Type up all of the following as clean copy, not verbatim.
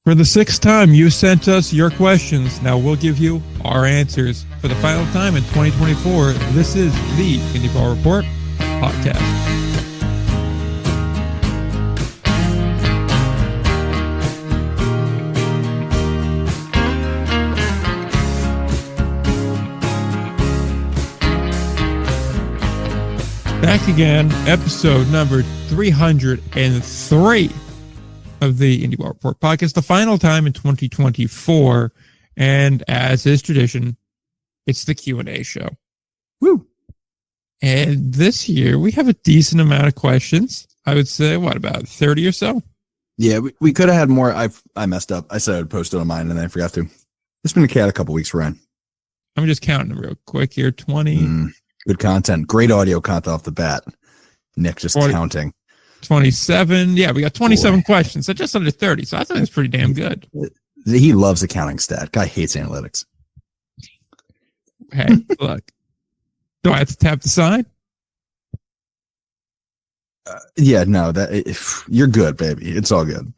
For the sixth time, you sent us your questions. Now we'll give you our answers. For the final time in 2024, this is the Indy Ball Report podcast. Back again, episode number 303 of the Indy Ball Report podcast, the final time in 2024, and as is tradition, it's the Q&A show. Woo! And this year, we have a decent amount of questions. I would say, what, about 30 or so? Yeah, we could have had more. I messed up. I said I'd post it on mine, and then I forgot to. It's been a couple weeks, Ryan. I'm just counting them real quick here. 20. Good content. Great audio content off the bat. Nick just 20, counting. 27. Yeah, we got 27 questions. So just under 30. So I think it's pretty damn good. He loves the counting stat. Guy hates analytics. Hey, look. Do I have to tap the side? Yeah, no. You're good, baby. It's all good.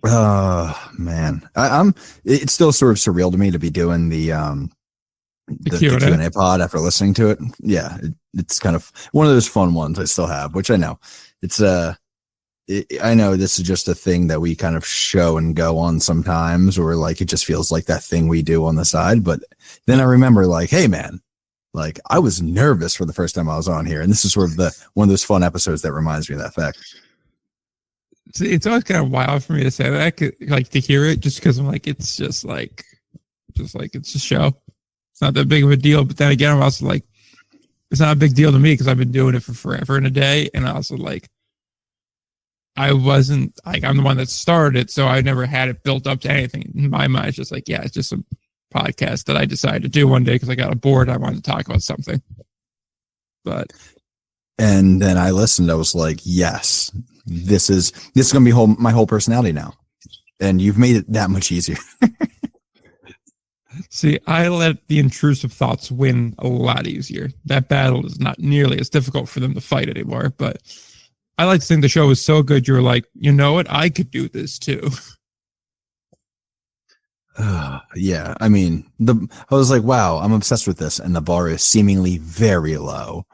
Oh man, It's still sort of surreal to me to be doing the Q&A pod after listening to it. Yeah, it's kind of one of those fun ones I still have, which I know it's I know this is just a thing that we kind of show and go on sometimes, or like it just feels like that thing we do on the side. But then I remember, like, hey man, like I was nervous for the first time I was on here, and this is sort of one of those fun episodes that reminds me of that fact. See, it's always kind of wild for me to say that, like to hear it, just because I'm like, it's just like it's a show. It's not that big of a deal. But then again, I'm also like, it's not a big deal to me because I've been doing it for forever and a day. And also, like, I wasn't like, I'm the one that started it, so I never had it built up to anything. In my mind, it's just like, yeah, it's just a podcast that I decided to do one day because I got bored. I wanted to talk about something. And then I listened. I was like, yes, this is going to be my whole personality now. And you've made it that much easier. See, I let the intrusive thoughts win a lot easier. That battle is not nearly as difficult for them to fight anymore, but I like to think the show was so good you're like, you know what? I could do this too. Yeah, I mean, I was like, wow, I'm obsessed with this, and the bar is seemingly very low.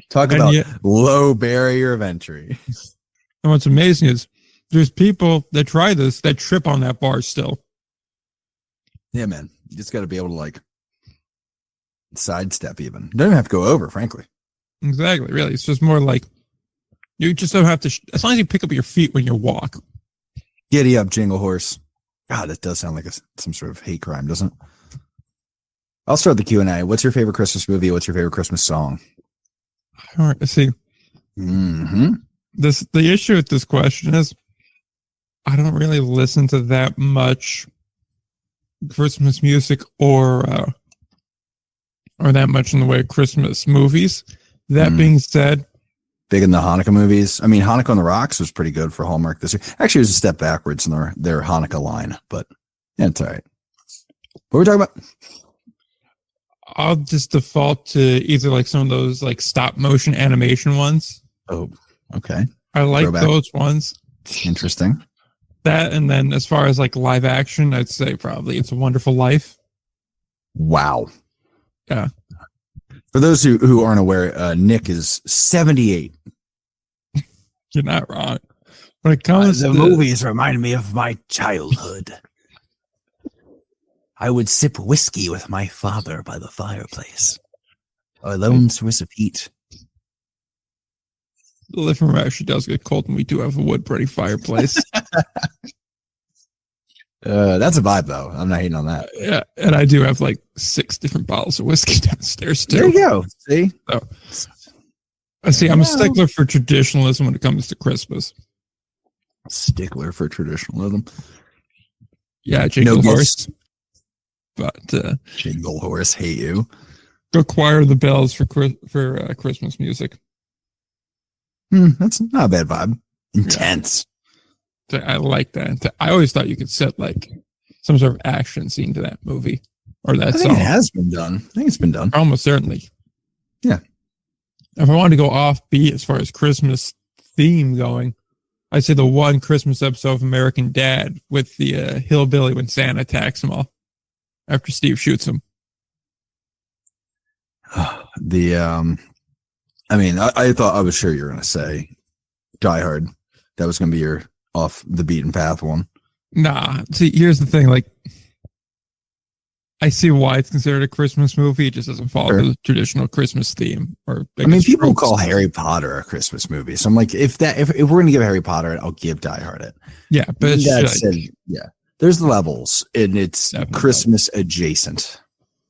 Talk about low barrier of entry. And what's amazing is there's people that try this that trip on that bar still. Yeah, man. You just got to be able to, like, sidestep even. Don't even have to go over, frankly. Exactly, really. It's just more like, you just don't have to, as long as you pick up your feet when you walk. Giddy up, jingle horse. God, that does sound like some sort of hate crime, doesn't it? I'll start the Q&A. What's your favorite Christmas movie? What's your favorite Christmas song? All right, see. The issue with this question is, I don't really listen to that much Christmas music or that much in the way of Christmas movies. That being said, big in the Hanukkah movies. I mean, Hanukkah on the Rocks was pretty good for Hallmark this year. Actually, it was a step backwards in their Hanukkah line, but yeah, it's all right. What are we talking about? I'll just default to either like some of those like stop motion animation ones. Oh, okay. I like those ones. Interesting. That, and then as far as like live action, I'd say probably It's a Wonderful Life. Wow. Yeah. For those who aren't aware, Nick is 78. You're not wrong. When it comes to movies remind me of my childhood. I would sip whiskey with my father by the fireplace. A lone source of heat. The living room actually does get cold, and we do have a wood-burning fireplace. That's a vibe, though. I'm not hating on that. Yeah, and I do have like 6 different bottles of whiskey downstairs, too. There you go. See? So, I'm a stickler for traditionalism when it comes to Christmas. Stickler for traditionalism? Yeah, Jingle Horse. But Jingle Horse, hate you. Go choir the bells for Christmas music. That's not a bad vibe. Intense. Yeah. I like that. I always thought you could set like some sort of action scene to that movie or that song. It has been done. I think it's been done. Almost certainly. Yeah. If I wanted to go offbeat as far as Christmas theme going, I'd say the one Christmas episode of American Dad with the hillbilly when Santa attacks them all after Steve shoots him. I was sure you were going to say Die Hard. That was going to be your off the beaten path one. Nah, see, here's the thing. Like, I see why it's considered a Christmas movie. It just doesn't follow the traditional Christmas theme. People call Harry Potter a Christmas movie, so I'm like, if we're going to give Harry Potter it, I'll give Die Hard it. Yeah, but there's levels, and it's definitely Christmas adjacent.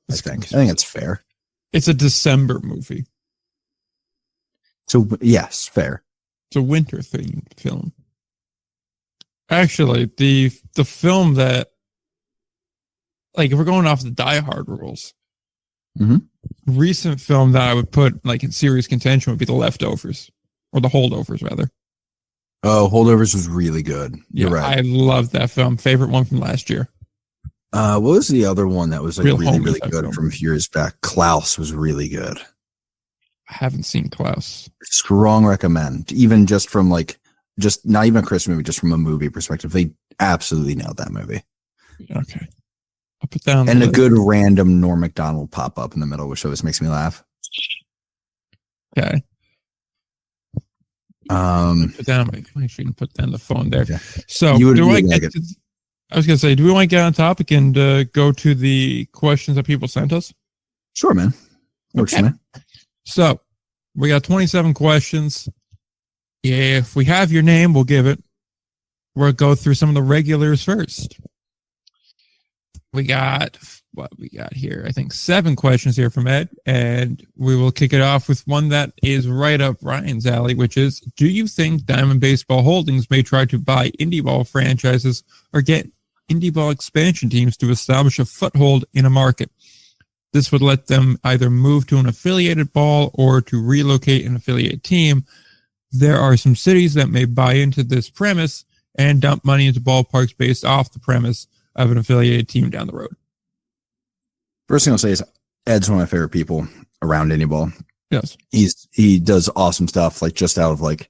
I think it's fair. It's a December movie. So yes, fair. It's a winter themed film. Actually, the film that, like, if we're going off the Die Hard rules, recent film that I would put like in serious contention would be The Leftovers, or The Holdovers rather. Oh, Holdovers was really good. You're right. I love that film. Favorite one from last year. What was the other one that was like really good film from a few years back? Klaus was really good. I haven't seen Klaus. Strong recommend. Even just from just not even a Christmas movie, just from a movie perspective, they absolutely nailed that movie. Okay, I'll put down and a good random Norm Macdonald pop up in the middle, which always makes me laugh. Okay. Put down put down the phone there. Yeah. So I was gonna say, do we want to get on topic and go to the questions that people sent us? Sure, man. Works for me. So we got 27 questions. If we have your name, we'll give it. We'll go through some of the regulars first. We got here. I think 7 questions here from Ed, and we will kick it off with one that is right up Ryan's alley, which is, do you think Diamond Baseball Holdings may try to buy Indy Ball franchises or get Indy Ball expansion teams to establish a foothold in a market? This would let them either move to an affiliated ball or to relocate an affiliate team. There are some cities that may buy into this premise and dump money into ballparks based off the premise of an affiliated team down the road. First thing I'll say is Ed's one of my favorite people around Indy Ball. Yes. He does awesome stuff, like just out of like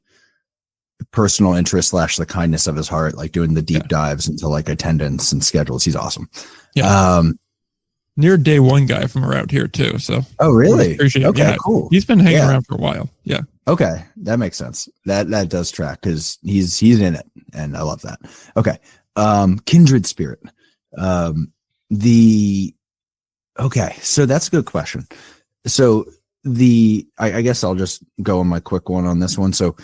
personal interest / the kindness of his heart, like doing the deep dives into like attendance and schedules. He's awesome. Yeah. Near day one guy from around here too. So. Oh, really? Appreciate okay, cool. He's been hanging around for a while. Yeah. Okay, that makes sense. That does track because he's in it, and I love that. Okay, kindred spirit. Okay, so that's a good question. So I guess I'll just go on my quick one on this one. So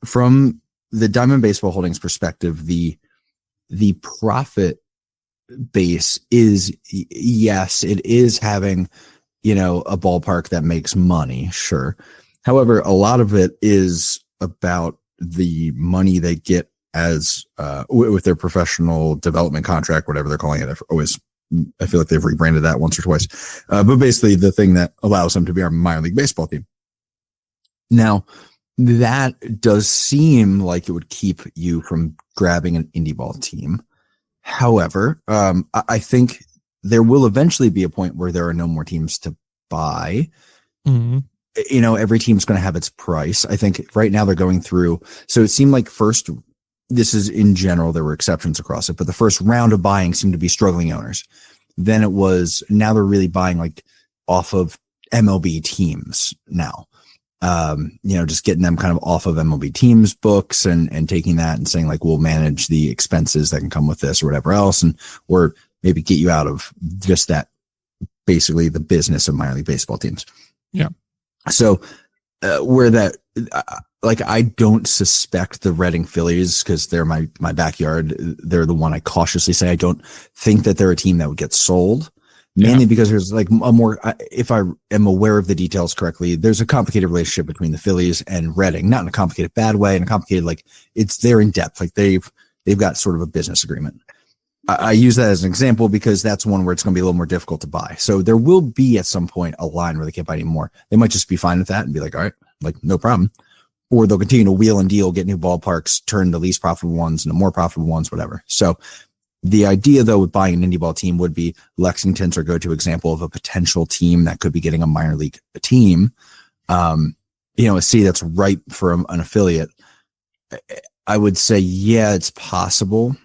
from the Diamond Baseball Holdings perspective, the profit base is, yes, it is having, a ballpark that makes money. Sure. However, a lot of it is about the money they get as with their professional development contract, whatever they're calling it. I feel like they've rebranded that once or twice. But basically the thing that allows them to be our minor league baseball team. Now, that does seem like it would keep you from grabbing an Indy Ball team. However, I think there will eventually be a point where there are no more teams to buy. Mm-hmm. Every team's going to have its price. I think right now they're going through. So it seemed like first, this is in general, there were exceptions across it, but the first round of buying seemed to be struggling owners. Then now they're really buying like off of MLB teams now. Just getting them kind of off of MLB teams books and taking that and saying like, we'll manage the expenses that can come with this or whatever else. Or maybe get you out of just that, basically the business of minor league baseball teams. Yeah. So I don't suspect the Reading Phillies, because they're my backyard. They're the one I cautiously say I don't think that they're a team that would get sold. Mainly because there's like if I am aware of the details correctly, there's a complicated relationship between the Phillies and Reading, not in a complicated bad way, in a complicated, like they're in depth. Like they've got sort of a business agreement. I use that as an example because that's one where it's going to be a little more difficult to buy. So there will be at some point a line where they can't buy anymore. They might just be fine with that and be like, all right, like no problem. Or they'll continue to wheel and deal, get new ballparks, turn the least profitable ones into more profitable ones, whatever. So the idea, though, with buying an Indy Ball team would be Lexington's our go-to example of a potential team that could be getting a minor league team. A city that's ripe for an affiliate. I would say, yeah, it's possible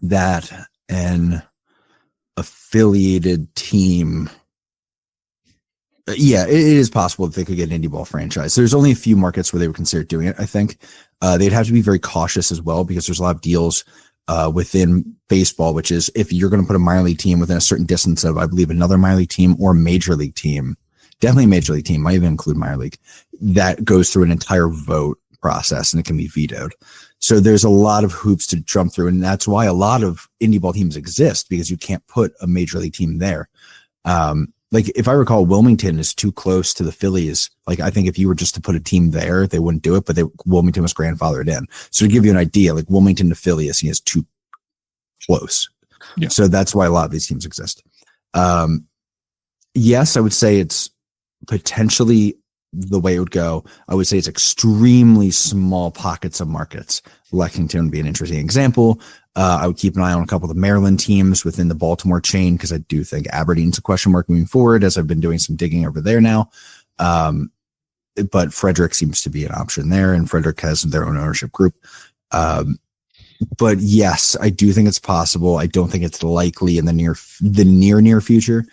that an affiliated team, yeah, it is possible that they could get an Indy Ball franchise. There's only a few markets where they would consider doing it, I think. They'd have to be very cautious as well because there's a lot of deals within baseball, which is if you're going to put a minor league team within a certain distance of, I believe, another minor league team or major league team, definitely a major league team, might even include minor league, that goes through an entire vote process and it can be vetoed. So there's a lot of hoops to jump through, and that's why a lot of Indy Ball teams exist, because you can't put a major league team there. Like if I recall, Wilmington is too close to the Phillies. Like I think if you were just to put a team there, they wouldn't do it, but Wilmington was grandfathered in. So to give you an idea, like Wilmington to Philly is too close. Yeah. So that's why a lot of these teams exist. Yes, I would say it's potentially the way it would go. I would say it's extremely small pockets of markets. Lexington would be an interesting example. I would keep an eye on a couple of the Maryland teams within the Baltimore chain, because I do think Aberdeen's a question mark moving forward, as I've been doing some digging over there now. But Frederick seems to be an option there, and Frederick has their own ownership group. But yes, I do think it's possible. I don't think it's likely in the near future.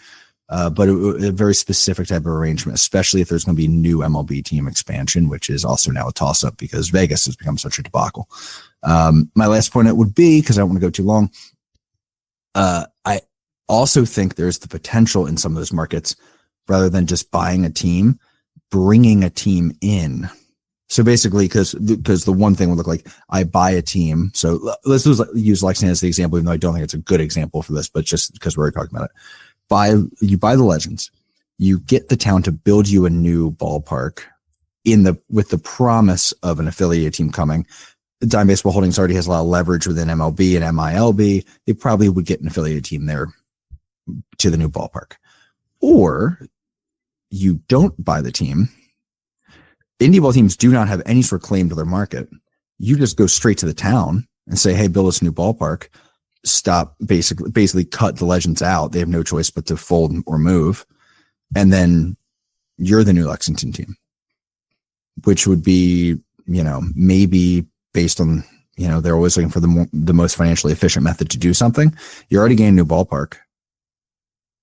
But a very specific type of arrangement, especially if there's going to be new MLB team expansion, which is also now a toss-up because Vegas has become such a debacle. My last point would be, because I don't want to go too long, I also think there's the potential in some of those markets, rather than just buying a team, bringing a team in. So basically, because the one thing would look like I buy a team. So let's use Lexington as the example, even though I don't think it's a good example for this, but just because we're already talking about it. You buy the Legends, you get the town to build you a new ballpark with the promise of an affiliate team coming. Dime Baseball Holdings already has a lot of leverage within MLB and MILB. They probably would get an affiliate team there to the new ballpark. Or you don't buy the team. Indy Ball teams do not have any sort of claim to their market. You just go straight to the town and say, hey, build us a new ballpark. Stop, basically cut the Legends out. They have no choice but to fold or move. And then you're the new Lexington team, which would be, maybe based on, they're always looking for the most financially efficient method to do something. You're already getting a new ballpark.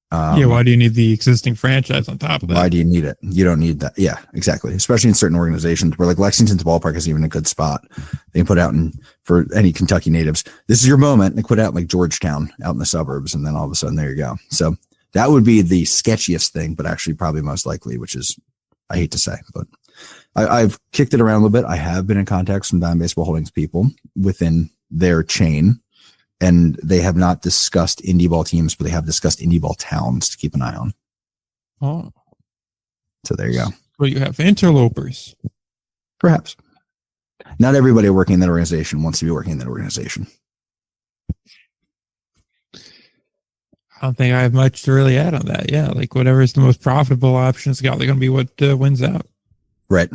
Why do you need the existing franchise on top of that? Why do you need it? You don't need that. Yeah, exactly. Especially in certain organizations where like Lexington's ballpark is even a good spot. They can put out for any Kentucky natives, this is your moment. They put out in like Georgetown out in the suburbs, and then all of a sudden there you go. So that would be the sketchiest thing, but actually probably most likely, which is, I hate to say, but I've kicked it around a little bit. I have been in contact with some Dime Baseball Holdings people within their chain, and they have not discussed Indy Ball teams, but they have discussed Indy Ball towns to keep an eye on. Oh. So there you go. Well, you have interlopers. Perhaps. Not everybody working in that organization wants to be working in that organization. I don't think I have much to really add on that. Yeah, like whatever is the most profitable option is going to be what wins out. Right.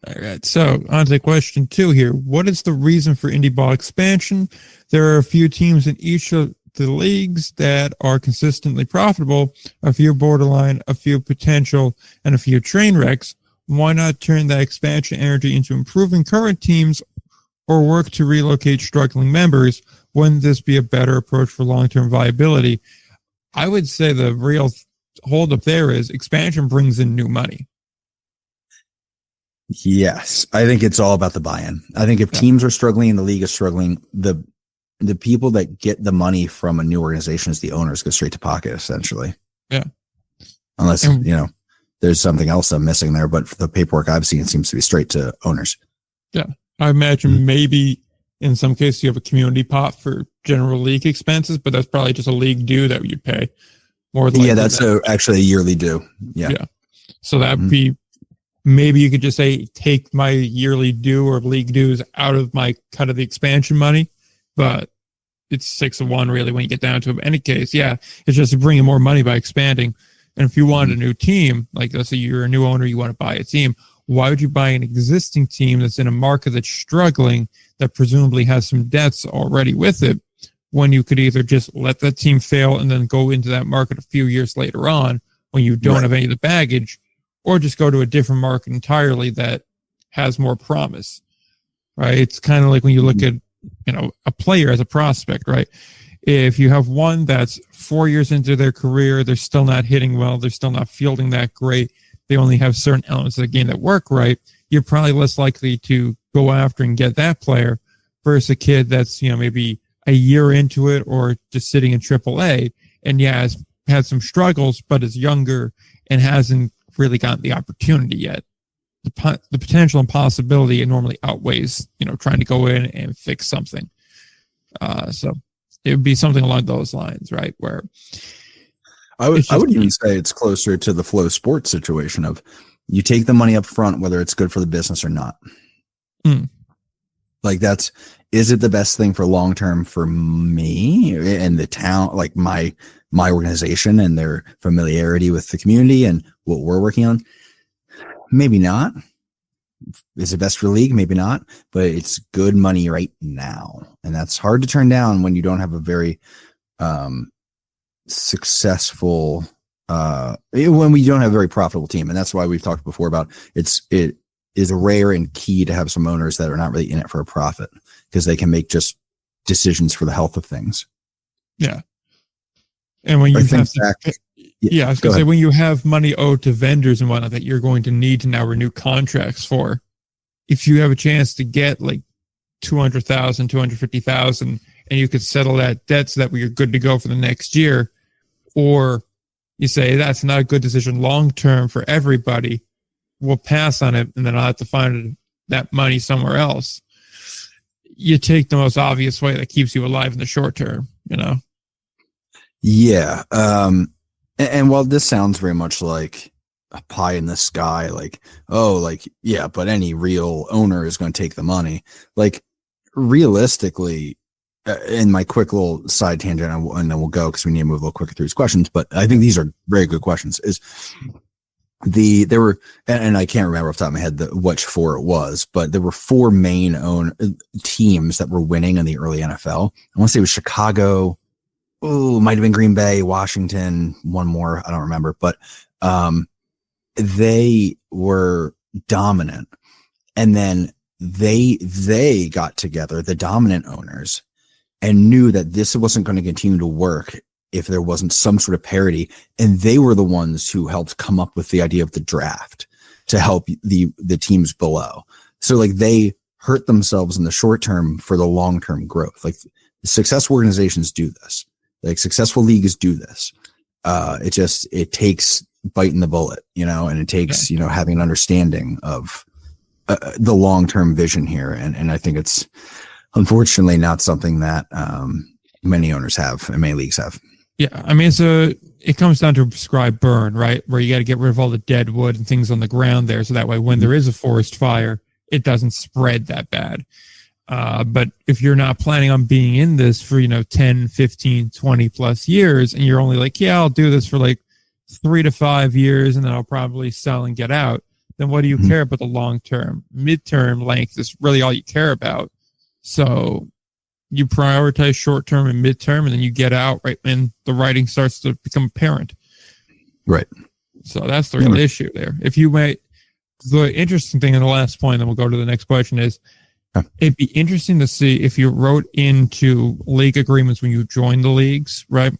All right, so on to question 2 here. What is the reason for Indy Ball expansion? There are a few teams in each of the leagues that are consistently profitable, a few borderline, a few potential, and a few train wrecks. Why not turn that expansion energy into improving current teams or work to relocate struggling members? Wouldn't this be a better approach for long-term viability? I would say the real holdup there is expansion brings in new money. Yes, I think it's all about the buy-in. I think if teams are struggling and the league is struggling, the people that get the money from a new organization as the owners go straight to pocket, essentially. Yeah. Unless, there's something else I'm missing there, but for the paperwork I've seen, it seems to be straight to owners. Yeah. I imagine maybe in some cases you have a community pot for general league expenses, but that's probably just a league due that you'd pay more than that's actually a yearly due. Yeah. Yeah. So that'd be, maybe you could just say, take my yearly due or league dues out of my cut of the expansion money, but it's 6-1 really when you get down to it. In any case, yeah, it's just bringing more money by expanding. And if you want a new team, like let's say you're a new owner, you want to buy a team, why would you buy an existing team that's in a market that's struggling, that presumably has some debts already with it, when you could either just let that team fail and then go into that market a few years later on when you don't have any of the baggage, or just go to a different market entirely that has more promise? right? It's kind of like when you look at, a player as a prospect, right? If you have one that's 4 years into their career, they're still not hitting well, they're still not fielding that great, they only have certain elements of the game that work right, you're probably less likely to go after and get that player versus a kid that's, maybe a year into it or just sitting in AAA and has had some struggles, but is younger and hasn't really gotten the opportunity yet. The potential and possibility it normally outweighs, trying to go in and fix something. So it would be something along those lines, right? Where I would even say it's closer to the Flow Sports situation of you take the money up front, whether it's good for the business or not. Like is it the best thing for long term for me and the town, like my organization and their familiarity with the community and what we're working on? Maybe not. Is it best for the league? Maybe not, but it's good money right now. And that's hard to turn down when you don't have a very successful, when we don't have a very profitable team. And that's why we've talked before about it is rare and key to have some owners that are not really in it for a profit because they can make just decisions for the health of things. Yeah. And when you have I was going to say, when you have money owed to vendors and whatnot that you're going to need to now renew contracts for, if you have a chance to get like 200,000, 250,000, and you could settle that debt so that you're good to go for the next year, or you say that's not a good decision long term for everybody, we'll pass on it, and then I'll have to find that money somewhere else. You take the most obvious way that keeps you alive in the short term, Yeah. And while this sounds very much like a pie in the sky, but any real owner is going to take the money. Like realistically, in my quick little side tangent, and then we'll go because we need to move a little quicker through these questions. But I think these are very good questions. There were, and I can't remember off the top of my head which four it was, but there were four main teams that were winning in the early NFL. I want to say it was Chicago. Oh, might have been Green Bay, Washington, one more. I don't remember, but they were dominant. And then they got together, the dominant owners, and knew that this wasn't going to continue to work if there wasn't some sort of parity. And they were the ones who helped come up with the idea of the draft to help the teams below. So like they hurt themselves in the short term for the long-term growth. Like successful organizations do this. Like successful leagues do this. It takes biting the bullet, and it takes, having an understanding of the long-term vision here. And I think it's unfortunately not something that many owners have and many leagues have. Yeah. I mean, it comes down to a prescribed burn, right? Where you got to get rid of all the dead wood and things on the ground there. So that way, when there is a forest fire, it doesn't spread that bad. But if you're not planning on being in this for, 10, 15, 20 plus years, and you're only like, yeah, I'll do this for like 3 to 5 years and then I'll probably sell and get out, then what do you care about the long term? Midterm length is really all you care about. So you prioritize short term and midterm, and then you get out right when the writing starts to become apparent. Right. So that's the real issue there. The interesting thing in the last point, then we'll go to the next question is, it'd be interesting to see if you wrote into league agreements when you joined the leagues, right?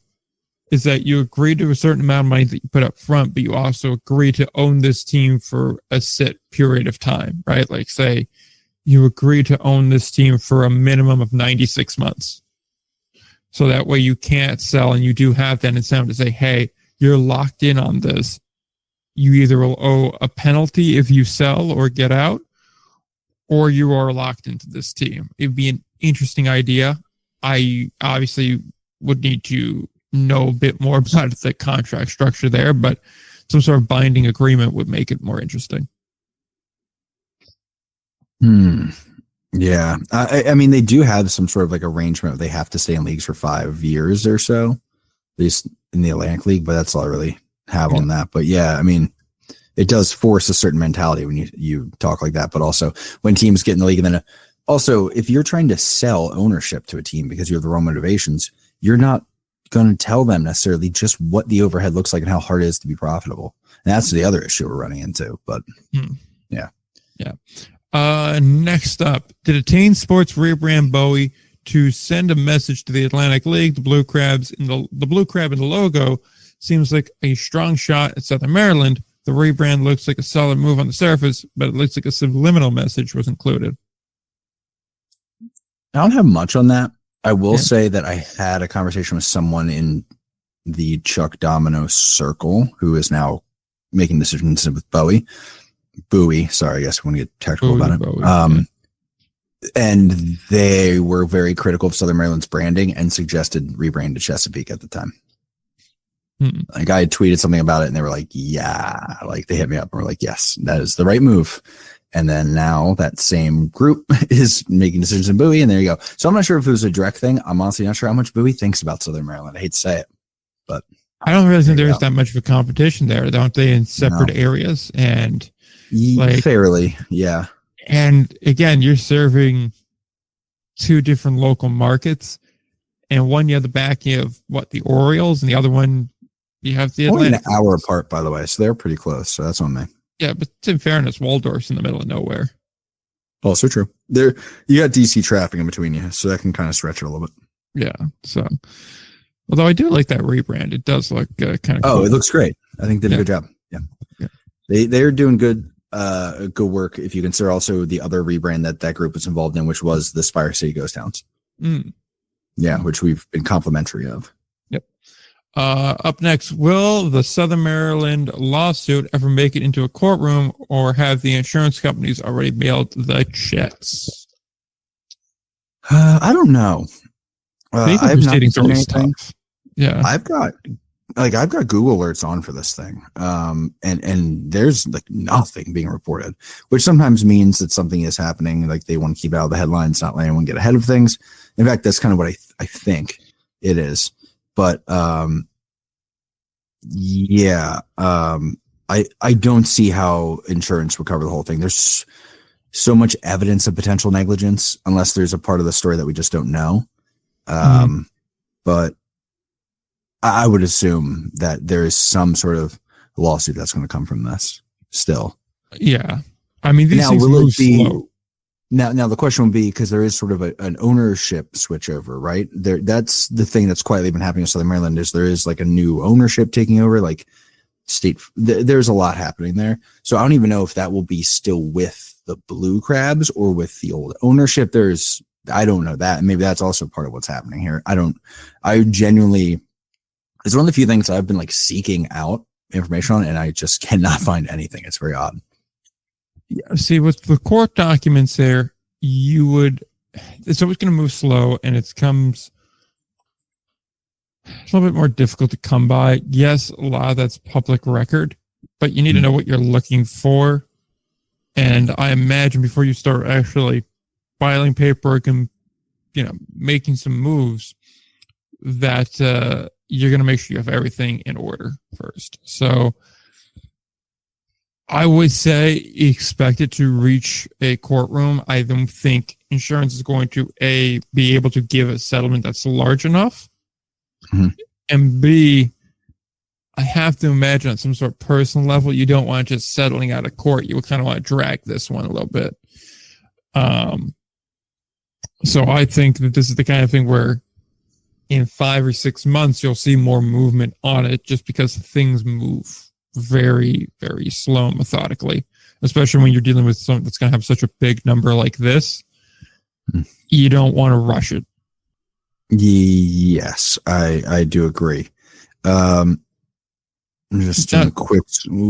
Is that you agree to a certain amount of money that you put up front, but you also agree to own this team for a set period of time, right? Like say you agree to own this team for a minimum of 96 months. So that way you can't sell, and you do have that incentive to say, hey, you're locked in on this. You either will owe a penalty if you sell or get out, or you are locked into this team. It'd be an interesting idea. I obviously would need to know a bit more about the contract structure there, but some sort of binding agreement would make it more interesting. Yeah. I mean, they do have some sort of like arrangement. They have to stay in leagues for 5 years or so, at least in the Atlantic League, but that's all I really have on that. But yeah, I mean, it does force a certain mentality when you talk like that, but also when teams get in the league. And then also, if you're trying to sell ownership to a team because you have the wrong motivations, you're not going to tell them necessarily just what the overhead looks like and how hard it is to be profitable. And that's the other issue we're running into. But yeah. Next up, did Attain Sports rebrand Bowie to send a message to the Atlantic League? The Blue Crabs in the Blue Crab in the logo seems like a strong shot at Southern Maryland. The rebrand looks like a solid move on the surface, but it looks like a subliminal message was included. I don't have much on that. I will say that I had a conversation with someone in the Chuck Domino circle who is now making decisions with Bowie. Sorry, I guess I want to get technical about it. And they were very critical of Southern Maryland's branding and suggested rebrand to Chesapeake at the time. Like I had tweeted something about it and they were like, yeah, like they hit me up and were like, yes, that is the right move. And then now that same group is making decisions in Bowie, and there you go. So I'm not sure if it was a direct thing. I'm honestly not sure how much Bowie thinks about Southern Maryland. I hate to say it, but I don't really think there's that much of a competition there, don't they? In separate areas and fairly, yeah. And again, you're serving two different local markets, and one you have the backing of the Orioles, and the other one you have the Atlantic. Only an hour apart, by the way, so they're pretty close. So that's on me. Yeah, but in fairness, Waldorf's in the middle of nowhere. Also true. There, you got DC traffic in between you, so that can kind of stretch it a little bit. Yeah. So, although I do like that rebrand, it does look kind of. Oh, cool. It looks great. I think they did a good job. Yeah. They're doing good work. If you consider also the other rebrand that group was involved in, which was the Spire City Ghost Towns. Yeah, which we've been complimentary of. Yep. Up next, will the Southern Maryland lawsuit ever make it into a courtroom, or have the insurance companies already mailed the checks? I don't know. I've not seen anything. Yeah, I've got Google alerts on for this thing, and there's like nothing being reported, which sometimes means that something is happening. Like they want to keep it out of the headlines, not let anyone get ahead of things. In fact, that's kind of what I think it is. But I don't see how insurance would cover the whole thing. There's so much evidence of potential negligence, unless there's a part of the story that we just don't know. But I would assume that there is some sort of lawsuit that's going to come from this still. Yeah. I mean, these things move slow. Now the question would be, because there is sort of an ownership switchover, right? That's the thing that's quietly been happening in Southern Maryland, is there is like a new ownership taking over, like state. There's a lot happening there. So I don't even know if that will be still with the Blue Crabs or with the old ownership. I don't know that. Maybe that's also part of what's happening here. I genuinely, it's one of the few things I've been like seeking out information on, and I just cannot find anything. It's very odd. Yeah, see, with the court documents there, it's always going to move slow, and it's a little bit more difficult to come by. Yes, a lot of that's public record, but you need to know what you're looking for. And I imagine before you start actually filing paperwork and, making some moves, that you're going to make sure you have everything in order first. So I would say expect it to reach a courtroom. I don't think insurance is going to be able to give a settlement that's large enough, and B, I have to imagine on some sort of personal level, you don't want just settling out of court. You would kind of want to drag this one a little bit. So I think that this is the kind of thing where in 5 or 6 months, you'll see more movement on it, just because things move very, very slow and methodically, especially when you're dealing with something that's going to have such a big number like this. You don't want to rush it. Yes, I do agree. I'm just doing a quick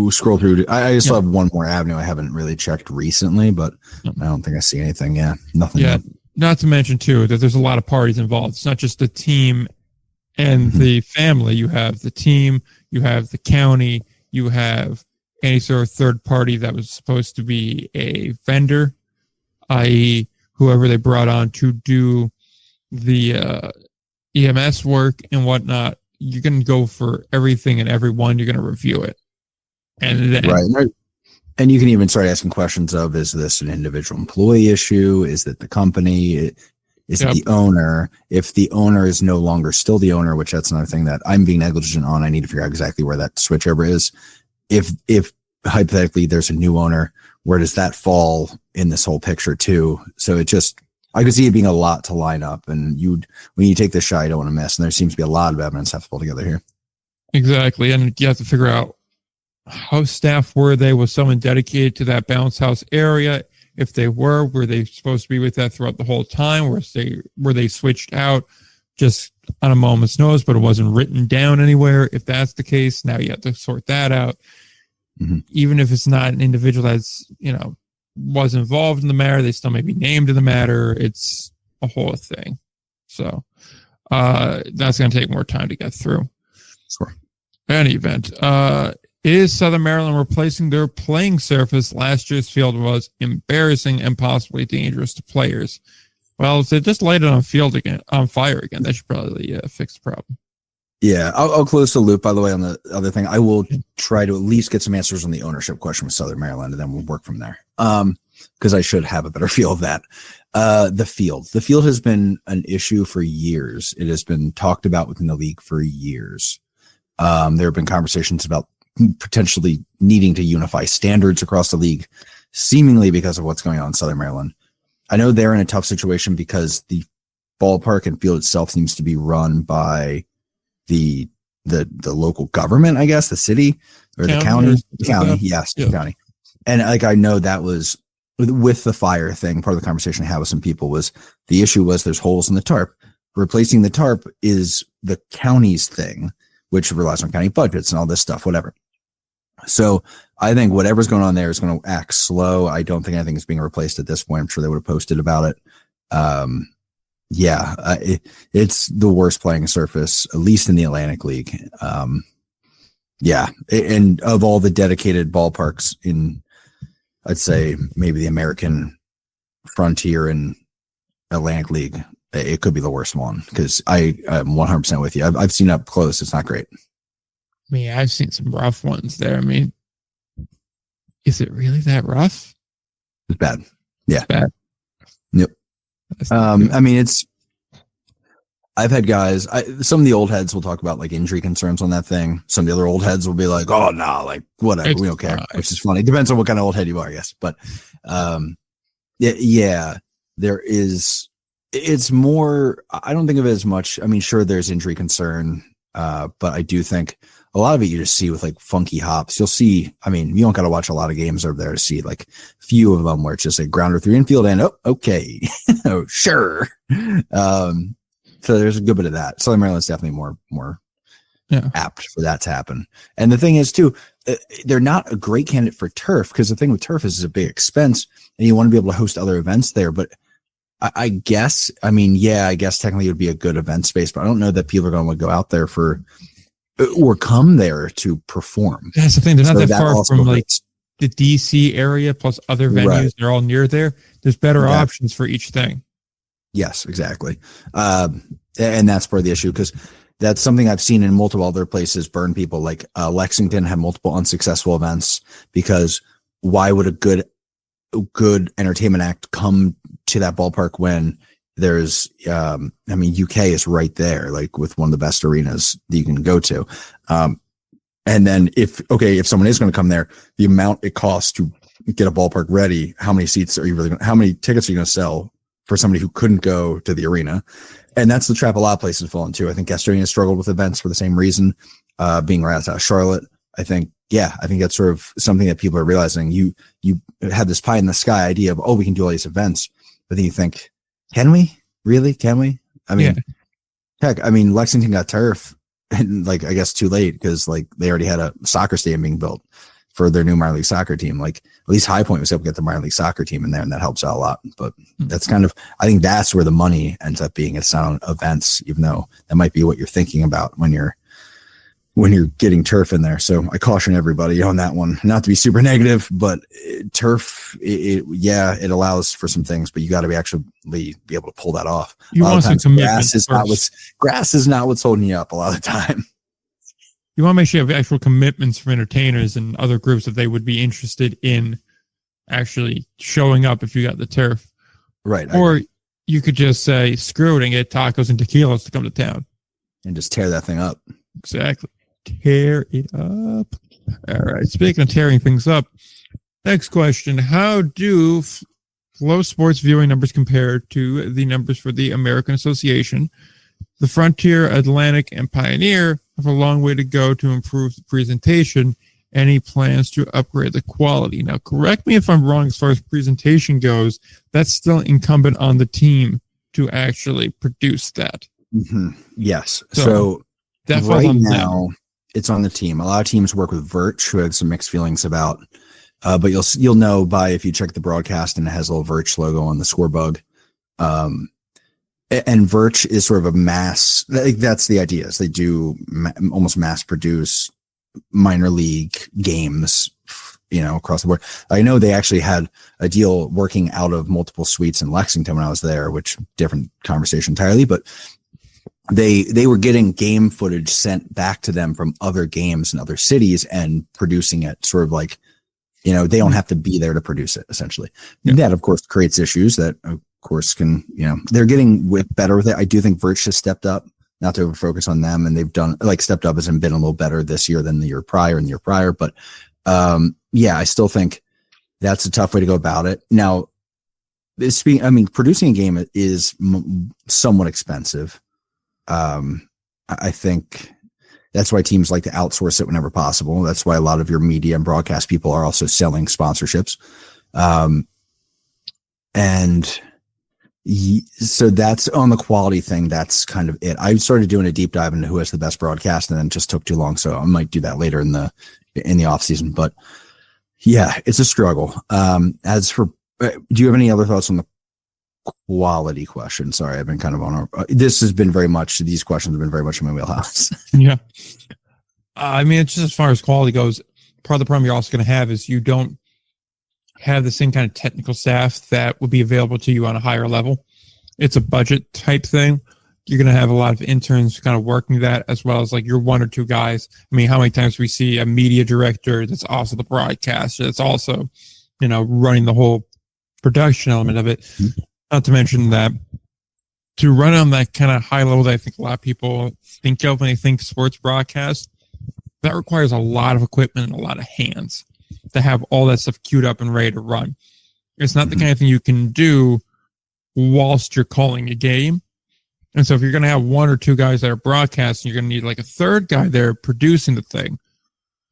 scroll through. I still have one more avenue I haven't really checked recently, but I don't think I see anything. Yeah, nothing. Yeah, not to mention too that there's a lot of parties involved. It's not just the team and the family. You have the team, you have the county, you have any sort of third party that was supposed to be a vendor, i.e., whoever they brought on to do the EMS work and whatnot. You're going to go for everything and everyone. You're going to review it. And then, right. And you can even start asking questions of, is this an individual employee issue? Is it the company? Is it the owner? If the owner is no longer still the owner, which that's another thing that I'm being negligent on, I need to figure out exactly where that switchover is. If hypothetically there's a new owner, where does that fall in this whole picture too? So I could see it being a lot to line up, and when you take this shot, you don't want to miss. And there seems to be a lot of evidence have to pull together here. Exactly. And you have to figure out how staff were they? Was someone dedicated to that bounce house area? If they were they supposed to be with that throughout the whole time? Were they switched out just on a moment's notice, but it wasn't written down anywhere? If that's the case, now you have to sort that out. Mm-hmm. Even if it's not an individual that's, was involved in the matter, they still may be named in the matter. It's a whole thing. So that's going to take more time to get through. Sure. In any event, is Southern Maryland replacing their playing surface? Last year's field was embarrassing and possibly dangerous to players. Well, if they just light it on fire again, that should probably fix the problem. Yeah, I'll close the loop, by the way, on the other thing. I will try to at least get some answers on the ownership question with Southern Maryland, and then we'll work from there. Because I should have a better feel of that. The field has been an issue for years. It has been talked about within the league for years. There have been conversations about potentially needing to unify standards across the league, seemingly because of what's going on in Southern Maryland. I know they're in a tough situation because the ballpark and field itself seems to be run by the local government, I guess, the city or the county. Yes, yeah. County. And I know that was with the fire thing. Part of the conversation I had with some people was the issue was there's holes in the tarp. Replacing the tarp is the county's thing, which relies on county budgets and all this stuff, whatever. So I think whatever's going on there is going to act slow. I don't think anything is being replaced at this point. I'm sure they would have posted about it. It's the worst playing surface, at least in the Atlantic League. And of all the dedicated ballparks in, I'd say maybe the American Frontier and Atlantic League, it could be the worst one because I'm 100% with you. I've seen up close. It's not great. I mean, I've seen some rough ones there. I mean, is it really that rough? It's bad. Yeah. It's bad. Yep. I mean, I've had guys, some of the old heads will talk about like injury concerns on that thing. Some of the other old heads will be like, oh, no, like whatever. We don't care, which is funny. It depends on what kind of old head you are, I guess. But there is, it's more, I don't think of it as much. I mean, sure, there's injury concern, but I do think a lot of it you just see with like funky hops. You'll see, I mean, you don't got to watch a lot of games over there to see like few of them where it's just a grounder through infield and okay. Oh, sure. So there's a good bit of that. Southern Maryland's definitely more apt for that to happen. And the thing is too, they're not a great candidate for turf because the thing with turf is it's a big expense and you want to be able to host other events there. But I guess technically it would be a good event space, but I don't know that people are going to go out there or come there to perform. That's the thing. They're not that far from like the DC area plus other venues. Right. They're all near there. There's better options for each thing. Yes, exactly. And that's part of the issue because that's something I've seen in multiple other places burn people. Like Lexington had multiple unsuccessful events because why would a good entertainment act come to that ballpark when there's UK is right there, like with one of the best arenas that you can go to. And then if someone is going to come there, the amount it costs to get a ballpark ready, how many tickets are you going to sell for somebody who couldn't go to the arena? And that's the trap a lot of places fall into. I think Gastonia struggled with events for the same reason, being right outside of Charlotte. I think that's sort of something that people are realizing. You have this pie in the sky idea of, we can do all these events, but then you think, can we really? Can we? I mean, heck, Lexington got turf and like, I guess too late because like they already had a soccer stadium being built for their new minor league soccer team. Like at least High Point was able to get the minor league soccer team in there and that helps out a lot. But that's kind of, I think that's where the money ends up being. It's not on events, even though that might be what you're thinking about when you're getting turf in there. So I caution everybody on that one, not to be super negative, but turf, it allows for some things, but you got to be able to pull that off. You want some commitment. Grass is not what's holding you up a lot of the time. You want to make sure you have actual commitments from entertainers and other groups that they would be interested in actually showing up if you got the turf. Right. Or you could just say, screw it and get tacos and tequilas to come to town. And just tear that thing up. Exactly. Tear it up. All right. Speaking of tearing things up, Next question. How do Flow Sports viewing numbers compare to the numbers for the American Association? The Frontier, Atlantic, and Pioneer have a long way to go to improve the presentation. Any plans to upgrade the quality? Now, correct me if I'm wrong as far as presentation goes. That's still incumbent on the to actually produce that. Mm-hmm. Yes. So right now, it's on the team. A lot of teams work with Virch, who had some mixed feelings about. But you'll know by if you check the broadcast and it has a little Virch logo on the score bug. And Virch is sort of a mass. That's the idea. Is they do almost mass produce minor league games, across the board. I know they actually had a deal working out of multiple suites in Lexington when I was there, which different conversation entirely, but they were getting game footage sent back to them from other games in other cities and producing it sort of like, they don't have to be there to produce it essentially. Yeah. That of course creates issues that of course can, they're getting better with it. I do think Virch has stepped up, not to focus on them, and they've done stepped up and been a little better this year than the year prior and the year prior. But I still think that's a tough way to go about it. Now, producing a game is somewhat expensive. I think that's why teams like to outsource it whenever possible. That's why a lot of your media and broadcast people are also selling sponsorships. So that's on the quality thing. That's kind of it. I started doing a deep dive into who has the best broadcast and then just took too long. So I might do that later in the off season, but yeah, it's a struggle. As for, do you have any other thoughts on the quality question? Sorry, I've been kind of on these questions have been very much in my wheelhouse. Yeah. It's just as far as quality goes, part of the problem you're also going to have is you don't have the same kind of technical staff that would be available to you on a higher level. It's a budget type thing. You're going to have a lot of interns kind of working that, as well as like your one or two guys. How many times we see a media director that's also the broadcaster, that's also, running the whole production element of it. Mm-hmm. Not to mention that to run on that kind of high level that I think a lot of people think of when they think sports broadcast, that requires a lot of equipment and a lot of hands to have all that stuff queued up and ready to run. It's not the kind of thing you can do whilst you're calling a game. And so if you're going to have one or two guys that are broadcasting, you're going to need like a third guy there producing the thing.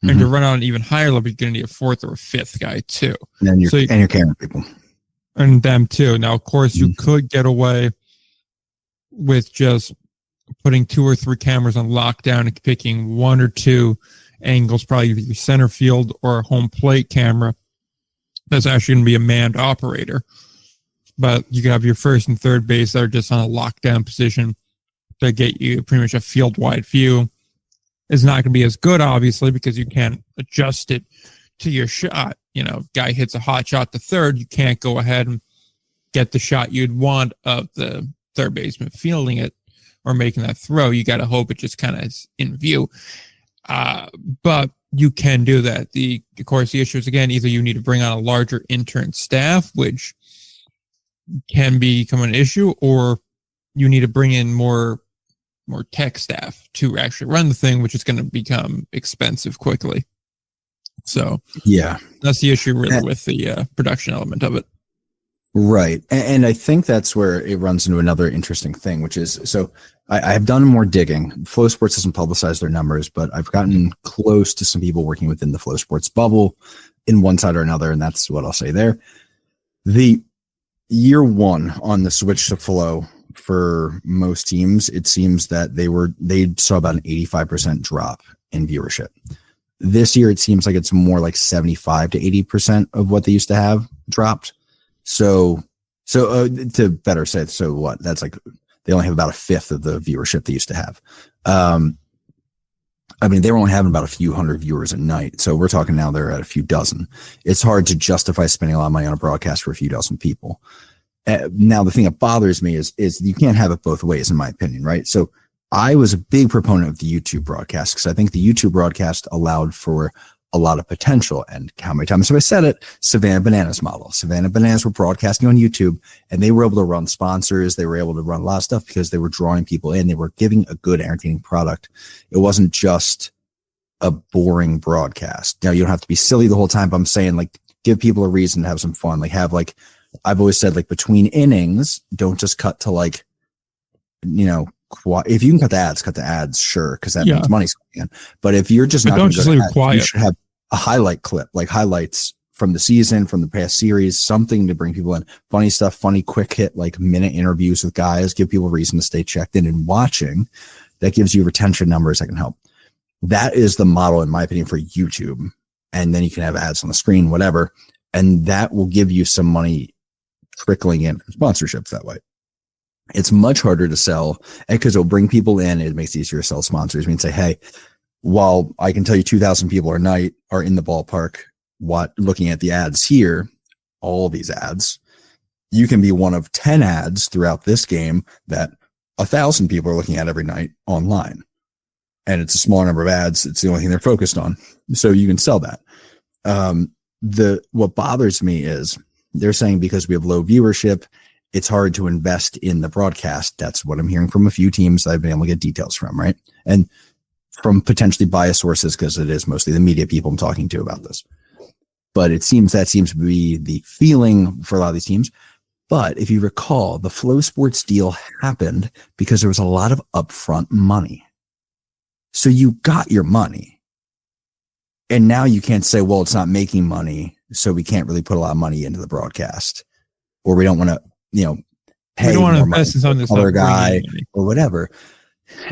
And to run on an even higher level, you're going to need a fourth or a fifth guy too. And your camera people. And them too. Now, of course, you could get away with just putting 2 or 3 cameras on lockdown and picking 1 or 2 angles, probably your center field or a home plate camera. That's actually going to be a manned operator. But you can have your first and third base that are just on a lockdown position to get you pretty much a field wide view. It's not going to be as good, obviously, because you can't adjust it to your shot. If guy hits a hot shot to third, you can't go ahead and get the shot you'd want of the third baseman fielding it or making that throw. You got to hope it just kind of is in view. But you can do that. Of course, the issue is, again, either you need to bring on a larger intern staff, which can become an issue, or you need to bring in more tech staff to actually run the thing, which is going to become expensive quickly. So yeah, that's the issue really with the production element of it. Right. And I think that's where it runs into another interesting thing, which is, so I have done more digging. Flow Sports doesn't publicize their numbers, but I've gotten close to some people working within the Flow Sports bubble in one side or another. And that's what I'll say there. The year one on the switch to Flow for most teams, it seems that they saw about an 85% drop in viewership. This year, it seems like it's more like 75 to 80% of what they used to have dropped. So to better say, so what? That's like they only have about a fifth of the viewership they used to have. They were only having about a few hundred viewers a night. So we're talking now they're at a few dozen. It's hard to justify spending a lot of money on a broadcast for a few dozen people. Now, the thing that bothers me is you can't have it both ways, in my opinion, right? So I was a big proponent of the YouTube broadcast because I think the YouTube broadcast allowed for a lot of potential. And how many times have I said it? Savannah Bananas model. Savannah Bananas were broadcasting on YouTube, and they were able to run sponsors. They were able to run a lot of stuff because they were drawing people in. They were giving a good, entertaining product. It wasn't just a boring broadcast. Now, you don't have to be silly the whole time, but I'm saying, like, give people a reason to have some fun. Like I've always said, like between innings, don't just cut to like, if you can cut the ads, sure, because that means money's coming in. But if you're just not going to go to ads, you should have a highlight clip, like highlights from the season, from the past series, something to bring people in. Funny stuff, funny quick hit, like minute interviews with guys, give people a reason to stay checked in and watching. That gives you retention numbers that can help. That is the model, in my opinion, for YouTube. And then you can have ads on the screen, whatever. And that will give you some money trickling in from sponsorships that way. It's much harder to sell because it'll bring people in. It makes it easier to sell sponsors. I mean, say, hey, while I can tell you 2,000 people a night are in the ballpark looking at the ads here, all these ads, you can be one of 10 ads throughout this game that 1,000 people are looking at every night online. And it's a smaller number of ads. It's the only thing they're focused on. So you can sell that. What bothers me is they're saying because we have low viewership, it's hard to invest in the broadcast. That's what I'm hearing from a few teams that I've been able to get details from, right? And from potentially biased sources, because it is mostly the media people I'm talking to about this. But it seems to be the feeling for a lot of these teams. But if you recall, the Flow Sports deal happened because there was a lot of upfront money. So you got your money. And now you can't say, well, it's not making money, so we can't really put a lot of money into the broadcast. Or we don't want to, pay we don't want to more invest in something other guy or whatever.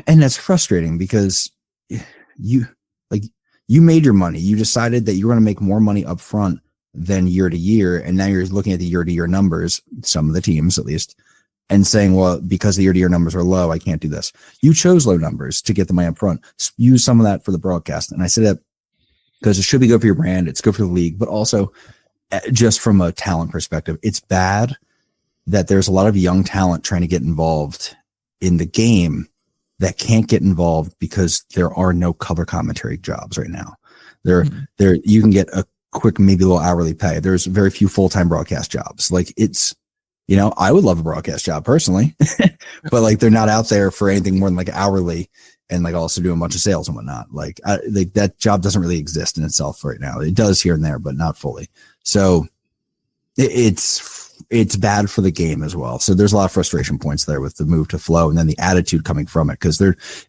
And that's frustrating because you made your money. You decided that you were going to make more money up front than year to year. And now you're looking at the year to year numbers, some of the teams at least, and saying, well, because the year to year numbers are low, I can't do this. You chose low numbers to get the money up front. Use some of that for the broadcast. And I say that because it should be good for your brand. It's good for the league, but also just from a talent perspective, it's bad that there's a lot of young talent trying to get involved in the game that can't get involved because there are no color commentary jobs right now. You can get a quick, maybe a little hourly pay. There's very few full-time broadcast jobs. Like it's, I would love a broadcast job personally, but like they're not out there for anything more than like hourly and like also doing a bunch of sales and whatnot. Like that job doesn't really exist in itself right now. It does here and there, but not fully. So it's bad for the game as well. So there's a lot of frustration points there with the move to Flow and then the attitude coming from it. Because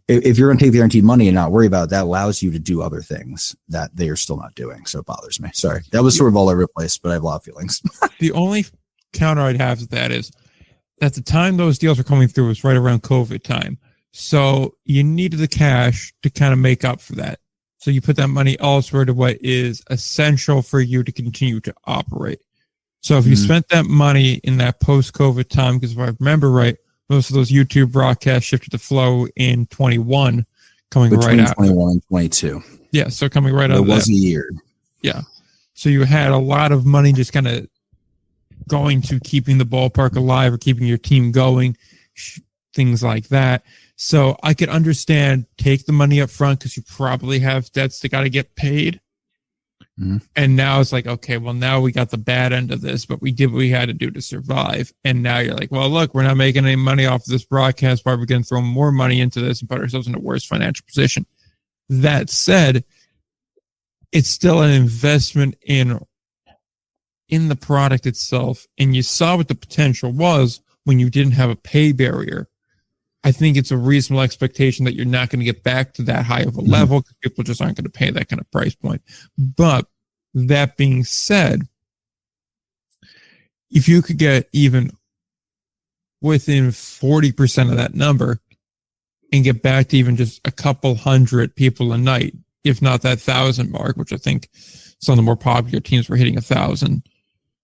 if you're going to take the guaranteed money and not worry about it, that allows you to do other things that they are still not doing. So it bothers me. Sorry. That was sort of all over the place, but I have a lot of feelings. The only counter I'd have to that is at the time those deals were coming through was right around COVID time. So you needed the cash to kind of make up for that. So you put that money elsewhere to what is essential for you to continue to operate. So if you spent that money in that post-COVID time, because if I remember right, most of those YouTube broadcasts shifted to Flow in 21, coming between right out. 21 and 22. Yeah, so coming right out of that. It was a year. Yeah. So you had a lot of money just kind of going to keeping the ballpark alive or keeping your team going, things like that. So I could understand take the money up front because you probably have debts that got to get paid. And now it's like, okay, well, now we got the bad end of this, but we did what we had to do to survive. And now you're like, well, look, we're not making any money off of this broadcast. Why are we going to throw more money into this and put ourselves in a worse financial position? That said, it's still an investment in the product itself. And you saw what the potential was when you didn't have a pay barrier. I think it's a reasonable expectation that you're not going to get back to that high of a level because people just aren't going to pay that kind of price point. But that being said, if you could get even within 40% of that number and get back to even just a couple hundred people a night, if not that 1,000 mark, which I think some of the more popular teams were hitting 1,000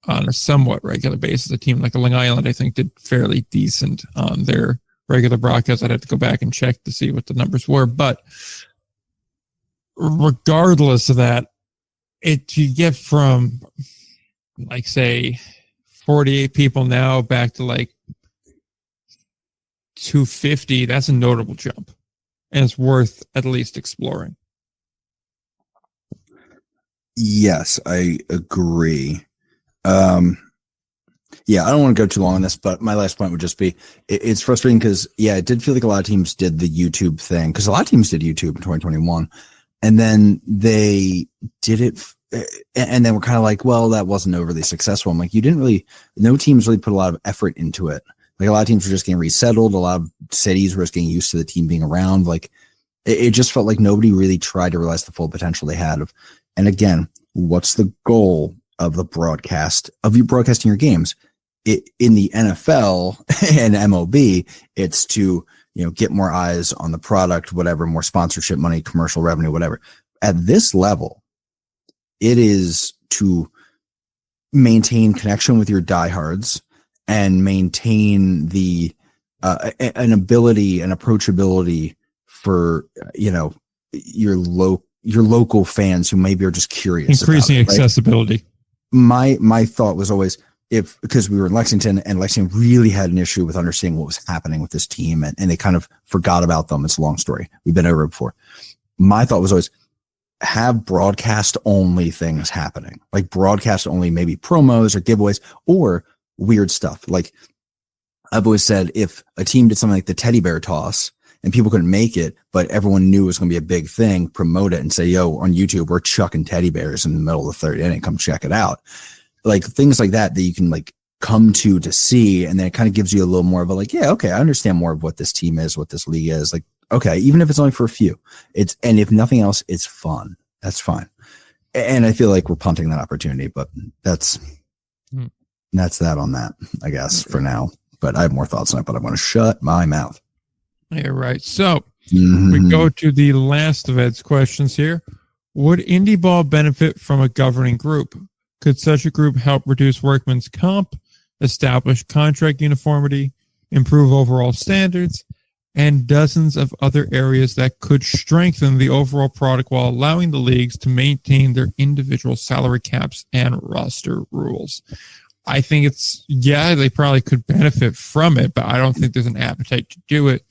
on a somewhat regular basis. A team like Long Island, I think, did fairly decent on their regular broadcast. I'd have to go back and check to see what the numbers were. But regardless of that, you get from, like, say, 48 people now back to like 250. That's a notable jump. And it's worth at least exploring. Yes, I agree. Yeah, I don't want to go too long on this, but my last point would just be it's frustrating because, yeah, it did feel like a lot of teams did the YouTube thing because a lot of teams did YouTube in 2021. And then they did it and then we're kind of like, well, that wasn't overly successful. I'm like, no teams really put a lot of effort into it. Like a lot of teams were just getting resettled. A lot of cities were just getting used to the team being around. Like it just felt like nobody really tried to realize the full potential they had. And again, what's the goal of the broadcast of you broadcasting your games? In the NFL and MLB, it's to, get more eyes on the product, whatever, more sponsorship money, commercial revenue, whatever. At this level, it is to maintain connection with your diehards and maintain the an ability and approachability for your local fans who maybe are just curious. Increasing accessibility. My thought was always, because we were in Lexington and Lexington really had an issue with understanding what was happening with this team, and they kind of forgot about them. It's a long story. We've been over it before. My thought was always have broadcast only things happening, like broadcast only, maybe promos or giveaways or weird stuff. Like I've always said, if a team did something like the teddy bear toss and people couldn't make it, but everyone knew it was going to be a big thing, promote it and say, yo, on YouTube, we're chucking teddy bears in the middle of the third inning. Come check it out. Like things like that you can like come to see. And then it kind of gives you a little more of a like, yeah, okay, I understand more of what this team is, what this league is. Like, okay, even if it's only for a few, and if nothing else, it's fun. That's fine. And I feel like we're punting that opportunity, but that's that on that, I guess, for now. But I have more thoughts on it, but I'm going to shut my mouth. Yeah, right. So we go to the last of Ed's questions here. Would Indy Ball benefit from a governing group? Could such a group help reduce workman's comp, establish contract uniformity, improve overall standards, and dozens of other areas that could strengthen the overall product while allowing the leagues to maintain their individual salary caps and roster rules? I think they probably could benefit from it, but I don't think there's an appetite to do it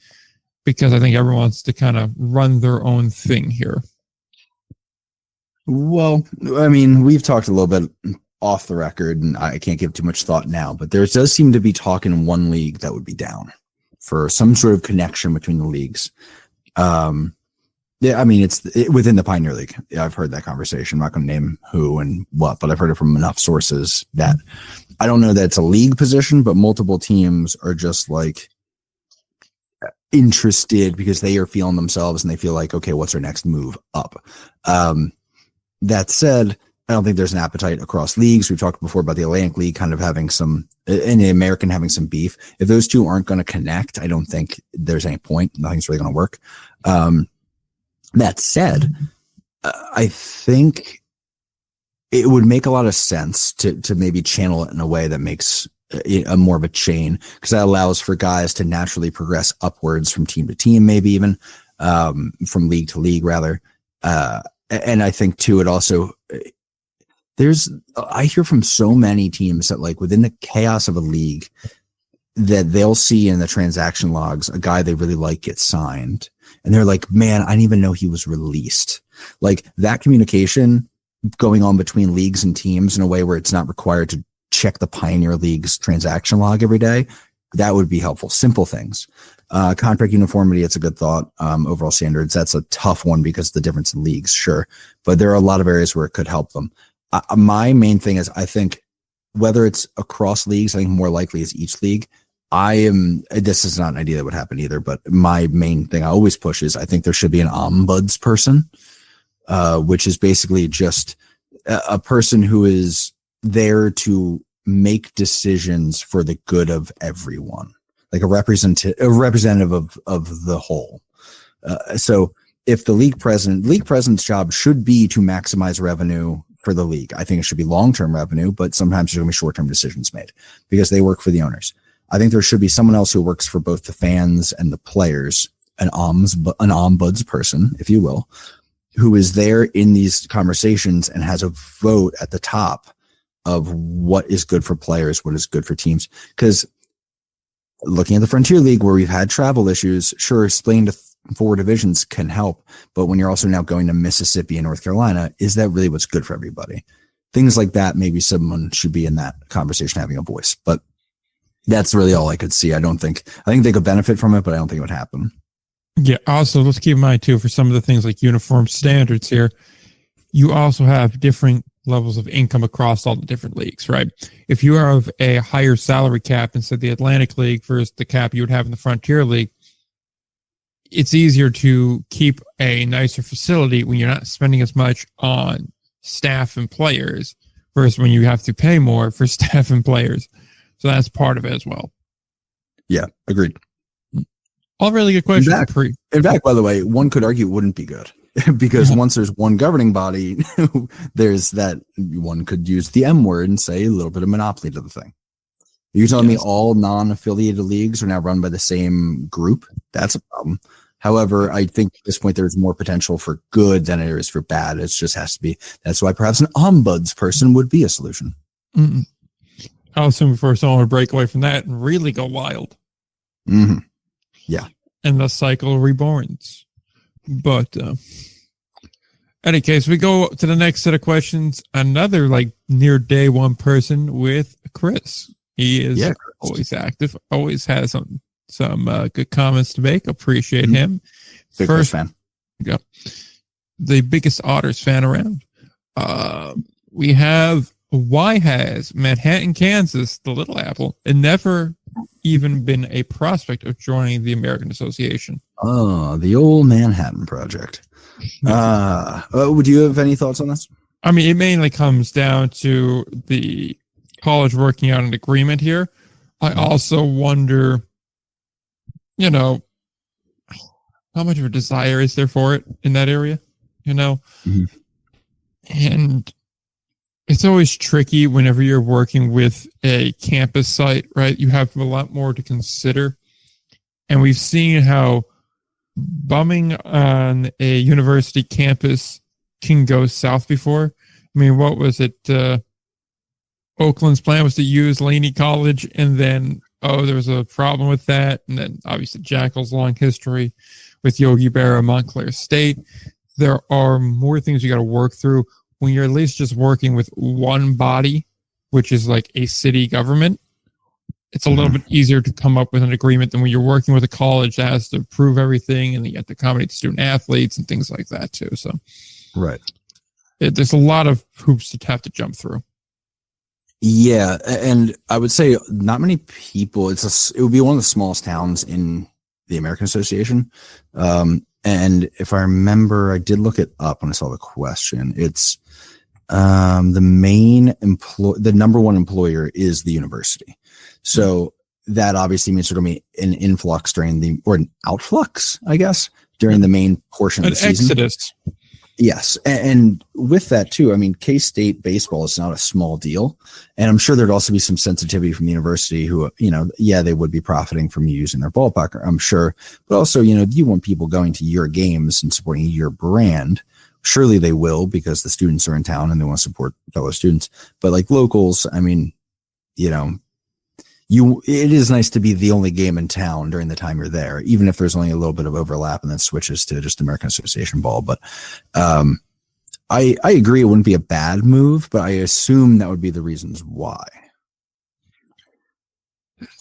because I think everyone wants to kind of run their own thing here. Well, I mean, we've talked a little bit off the record, and I can't give too much thought now, but there does seem to be talk in one league that would be down for some sort of connection between the leagues. Yeah, I mean, it's within the Pioneer League. Yeah, I've heard that conversation. I'm not going to name who and what, but I've heard it from enough sources that I don't know that it's a league position, but multiple teams are just like interested because they are feeling themselves and they feel like, okay, what's our next move up? That said, I don't think there's an appetite across leagues. We've talked before about the Atlantic League kind of having some, and the American having some beef. If those two aren't going to connect, I don't think there's any point. Nothing's really going to work. That said, I think it would make a lot of sense to maybe channel it in a way that makes a more of a chain, because that allows for guys to naturally progress upwards from team to team, maybe even from league to league, rather. And I think too, it also I hear from so many teams that like within the chaos of a league that they'll see in the transaction logs a guy they really like get signed, and they're like, man, I didn't even know he was released. Like that communication going on between leagues and teams in a way where it's not required to check the Pioneer League's transaction log every day, that would be helpful. Simple things. Contract uniformity, it's a good thought. Overall standards, that's a tough one because of the difference in leagues, sure. But there are a lot of areas where it could help them. My main thing is, I think whether it's across leagues, I think more likely is each league. This is not an idea that would happen either, but my main thing I always push is I think there should be an ombuds person, which is basically just a person who is there to make decisions for the good of everyone, like a representative of the whole. So if the league president's job should be to maximize revenue for the league, I think it should be long-term revenue, but sometimes there's going to be short-term decisions made because they work for the owners. I think there should be someone else who works for both the fans and the players, an ombuds person, if you will, who is there in these conversations and has a vote at the top of what is good for players, what is good for teams. Because looking at the Frontier League, where we've had travel issues, sure, splitting to 4 divisions can help, but when you're also now going to Mississippi and North Carolina, is that really what's good for everybody? Things like that, maybe someone should be in that conversation having a voice, but that's really all I could see. I think they could benefit from it, but I don't think it would happen. Yeah. Also, let's keep in mind too, for some of the things like uniform standards here, you also have different levels of income across all the different leagues, right? If you have a higher salary cap instead of the Atlantic League versus the cap you would have in the Frontier League, it's easier to keep a nicer facility when you're not spending as much on staff and players versus when you have to pay more for staff and players. So that's part of it as well. Yeah, agreed. All really good questions. In fact, by the way, one could argue it wouldn't be good because once there's one governing body, there's that one could use the M word and say a little bit of monopoly to the thing. You're telling me all non-affiliated leagues are now run by the same group? That's a problem. However, I think at this point there's more potential for good than there is for bad. It just has to be. That's why perhaps an ombuds person would be a solution. I'll assume before someone would break away from that and really go wild. Yeah. And the cycle reborns. But any case, we go to the next set of questions. Another near day one person with Chris. He is always active, always has some good comments to make. Appreciate him. Big First fan. Yeah. The biggest Otters fan around. We have, why has Manhattan, Kansas, the Little Apple, and never even been a prospect of joining the American Association? Oh, the old Manhattan Project. Would you have any thoughts on this? I mean, it mainly comes down to the college working out an agreement here. I also wonder, how much of a desire is there for it in that area, And it's always tricky whenever you're working with a campus site, right? You have a lot more to consider. And we've seen how bumming on a university campus can go south before. I mean, what was it? Oakland's plan was to use Laney College, and then, there was a problem with that. And then obviously Jackal's long history with Yogi Berra, Montclair State. There are more things you got to work through when you're at least just working with one body, which is like a city government. It's a little bit easier to come up with an agreement than when you're working with a college that has to approve everything, and you have to accommodate student athletes and things like that too. So, right. There's a lot of hoops to have to jump through. Yeah, and I would say not many people. It would be one of the smallest towns in the American Association. And if I remember, I did look it up when I saw the question. It's the number one employer is the university. So that obviously means there's going to be an influx or an outflux, I guess, during the main portion of the season. Exodus. Yes. And with that too, I mean, K-State baseball is not a small deal. And I'm sure there'd also be some sensitivity from the university who, they would be profiting from you using their ballpark, I'm sure. But also, you want people going to your games and supporting your brand. Surely they will, because the students are in town and they want to support fellow students. But like locals, I mean, it is nice to be the only game in town during the time you're there, even if there's only a little bit of overlap and then switches to just American Association ball. But I agree it wouldn't be a bad move, but I assume that would be the reasons why.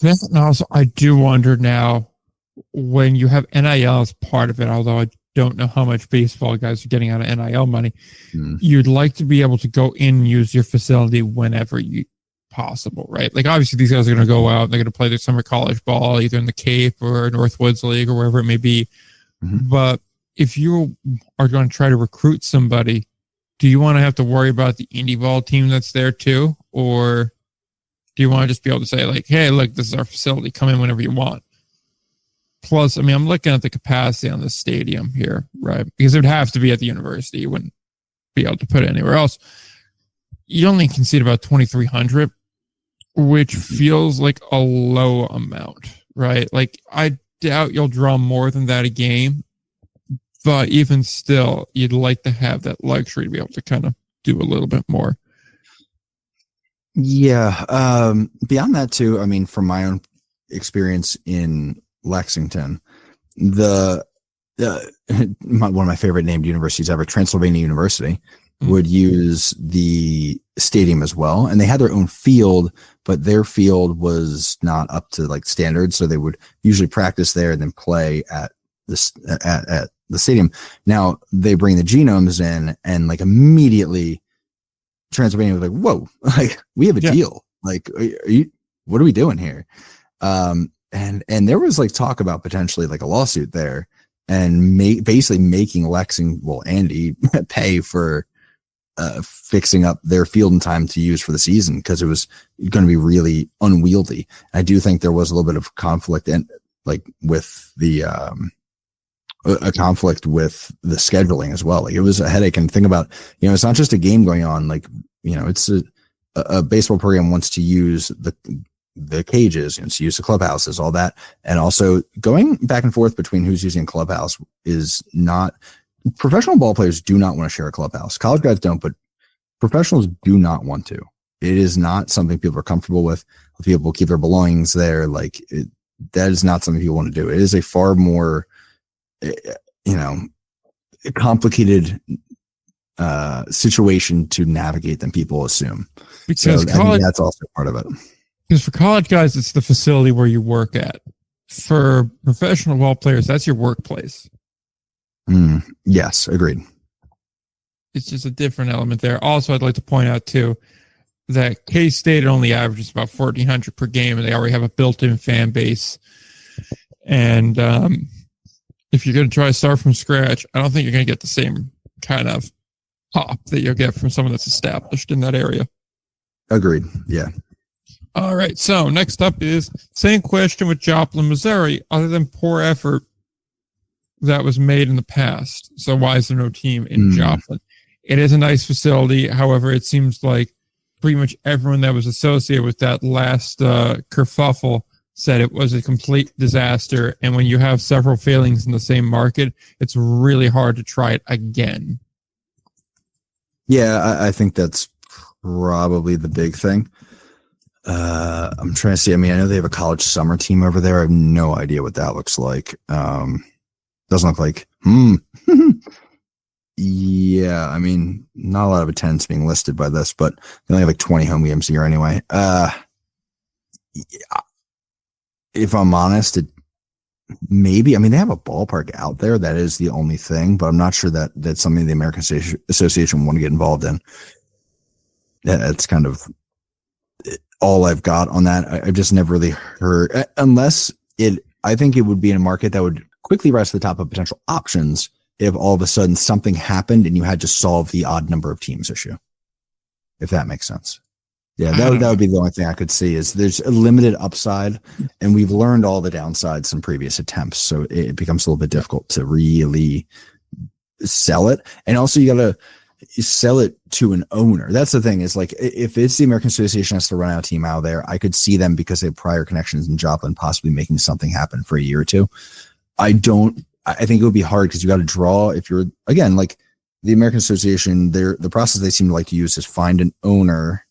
Then also, I do wonder now, when you have NIL as part of it, although I don't know how much baseball guys are getting out of NIL money, you'd like to be able to go in and use your facility whenever possible, right? Like, obviously these guys are going to go out, they're going to play their summer college ball either in the Cape or Northwoods League or wherever it may be. But if you are going to try to recruit somebody, do you want to have to worry about the Indy Ball team that's there too? Or do you want to just be able to say like, hey, look, this is our facility, come in whenever you want? Plus, I mean, I'm looking at the capacity on the stadium here, right? Because it would have to be at the university. You wouldn't be able to put it anywhere else. You only can seat about 2,300, which feels like a low amount, right? Like, I doubt you'll draw more than that a game, but even still, you'd like to have that luxury to be able to kind of do a little bit more. Yeah. Beyond that too, I mean, from my own experience in Lexington, one of my favorite named universities ever, Transylvania University, would use the stadium as well, and they had their own field, but their field was not up to like standards, so they would usually practice there and then play at the stadium. Now they bring the genomes in, and like immediately Transylvania was like, whoa, like we have a deal. Like, what are we doing here? And there was like talk about potentially like a lawsuit there, and basically making Andy pay for fixing up their field in time to use for the season, because it was going to be really unwieldy. I do think there was a little bit of conflict and like with the a conflict with the scheduling as well. Like it was a headache. And think about, it's not just a game going on. Like, it's a baseball program wants to use the cages and to use the clubhouses, all that. And also going back and forth between who's using clubhouse is not, professional ball players do not want to share a clubhouse. College guys don't, but professionals do not want to. It is not something people are comfortable with. People keep their belongings there. Like that is not something people want to do. It is a far more, complicated situation to navigate than people assume. Because I think that's also part of it. Because for college guys, it's the facility where you work at. For professional ball players, that's your workplace. Yes, agreed. It's just a different element there. Also, I'd like to point out too that K-State only averages about 1,400 per game, and they already have a built-in fan base. And if you're going to try to start from scratch, I don't think you're going to get the same kind of pop that you'll get from someone that's established in that area. Agreed. Yeah. All right. So next up is same question with Joplin, Missouri. Other than poor effort that was made in the past, so why is there no team in Joplin? It is a nice facility. However, it seems like pretty much everyone that was associated with that last kerfuffle said it was a complete disaster. And when you have several failings in the same market, it's really hard to try it again. Yeah, I think that's probably the big thing. I'm trying to see. I mean, I know they have a college summer team over there. I have no idea what that looks like. Doesn't look like. Yeah, I mean, not a lot of attendance being listed by this, but they only have like 20 home games a year anyway. If I'm honest, maybe. I mean, they have a ballpark out there. That is the only thing, but I'm not sure that that's something the American Association want to get involved in. That's kind of all I've got on that. I've just never really heard, unless I think it would be in a market that would quickly rise to the top of potential options if all of a sudden something happened and you had to solve the odd number of teams issue, if that makes sense. Yeah, that would be the only thing I could see is there's a limited upside, and we've learned all the downsides from previous attempts. So it becomes a little bit difficult to really sell it. And also you got to sell it to an owner. That's the thing is like, if it's the American Association has to run out a team out there, I could see them because they have prior connections in Joplin possibly making something happen for a year or two. I think it would be hard because you got to draw if you're, again, like the American Association, the process they seem to like to use is find an owner,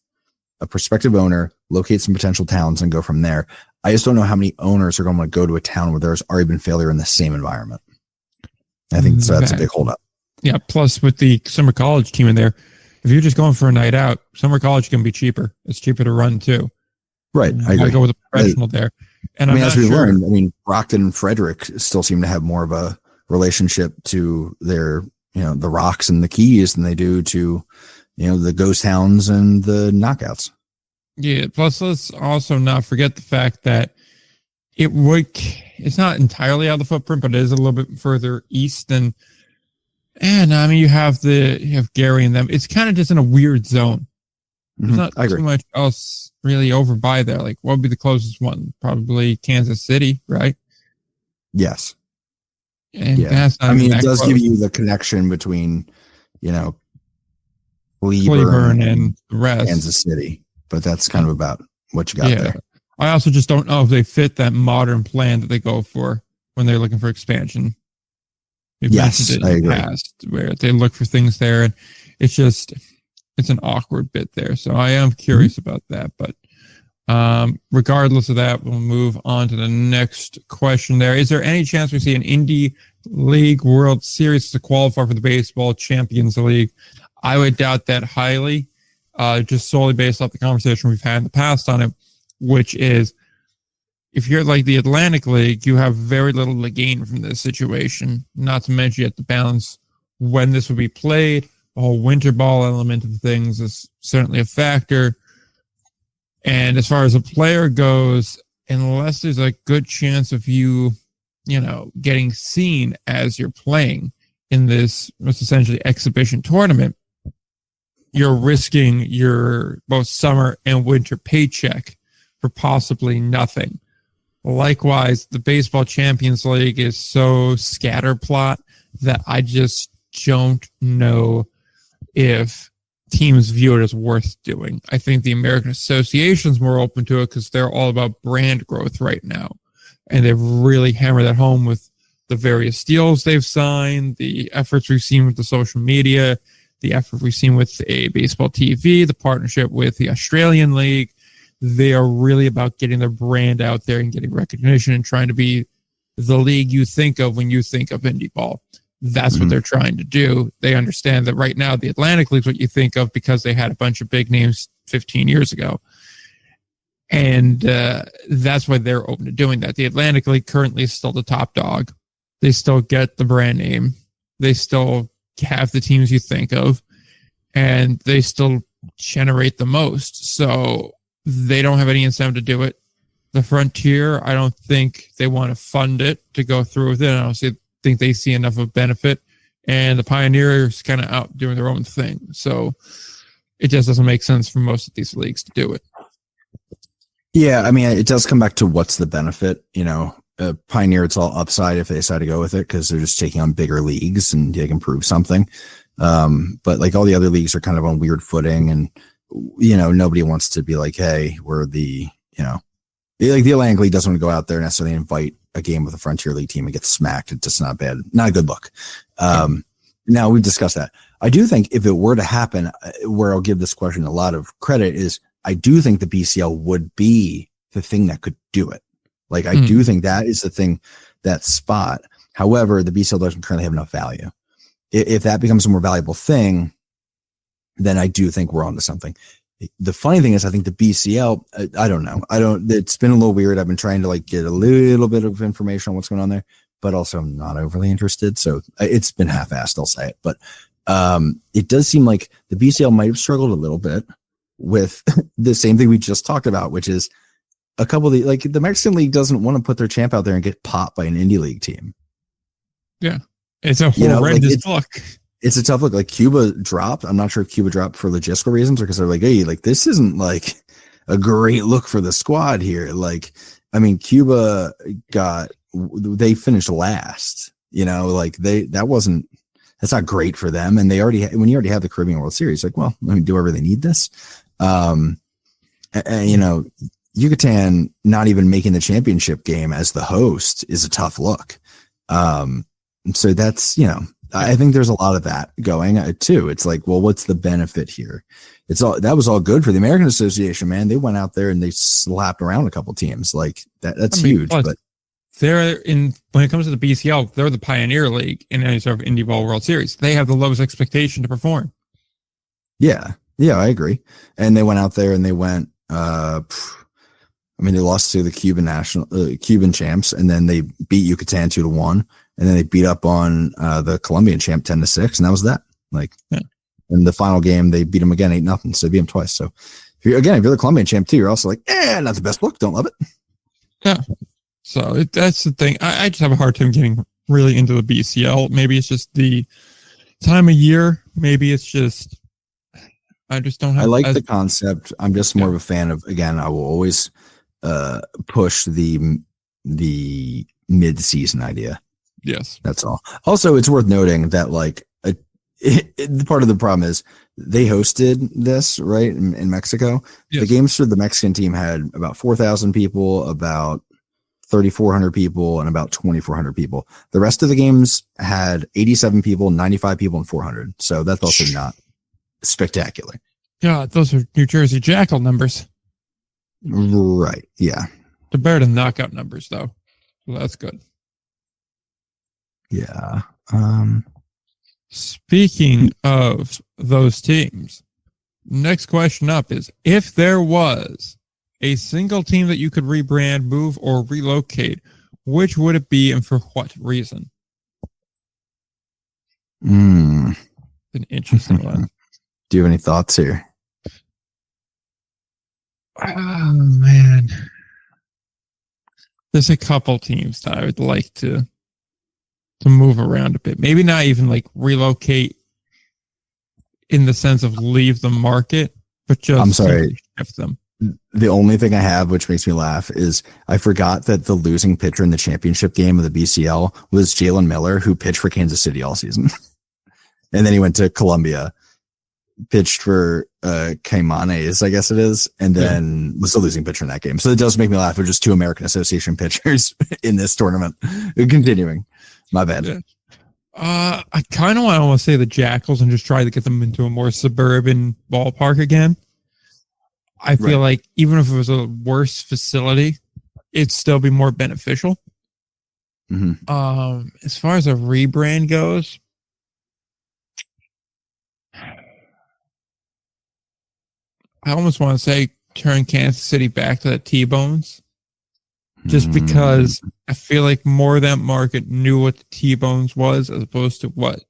a prospective owner, locate some potential towns and go from there. I just don't know how many owners are going to go to a town where there's already been failure in the same environment. I think that's a big holdup. Yeah. Plus with the summer college team in there, if you're just going for a night out, summer college can be cheaper. It's cheaper to run too. Right. I agree. Go with a professional there. And I mean, as we learned, Brockton and Frederick still seem to have more of a relationship to their, the Rocks and the Keys than they do to, the ghost towns and the knockouts. Yeah. Plus, let's also not forget the fact that it's not entirely out of the footprint, but it is a little bit further east than. And I mean, you have Gary and them. It's kind of just in a weird zone. There's not too much else really over by there. Like, what would be the closest one? Probably Kansas City, right? Yes. And that's not it does give you the connection between, Cleburne and the rest. Kansas City, but that's kind of about what you got there. I also just don't know if they fit that modern plan that they go for when they're looking for expansion. We've mentioned it in the past where they look for things there, and it's an awkward bit there. So I am curious about that, but regardless of that, we'll move on to the next question there. Is there any chance we see an Indy League World Series to qualify for the Baseball Champions League? I would doubt that highly, just solely based off the conversation we've had in the past on it, which is if you're like the Atlantic League, you have very little to gain from this situation. Not to mention you have to balance when this will be played. The whole winter ball element of things is certainly a factor. And as far as a player goes, unless there's a good chance of you, getting seen as you're playing in this, what's essentially exhibition tournament, you're risking your both summer and winter paycheck for possibly nothing. Likewise, the Baseball Champions League is so scatterplot that I just don't know if teams view it as worth doing. I think the American Association's more open to it because they're all about brand growth right now. And they've really hammered that home with the various deals they've signed, the efforts we've seen with the social media, the effort we've seen with a baseball TV, the partnership with the Australian League. They are really about getting their brand out there and getting recognition and trying to be the league you think of when you think of Indy Ball. That's what they're trying to do. They understand that right now the Atlantic League is what you think of because they had a bunch of big names 15 years ago. And that's why they're open to doing that. The Atlantic League currently is still the top dog. They still get the brand name. They still have the teams you think of. And they still generate the most. So they don't have any incentive to do it. The Frontier, I don't think they want to fund it to go through with it. I don't think they see enough of benefit. And the Pioneers kind of out doing their own thing. So it just doesn't make sense for most of these leagues to do it. Yeah, I mean, it does come back to what's the benefit. Pioneer, it's all upside if they decide to go with it because they're just taking on bigger leagues and they can prove something. But like all the other leagues are kind of on weird footing, and nobody wants to be like, hey, we're the the Atlantic League doesn't want to go out there and necessarily invite a game with a Frontier League team and get smacked. It's just not bad, not a good look. Now we've discussed that. I do think if it were to happen, where I'll give this question a lot of credit is I do think the BCL would be the thing that could do it. Like, I do think that is the thing, that spot. However, the BCL doesn't currently have enough value. If that becomes a more valuable thing, then I do think we're onto something. The funny thing is, I think the BCL, I don't know. It's been a little weird. I've been trying to get a little bit of information on what's going on there, but also I'm not overly interested. So it's been half-assed, I'll say it. But it does seem like the BCL might have struggled a little bit with the same thing we just talked about, which is a couple of the Mexican League doesn't want to put their champ out there and get popped by an Indy League team. Yeah. It's a horrendous look. It's a tough look. Like, Cuba dropped. I'm not sure if Cuba dropped for logistical reasons or because they're like, hey, this isn't a great look for the squad here. Cuba they finished last, that's not great for them. And when you already have the Caribbean World Series, do I really need this? Yucatan not even making the championship game as the host is a tough look. So that's, I think there's a lot of that going too. It's what's the benefit here? That was all good for the American Association, man. They went out there and they slapped around a couple teams that's huge. But when it comes to the BCL, they're the Pioneer League in any sort of Indy Ball World Series. They have the lowest expectation to perform. Yeah, I agree. And they went out there and they went, they lost to the Cuban champs, and then they beat Yucatan 2-1, and then they beat up on the Colombian champ 10-6, and that was that. In the final game, they beat them again 8-0, so they beat them twice. So if you're the Colombian champ too, you're also not the best look. Don't love it. Yeah. So that's the thing. I just have a hard time getting really into the BCL. Maybe it's just the time of year. Maybe it's just I just don't have. I like the concept. I'm just more of a fan of. Again, I will always push the mid-season idea. Yes, that's all. Also, it's worth noting that part of the problem is they hosted this right in Mexico. Yes. The games for the Mexican team had about 4,000 people, about 3,400 people, and about 2,400 people. The rest of the games had 87 people, 95 people, and 400. So that's also not spectacular. Yeah, those are New Jersey Jackal numbers. Right. Yeah. They're better than knockout numbers, though. Well, that's good. Yeah. Speaking of those teams, next question up is, if there was a single team that you could rebrand, move, or relocate, which would it be and for what reason? An interesting one. Do you have any thoughts here? Oh, man. There's a couple teams that I would like to move around a bit. Maybe not even like relocate in the sense of leave the market, but just I'm sorry, shift them. The only thing I have, which makes me laugh, is I forgot that the losing pitcher in the championship game of the BCL was Jalen Miller, who pitched for Kansas City all season. And then he went to Columbia, pitched for Caimanes, I guess it is, and then was the losing pitcher in that game. So it does make me laugh. We're just two American Association pitchers in this tournament. Continuing. My bad. Yeah. I kind of want to almost say the Jackals and just try to get them into a more suburban ballpark again. I feel like even if it was a worse facility, it'd still be more beneficial. Mm-hmm. As far as a rebrand goes, I almost want to say turn Kansas City back to the T-Bones. Just because I feel like more of that market knew what the T-Bones was as opposed to what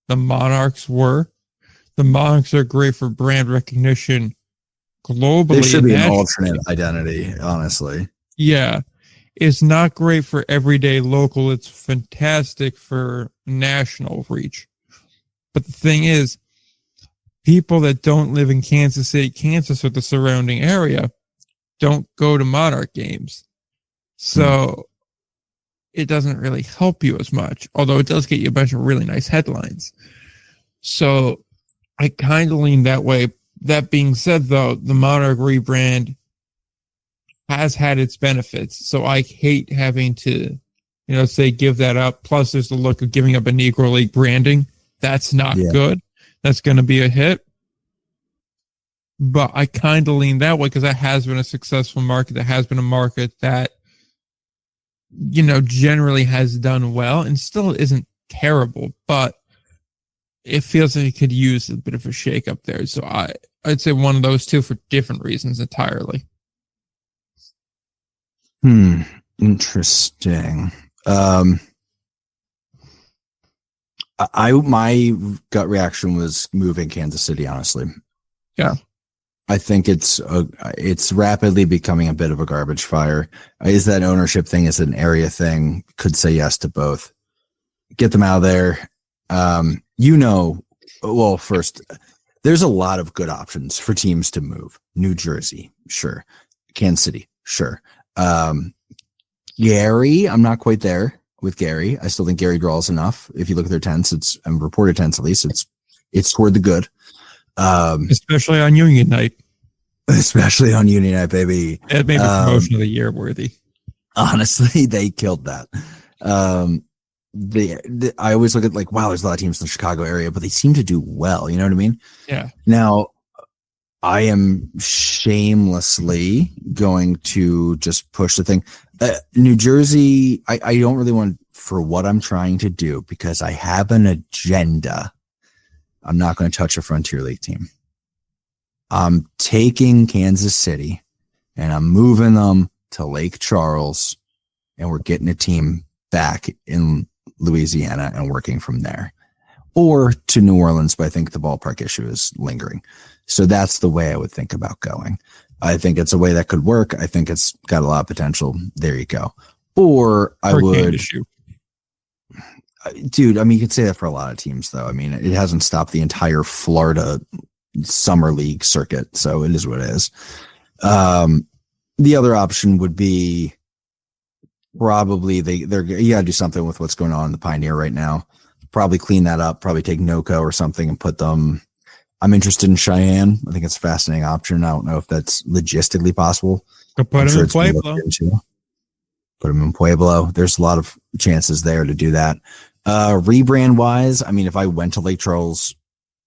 the Monarchs were. The Monarchs are great for brand recognition globally. They should be an alternate identity, honestly. Yeah. It's not great for everyday local. It's fantastic for national reach. But the thing is, people that don't live in Kansas City, Kansas, or the surrounding area don't go to Monarch games. So it doesn't really help you as much, although it does get you a bunch of really nice headlines. So I kind of lean that way. That being said, though, the Monarch rebrand has had its benefits. So I hate having to, say give that up. Plus, there's the look of giving up a Negro League branding. That's not good. That's going to be a hit. But I kind of lean that way because that has been a successful market. That has been a market that, generally has done well and still isn't terrible, but it feels like it could use a bit of a shake up there. So I'd say one of those two for different reasons entirely. Interesting. My gut reaction was moving Kansas City, honestly. Yeah. I think it's rapidly becoming a bit of a garbage fire. Is that ownership thing? Is it an area thing? Could say yes to both. Get them out of there. Well, first, there's a lot of good options for teams to move. New Jersey, sure. Kansas City, sure. Gary, I'm not quite there with Gary. I still think Gary draws enough. If you look at their tents, it's reported tents at least. It's toward the good. Especially on Union Night. Especially on Union Night, baby. It made the promotion of the year worthy. Honestly, they killed that. I always look at like, wow, there's a lot of teams in the Chicago area, but they seem to do well. You know what I mean? Yeah. Now, I am shamelessly going to just push the thing. New Jersey, I don't really want for what I'm trying to do because I have an agenda. I'm not going to touch a Frontier League team. I'm taking Kansas City and I'm moving them to Lake Charles and we're getting a team back in Louisiana and working from there. Or to New Orleans, but I think the ballpark issue is lingering. So that's the way I would think about going. I think it's a way that could work. I think it's got a lot of potential. There you go. Or I would... issue. Dude, I mean, you could say that for a lot of teams, though. I mean, it hasn't stopped the entire Florida summer league circuit, so it is what it is. The other option would be probably you got to do something with what's going on in the Pioneer right now. Probably clean that up. Probably take NOCO or something and put them. I'm interested in Cheyenne. I think it's a fascinating option. I don't know if that's logistically possible. Put them in Pueblo. Put them in Pueblo. There's a lot of chances there to do that. Rebrand wise, I mean, if I went to Lake Charles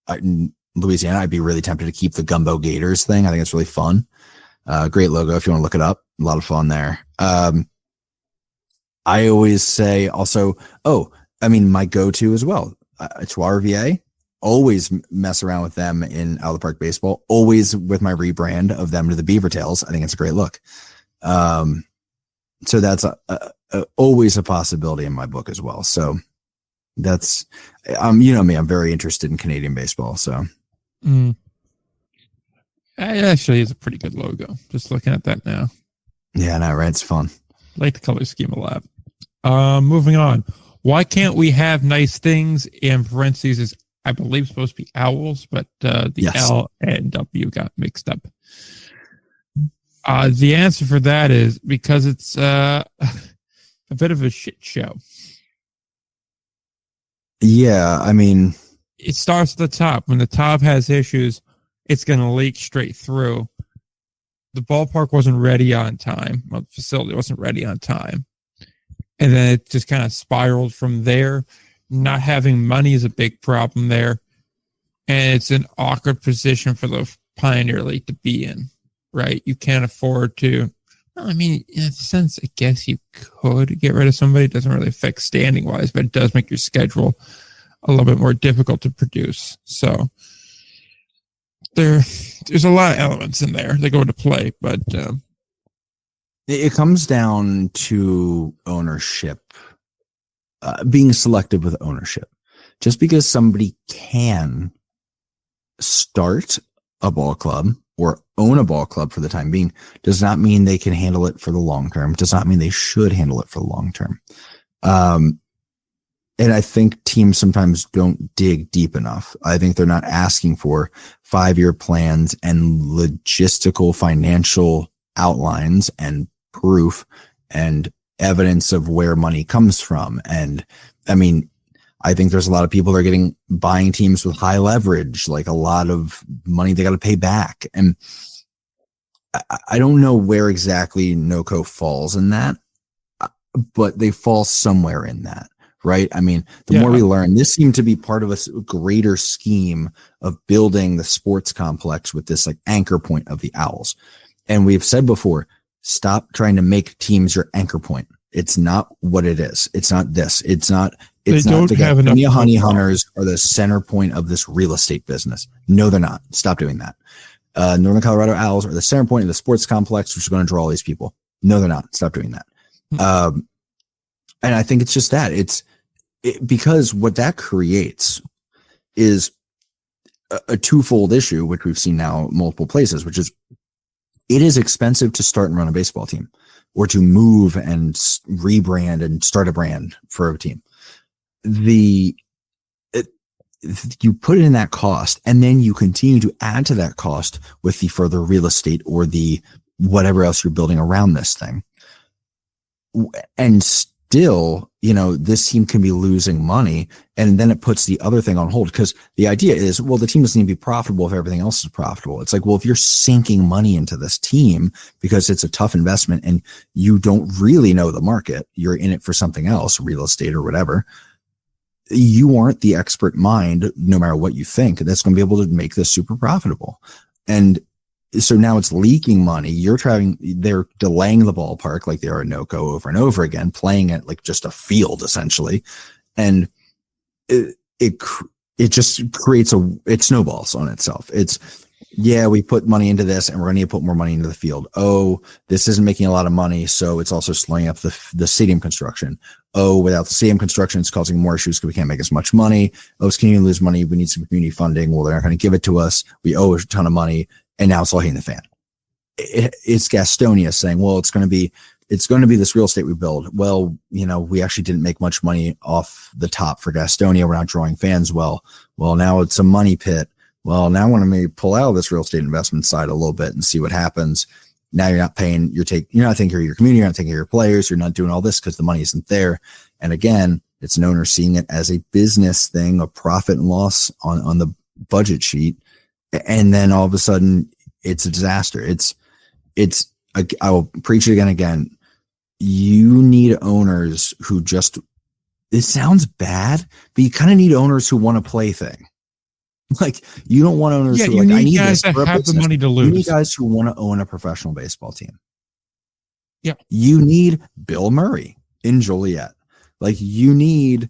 in Louisiana, I'd be really tempted to keep the Gumbo Gators thing. I think it's really fun. Great logo if you want to look it up. A lot of fun there. I always say also, my go-to as well, Trois-Rivières. always mess around with them in Out of the Park Baseball, always with my rebrand of them to the Beaver Tails. I think it's a great look. So that's always a possibility in my book as well. So that's, you know me, I'm very interested in Canadian baseball. So it actually is a pretty good logo. Just looking at that now. Yeah, no, right. It's fun. I like the color scheme a lot. Moving on. Why can't we have nice things? In parentheses is, I believe, supposed to be owls, but the Yes. L and W got mixed up. The answer for that is because it's a bit of a shit show. Yeah, I mean, it starts at the top. When the top has issues, it's going to leak straight through. The ballpark wasn't ready on time. Well, the facility wasn't ready on time. And then it just kind of spiraled from there. Not having money is a big problem there. And it's an awkward position for the Pioneer League to be in, right? You can't afford to. I mean, in a sense, I guess you could get rid of somebody. It doesn't really affect standing wise, but it does make your schedule a little bit more difficult to produce. So there's a lot of elements in there that go into play, but it comes down to ownership, being selective with ownership. Just because somebody can start a ball club or own a ball club for the time being does not mean they can handle it for the long term, does not mean they should handle it for the long term. And I think teams sometimes don't dig deep enough. I think they're not asking for 5-year plans and logistical financial outlines and proof and evidence of where money comes from. And I mean, I think there's a lot of people that are buying teams with high leverage, like a lot of money they got to pay back. And I don't know where exactly NOCO falls in that, but they fall somewhere in that, right? I mean, the more we learn, this seemed to be part of a greater scheme of building the sports complex with this like anchor point of the Owls. And we've said before, stop trying to make teams your anchor point. It's not what it is. It's not this. It's not the California Honey Hunters are the center point of this real estate business. No, they're not. Stop doing that. Northern Colorado Owls are the center point of the sports complex, which is going to draw all these people. No, they're not. Stop doing that. And I think it's just that because what that creates is a twofold issue, which we've seen now multiple places, which is it is expensive to start and run a baseball team or to move and rebrand and start a brand for a team. You put it in that cost and then you continue to add to that cost with the further real estate or the whatever else you're building around this thing. And still, this team can be losing money, and then it puts the other thing on hold because the idea is, well, the team doesn't need to be profitable if everything else is profitable. It's like, well, if you're sinking money into this team because it's a tough investment and you don't really know the market, you're in it for something else, real estate or whatever. You aren't the expert mind, no matter what you think, that's going to be able to make this super profitable. And so now it's leaking money. They're delaying the ballpark like they are at NOCO over and over again, playing it like just a field essentially. And it just creates it snowballs on itself. We put money into this and we're going to need to put more money into the field. Oh, this isn't making a lot of money. So it's also slowing up the stadium construction. Oh, without the stadium construction, it's causing more issues because we can't make as much money. Oh, it's continuing to lose money. We need some community funding. Well, they're not going to give it to us. We owe a ton of money. And now it's all hitting the fan. It's Gastonia saying, well, it's going to be this real estate we build. Well, we actually didn't make much money off the top for Gastonia. We're not drawing fans well. Well, now it's a money pit. Well, now I want to maybe pull out of this real estate investment side a little bit and see what happens. Now you're not paying, you're not taking care of your community, you're not taking care of your players, you're not doing all this because the money isn't there. And again, it's an owner seeing it as a business thing, a profit and loss on the budget sheet. And then all of a sudden it's a disaster. I will preach it again. You need owners who it sounds bad, but you kind of need owners who want to play thing. Like you don't want owners who I need guys that have the money to lose. You need guys who want to own a professional baseball team. Yeah. You need Bill Murray in Joliet. Like you need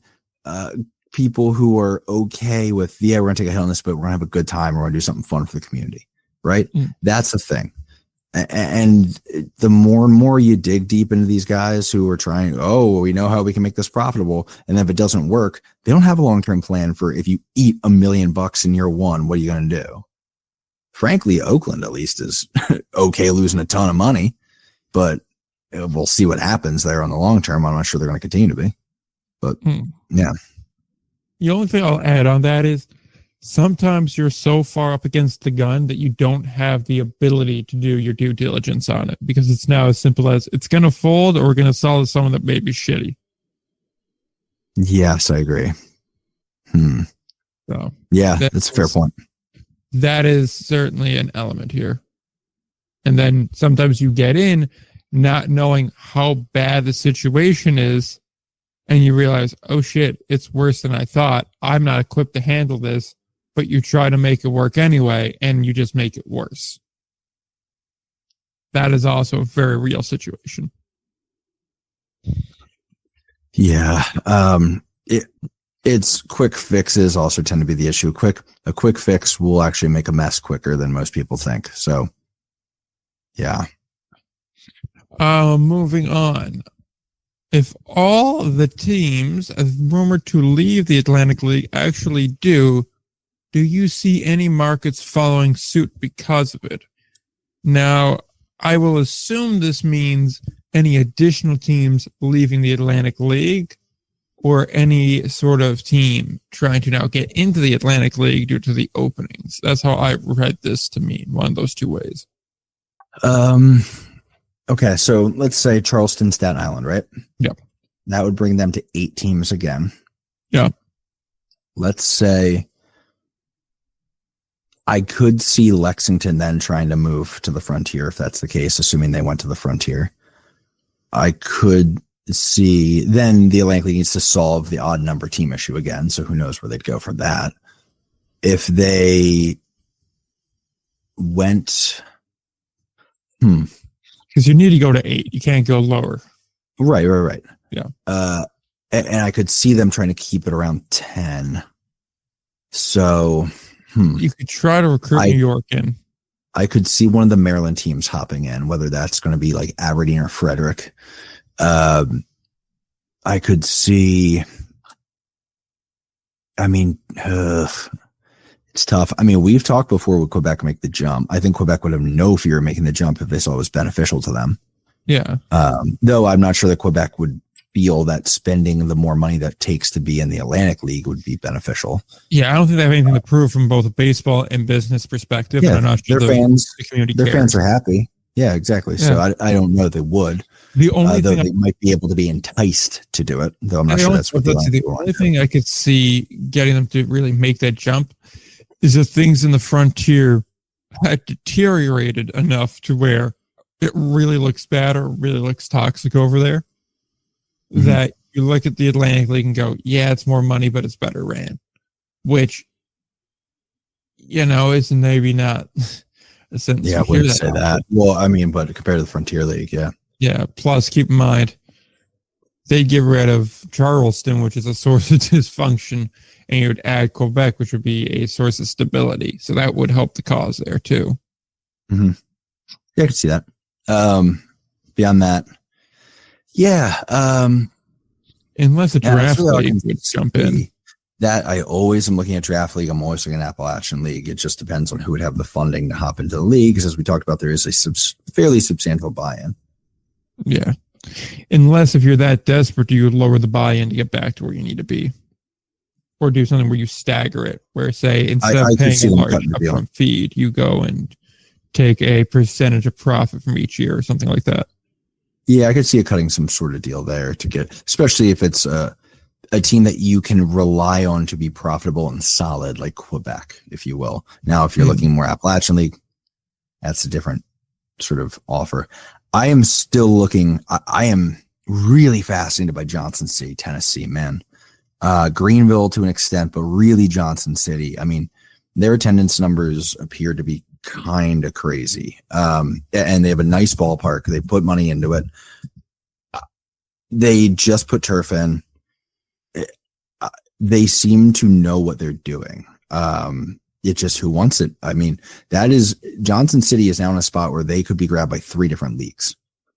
people who are okay with, yeah, we're gonna take a hit on this, but we're gonna have a good time. We're gonna do something fun for the community, right? That's the thing. And the more and more you dig deep into these guys who are trying, we know how we can make this profitable, and then if it doesn't work, they don't have a long-term plan for, if you eat $1 million in year one, what are you going to do? Frankly, Oakland at least is okay losing a ton of money, but we'll see what happens there on the long term. I'm not sure they're going to continue to be, but yeah. The only thing I'll add on that is, sometimes you're so far up against the gun that you don't have the ability to do your due diligence on it, because it's now as simple as, it's going to fold or we're going to sell to someone that may be shitty. Yes, I agree. So yeah, that's a fair point. That is certainly an element here. And then sometimes you get in not knowing how bad the situation is, and you realize, oh shit, it's worse than I thought. I'm not equipped to handle this. But you try to make it work anyway, and you just make it worse. That is also a very real situation. Yeah. It's quick fixes also tend to be the issue. A quick fix will actually make a mess quicker than most people think. So, yeah. Moving on. If all the teams rumored to leave the Atlantic League actually do you see any markets following suit because of it? Now, I will assume this means any additional teams leaving the Atlantic League, or any sort of team trying to now get into the Atlantic League due to the openings. That's how I read this to mean, one of those two ways. Okay, so let's say Charleston, Staten Island, right? Yep. That would bring them to 8 teams again. Yeah. Let's say I could see Lexington then trying to move to the Frontier, if that's the case, assuming they went to the Frontier. I could see then the Atlantic League needs to solve the odd number team issue again, so who knows where they'd go from that. If they went... Because you need to go to 8. You can't go lower. Right. Yeah. And I could see them trying to keep it around 10. So... You could try to recruit New York in. I could see one of the Maryland teams hopping in, whether that's going to be like Aberdeen or Frederick. I could see. I mean, it's tough. I mean, we've talked before with Quebec make the jump. I think Quebec would have no fear of making the jump if they saw it was beneficial to them. Yeah. Though I'm not sure that Quebec would feel that spending the more money that it takes to be in the Atlantic League would be beneficial. Yeah, I don't think they have anything to prove from both a baseball and business perspective. Yeah, I'm not sure their fans are happy. Yeah, exactly. Yeah. So I don't know if they would. The only thing they might be able to be enticed to do it, though I'm not sure that's what the only thing I could see getting them to really make that jump is if things in the Frontier had deteriorated enough to where it really looks bad or really looks toxic over there. That you look at the Atlantic League and go, yeah, it's more money, but it's better ran. Which, is maybe not a sentence. Yeah, I wouldn't say that. Well, I mean, but compared to the Frontier League, yeah. Yeah, plus keep in mind, they get rid of Charleston, which is a source of dysfunction, and you would add Quebec, which would be a source of stability. So that would help the cause there, too. Yeah, I can see that. Beyond that, yeah. Unless a draft league would jump in. That I always am looking at draft league. I'm always looking at Appalachian League. It just depends on who would have the funding to hop into the league. Because as we talked about, there is a fairly substantial buy-in. Yeah. Unless if you're that desperate, you would lower the buy-in to get back to where you need to be. Or do something where you stagger it. Where, say, instead of paying a large upfront fee, you go and take a percentage of profit from each year or something like that. Yeah, I could see it cutting some sort of deal there to get, especially if it's a team that you can rely on to be profitable and solid, like Quebec, if you will. Now, if you're looking more Appalachian League, that's a different sort of offer. I am still looking. I am really fascinated by Johnson City, Tennessee, man. Greenville to an extent, but really Johnson City. I mean, their attendance numbers appear to be kind of crazy. And they have a nice ballpark. They put money into it. They just put turf in. they seem to know what they're doing. It's just who wants it. I mean, that is Johnson City is now in a spot where they could be grabbed by 3 different leagues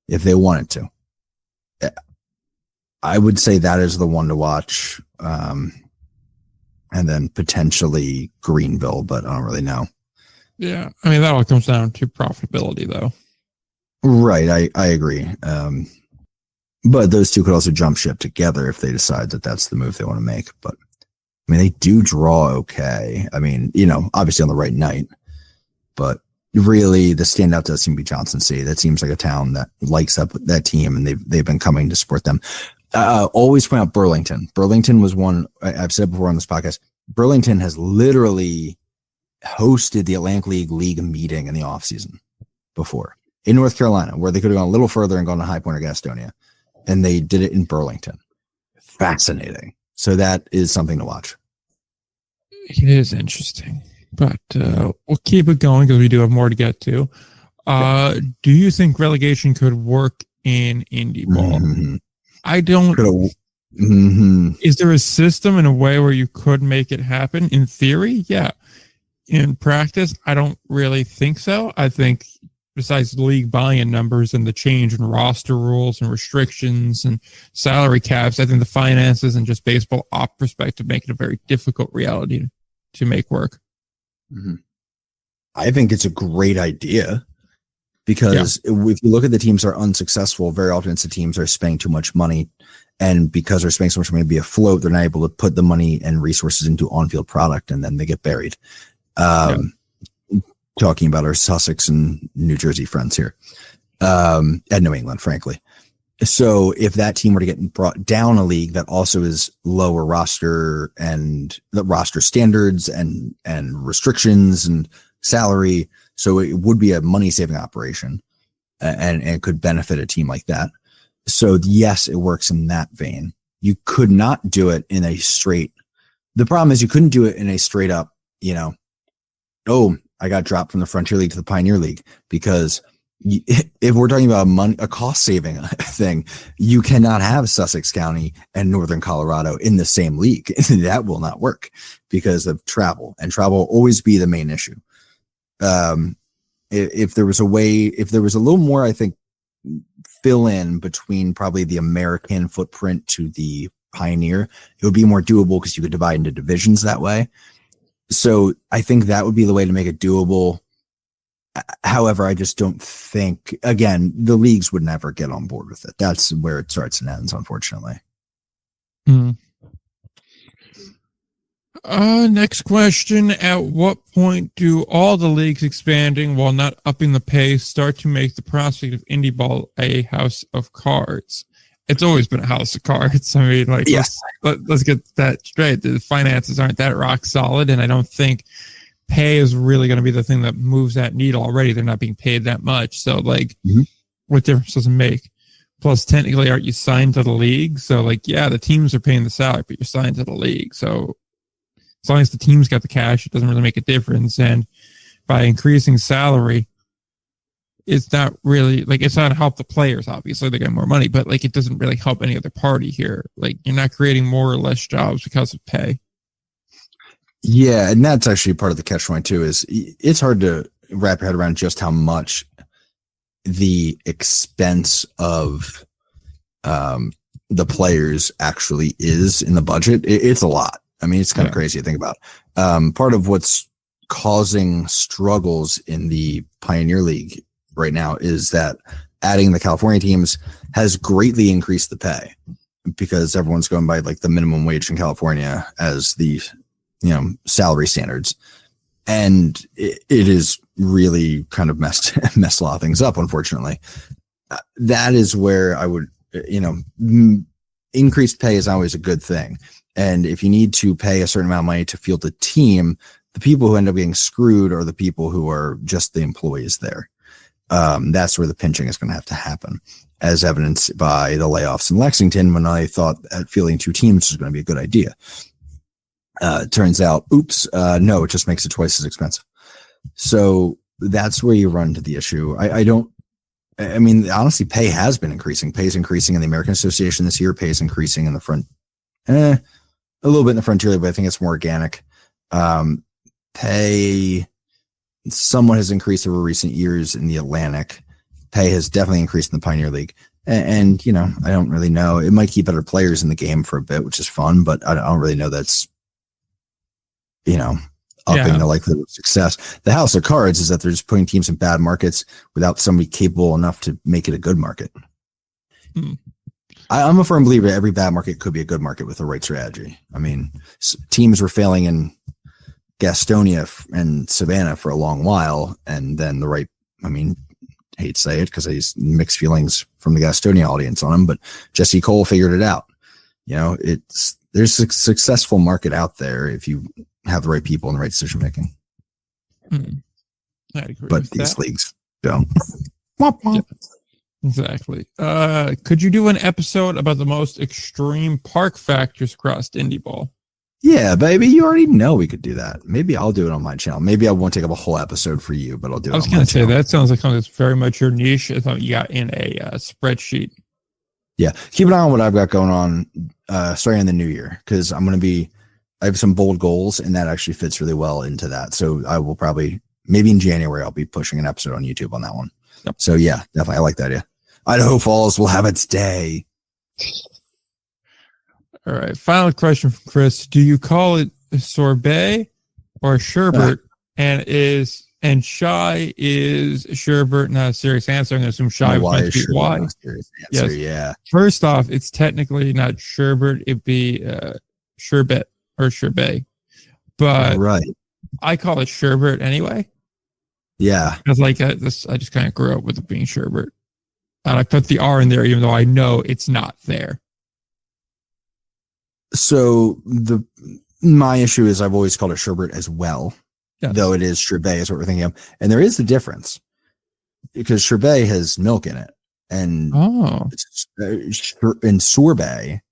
if they wanted to. I would say that is the one to watch. And then potentially Greenville, but I don't really know. Yeah. I mean, that all comes down to profitability though. Right. I agree. But those two could also jump ship together if they decide that that's the move they want to make. But I mean, they do draw okay. I mean, obviously on the right night, but really the standout does seem to be Johnson City. That seems like a town that likes that team, and they've been coming to support them. Always point out Burlington. Burlington was one I've said before on this podcast. Burlington has literally hosted the Atlantic League meeting in the offseason before in North Carolina, where they could have gone a little further and gone to High Point or Gastonia, and they did it in Burlington. Fascinating. So that is something to watch. It is interesting, but we'll keep it going because we do have more to get to. Do you think relegation could work in Indy Ball? Mm-hmm. I don't. Is there a system in a way where you could make it happen? In theory, yeah. In practice, I don't really think so. I think besides the league buy-in numbers and the change in roster rules and restrictions and salary caps, I think the finances and just baseball op perspective make it a very difficult reality to make work. Mm-hmm. I think it's a great idea because if you look at the teams that are unsuccessful, very often it's the teams that are spending too much money. And because they're spending so much money to be afloat, they're not able to put the money and resources into on-field product, and then they get buried. Talking about our Sussex and New Jersey friends here, and New England, frankly. So if that team were to get brought down a league that also is lower roster and the roster standards and restrictions and salary, so it would be a money saving operation and it could benefit a team like that. So yes, it works in that vein. You could not do it in a straight. The problem is you couldn't do it in a straight up, I got dropped from the Frontier League to the Pioneer League, because if we're talking about a cost saving thing, you cannot have Sussex County and Northern Colorado in the same league. That will not work because of travel, and travel will always be the main issue. If there was a little more, I think, fill in between probably the American footprint to the Pioneer, it would be more doable because you could divide into divisions that way. So I think that would be the way to make it doable. However, I just don't think, again, the leagues would never get on board with it. That's where it starts and ends, unfortunately. Next question. At what point do all the leagues expanding while not upping the pace start to make the prospect of Indy Ball a house of cards? It's always been a house of cards. I mean, let's get that straight. The finances aren't that rock solid, and I don't think pay is really going to be the thing that moves that needle already. They're not being paid that much. So, what difference does it make? Plus, technically, aren't you signed to the league? So, the teams are paying the salary, but you're signed to the league. So, as long as the team's got the cash, it doesn't really make a difference. And by increasing salary, it's not really, it's not to help the players, obviously. They get more money, but, it doesn't really help any other party here. You're not creating more or less jobs because of pay. Yeah, and that's actually part of the catch-22 too, is it's hard to wrap your head around just how much the expense of the players actually is in the budget. It's a lot. I mean, it's kind of crazy to think about. Part of what's causing struggles in the Pioneer League right now is that adding the California teams has greatly increased the pay, because everyone's going by the minimum wage in California as the salary standards. And it is really kind of messed a lot of things up, unfortunately. That is where I would, increased pay is always a good thing. And if you need to pay a certain amount of money to field a team, the people who end up getting screwed are the people who are just the employees there. That's where the pinching is going to have to happen, as evidenced by the layoffs in Lexington, when I thought that fielding 2 teams was going to be a good idea. Turns out, no, it just makes it twice as expensive. So that's where you run into the issue. I mean, honestly, pay has been increasing. Pay is increasing in the American Association this year. Pay is increasing in the front. a little bit in the Frontier League, but I think it's more organic. Pay somewhat has increased over recent years in the Atlantic. Pay has definitely increased in the Pioneer League. And you know, I don't really know. It might keep better players in the game for a bit, which is fun, but I don't really know that's, you know, upping the likelihood of success. The House of Cards is that they're just putting teams in bad markets without somebody capable enough to make it a good market. I'm a firm believer every bad market could be a good market with the right strategy. I mean, teams were failing in Gastonia and Savannah for a long while, and then I hate to say it because I use mixed feelings from the Gastonia audience on him, but Jesse Cole figured it out. You know, there's a successful market out there if you have the right people and the right decision making. I agree, but these leagues don't. Yeah, exactly. Could you do an episode about the most extreme park factors across Indy Ball? Yeah, baby, you already know we could do that. Maybe I'll do it on my channel. Maybe I won't take up a whole episode for you, but I'll do it on my channel. I was going to say, that sounds like something that's very much your niche. I thought you got in a spreadsheet. Yeah, keep an eye on what I've got going on starting in the new year, because I have some bold goals, and that actually fits really well into that. So I will probably, maybe in January, I'll be pushing an episode on YouTube on that one. Yep. So yeah, definitely. I like that idea. Idaho Falls will have its day. All right. Final question from Chris. Do you call it sorbet or sherbet? And shy is sherbet not a serious answer? I'm going to assume shy was why. Yes. Yeah. First off, it's technically not sherbet. It'd be sherbet or sherbet. But right. I call it sherbet anyway. Yeah. Because I just kind of grew up with it being sherbet. And I put the R in there even though I know it's not there. So my issue is I've always called it sherbet as well, though it is sherbet is what we're thinking of. And there is a difference because sherbet has milk in it, and sorbet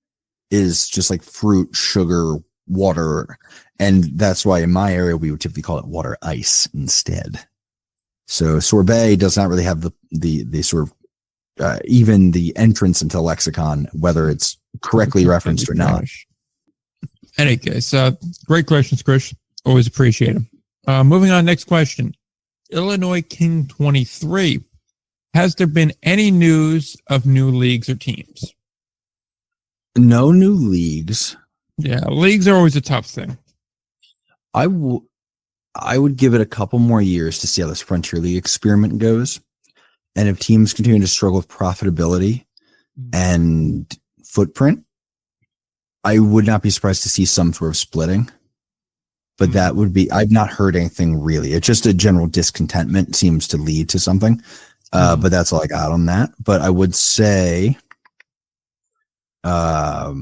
is just like fruit, sugar, water, and that's why in my area we would typically call it water ice instead. So sorbet does not really have the sort of even the entrance into lexicon, whether it's correctly referenced or not. Any case, great questions, Chris. Always appreciate them. Moving on, next question. Illinois King 23. Has there been any news of new leagues or teams? No new leagues. Yeah, leagues are always a tough thing. I would give it a couple more years to see how this Frontier League experiment goes. And if teams continue to struggle with profitability and footprint, I would not be surprised to see some sort of splitting, but that would be, I've not heard anything really. It's just a general discontentment seems to lead to something. But that's all I got on that. But I would say, I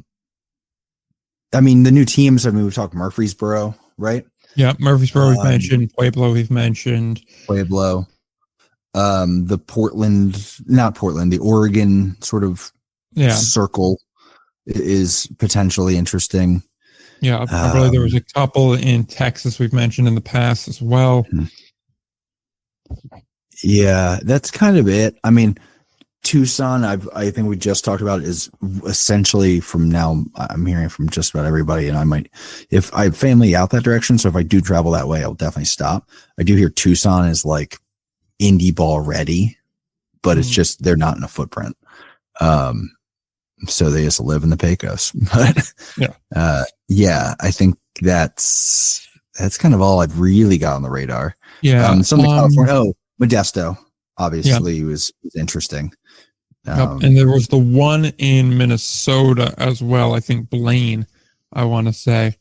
mean, the new teams, we've talked Murfreesboro, right? Yeah. Murfreesboro we've mentioned, Pueblo we've mentioned. The the Oregon sort of circle is potentially interesting. Yeah, I believe there was a couple in Texas we've mentioned in the past as well. Yeah, that's kind of it. I mean, Tucson, I think we just talked about, is essentially from now, I'm hearing from just about everybody, and if I have family out that direction, so if I do travel that way, I'll definitely stop. I do hear Tucson is like Indy Ball ready, but it's just, they're not in a footprint. So they just live in the Pecos. But I think that's kind of all I've really got on the radar. Yeah. California. Modesto obviously was interesting. And there was the one in Minnesota as well. I think Blaine, I want to say,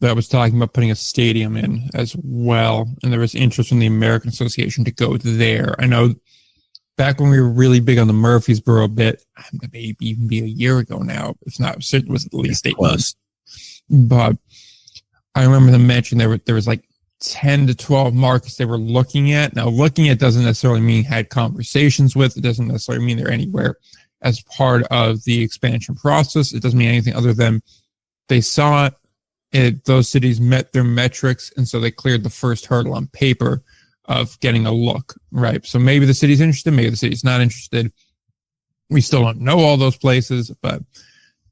that was talking about putting a stadium in as well. And there was interest from the American Association to go there. I know back when we were really big on the Murfreesboro bit, maybe even be a year ago now, if not, it was at least 8 months. But I remember them mentioning there was like 10 to 12 markets they were looking at. Now, looking at doesn't necessarily mean had conversations with. It doesn't necessarily mean they're anywhere as part of the expansion process. It doesn't mean anything other than they saw it. Those cities met their metrics, and so they cleared the first hurdle on paper of getting a look, right? So maybe the city's interested, maybe the city's not interested. We still don't know all those places, but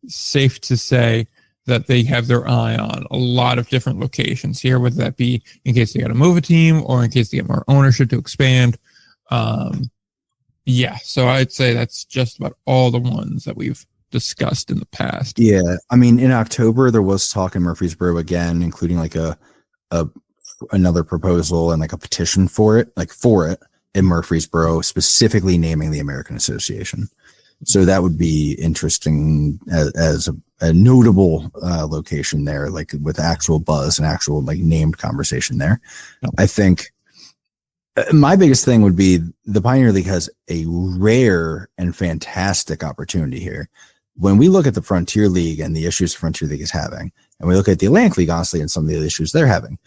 safe to say that they have their eye on a lot of different locations here, whether that be in case they got to move a team or in case they get more ownership to expand. Yeah, so I'd say that's just about all the ones that we've discussed in the past. Yeah, I mean, in October there was talk in Murfreesboro again, including like another proposal and like a petition for it in Murfreesboro, specifically naming the American Association. So that would be interesting as a notable location there, like with actual buzz and actual like named conversation there. I think my biggest thing would be the Pioneer League has a rare and fantastic opportunity here. When we look at the Frontier League and the issues Frontier League is having, and we look at the Atlantic League, honestly, and some of the issues they're having,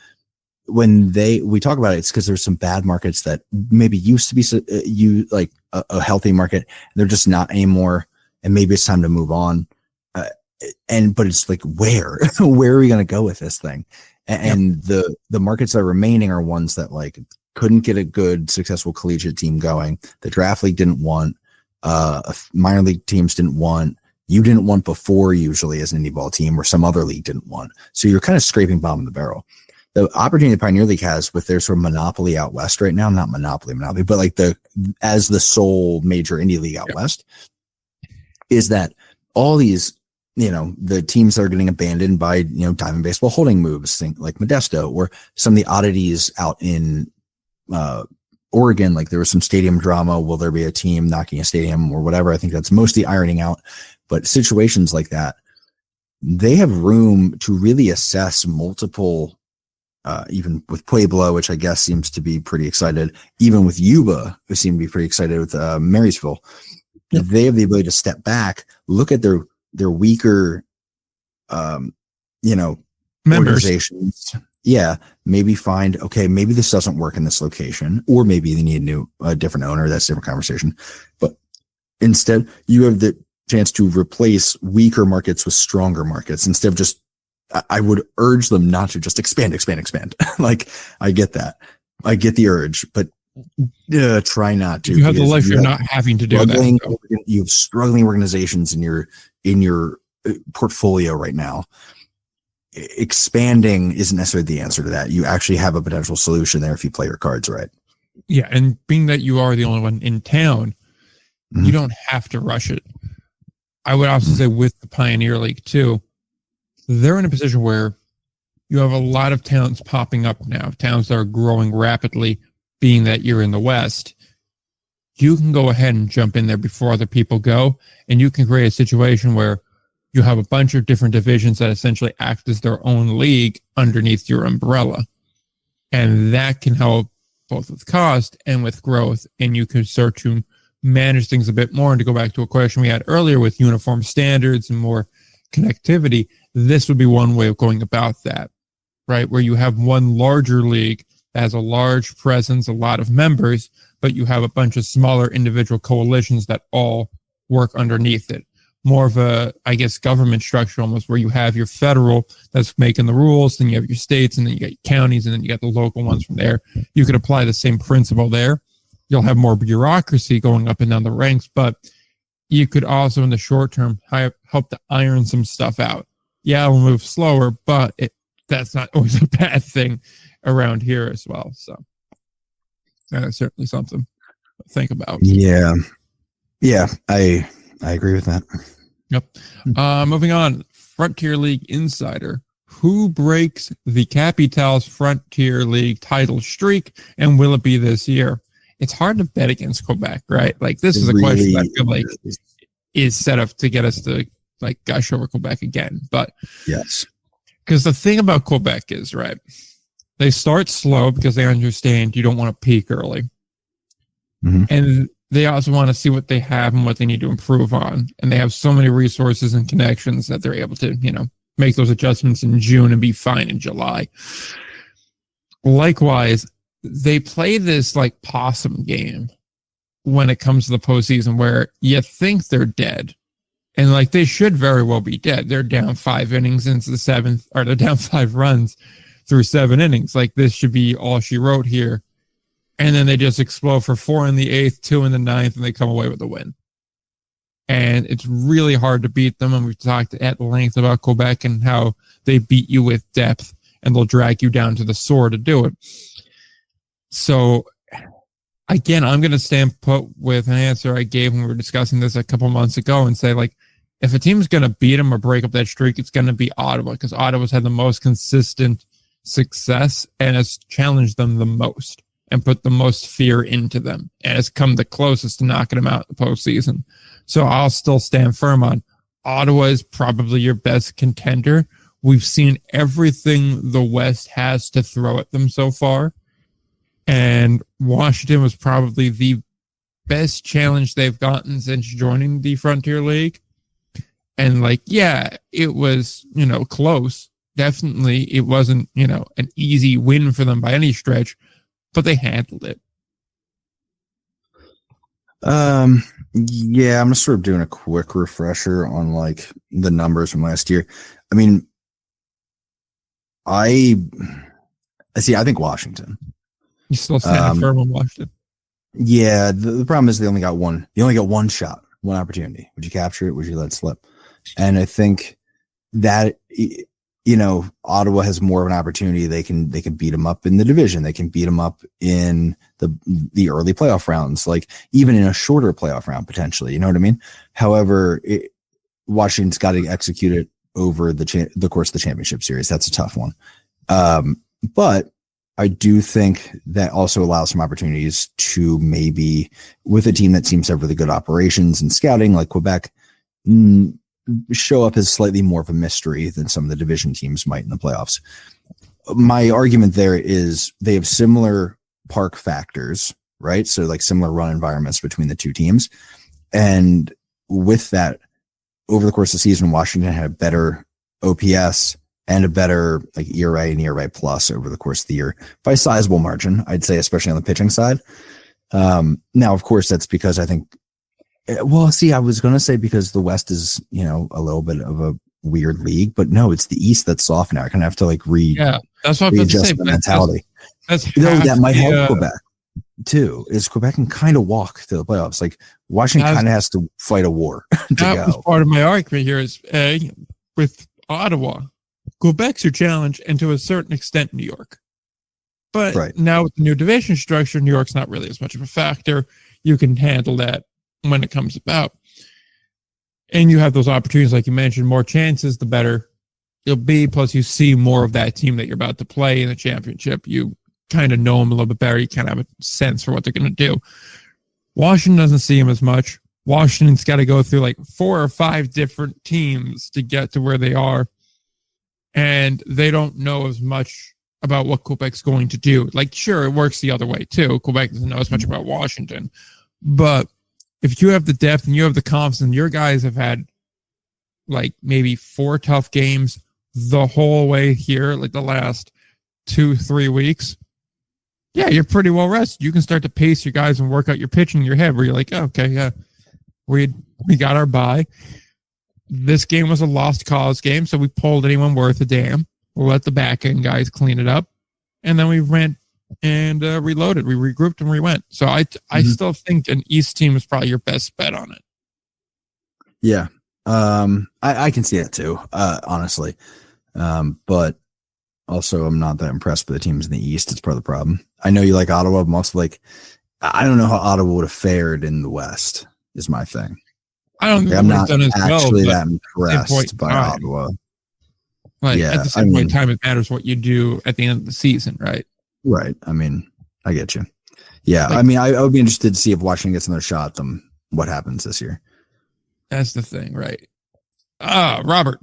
when we talk about it, it's because there's some bad markets that maybe used to be like a healthy market. They're just not anymore. And maybe it's time to move on. But it's like, where are we going to go with this thing? And the markets that are remaining are ones that like couldn't get a good, successful collegiate team going. The draft league didn't want, minor league teams didn't want, you didn't want before usually as an Indy Ball team, or some other league didn't want. So you're kind of scraping bottom of the barrel. The opportunity the Pioneer League has with their sort of monopoly out west right now, not monopoly, but like as the sole major indie league out west, is that all these, the teams that are getting abandoned by, Diamond Baseball holding moves, think like Modesto, or some of the oddities out in Oregon, like there was some stadium drama. Will there be a team knocking a stadium or whatever? I think that's mostly ironing out, but situations like that, they have room to really assess multiple, even with Pueblo, which I guess seems to be pretty excited, even with Yuba, who seem to be pretty excited with Marysville. Yep. They have the ability to step back, look at their weaker, members. Organizations. Yeah, maybe find, okay, maybe this doesn't work in this location, or maybe they need a different owner. That's a different conversation. But instead, you have the chance to replace weaker markets with stronger markets instead of just, I would urge them not to just expand. Like, I get that. I get the urge, but try not to. You have the luxury of not having to do that. You have struggling organizations in your portfolio right now. Expanding isn't necessarily the answer to that. You actually have a potential solution there if you play your cards right. Yeah, and being that you are the only one in town, you don't have to rush it. I would also say with the Pioneer League too, they're in a position where you have a lot of towns popping up now, towns that are growing rapidly, being that you're in the West. You can go ahead and jump in there before other people go, and you can create a situation where you have a bunch of different divisions that essentially act as their own league underneath your umbrella. And that can help both with cost and with growth, and you can start to manage things a bit more. And to go back to a question we had earlier with uniform standards and more connectivity, this would be one way of going about that, right? Where you have one larger league that has a large presence, a lot of members, but you have a bunch of smaller individual coalitions that all work underneath it. More of a, I guess, government structure almost, where you have your federal that's making the rules, then you have your states, and then you got your counties, and then you got the local ones from there. You could apply the same principle there. You'll have more bureaucracy going up and down the ranks, but you could also, in the short term, help to iron some stuff out. Yeah, it'll move slower, but that's not always a bad thing around here as well. So that's certainly something to think about. Yeah, I agree with that. Yep. Moving on, Frontier League Insider. Who breaks the Capitals Frontier League title streak, and will it be this year? It's hard to bet against Quebec, right? Like, this is a question I feel like is set up to get us to like gush over Quebec again. But yes, because the thing about Quebec is, right, they start slow because they understand you don't want to peak early. And they also want to see what they have and what they need to improve on. And they have so many resources and connections that they're able to, make those adjustments in June and be fine in July. Likewise, they play this like possum game when it comes to the postseason, where you think they're dead, and like they should very well be dead. They're down 5 innings into the seventh, or they're down 5 runs through 7 innings. Like, this should be all she wrote here. And then they just explode for 4 in the 8th, 2 in the 9th, and they come away with a win. and it's really hard to beat them. And we've talked at length about Quebec and how they beat you with depth, and they'll drag you down to the sword to do it. So, again, I'm going to stand put with an answer I gave when we were discussing this a couple months ago and say, like, if a team's going to beat them or break up that streak, it's going to be Ottawa, because Ottawa's had the most consistent success and has challenged them the most and put the most fear into them, and has come the closest to knocking them out in the postseason. So I'll still stand firm on Ottawa is probably your best contender. We've seen everything the West has to throw at them so far, and Washington was probably the best challenge they've gotten since joining the Frontier League. And like, yeah, it was, close. Definitely, it wasn't, an easy win for them by any stretch, but they handled it. Yeah, I'm just sort of doing a quick refresher on like the numbers from last year. I mean, I think Washington. You still stand firm on Washington? Yeah, the problem is they only got one shot, one opportunity. Would you capture it? Would you let it slip? And I think that Ottawa has more of an opportunity. They can beat them up in the division. They can beat them up in the early playoff rounds, like even in a shorter playoff round potentially. You know what I mean? However, Washington's got to execute it over the course of the championship series. That's a tough one. But I do think that also allows some opportunities to maybe, with a team that seems to have really good operations and scouting like Quebec, show up as slightly more of a mystery than some of the division teams might in the playoffs. My argument there is they have similar park factors, right? So like similar run environments between the two teams. And with that, over the course of the season, Washington had a better OPS and a better like ERA and ERA plus over the course of the year by a sizable margin, I'd say, especially on the pitching side. Now, of course, that's because I think, I was going to say because the West is, a little bit of a weird league, but no, it's the East that's soft now. I kind of have to like that's what readjust the mentality. That might help Quebec too. Is Quebec can kind of walk to the playoffs. Like Washington kind of has to fight a war to that go. Was part of my argument here is with Ottawa, Quebec's your challenge, and to a certain extent, New York. But now with the new division structure, New York's not really as much of a factor. You can handle that when it comes about. And you have those opportunities, like you mentioned, more chances, the better you'll be. Plus, you see more of that team that you're about to play in the championship. You kind of know them a little bit better. You kind of have a sense for what they're going to do. Washington doesn't see them as much. Washington's got to go through like 4 or 5 different teams to get to where they are. And they don't know as much about what Quebec's going to do. Like, sure, it works the other way too. Quebec doesn't know as much about Washington. But if you have the depth and you have the confidence, and your guys have had like maybe 4 tough games the whole way here, like the last 2-3 weeks, yeah, you're pretty well rested. You can start to pace your guys and work out your pitching in your head where you're like, oh, okay, yeah, we got our bye. This game was a lost cause game, so we pulled anyone worth a damn. We'll let the back end guys clean it up. And then we ran and reloaded. We regrouped and we went. So I still think an East team is probably your best bet on it. Yeah. I can see that too, honestly. But also I'm not that impressed with the teams in the East. It's part of the problem. I know you like Ottawa, but most I don't know how Ottawa would have fared in the West is my thing. I don't think I'm not done as actually well, that impressed by Ottawa. Like, at the same point in time, it matters what you do at the end of the season, right? Right. I mean, I get you. Yeah. Like, I mean, I would be interested to see if Washington gets another shot at them, what happens this year. That's the thing, right? Robert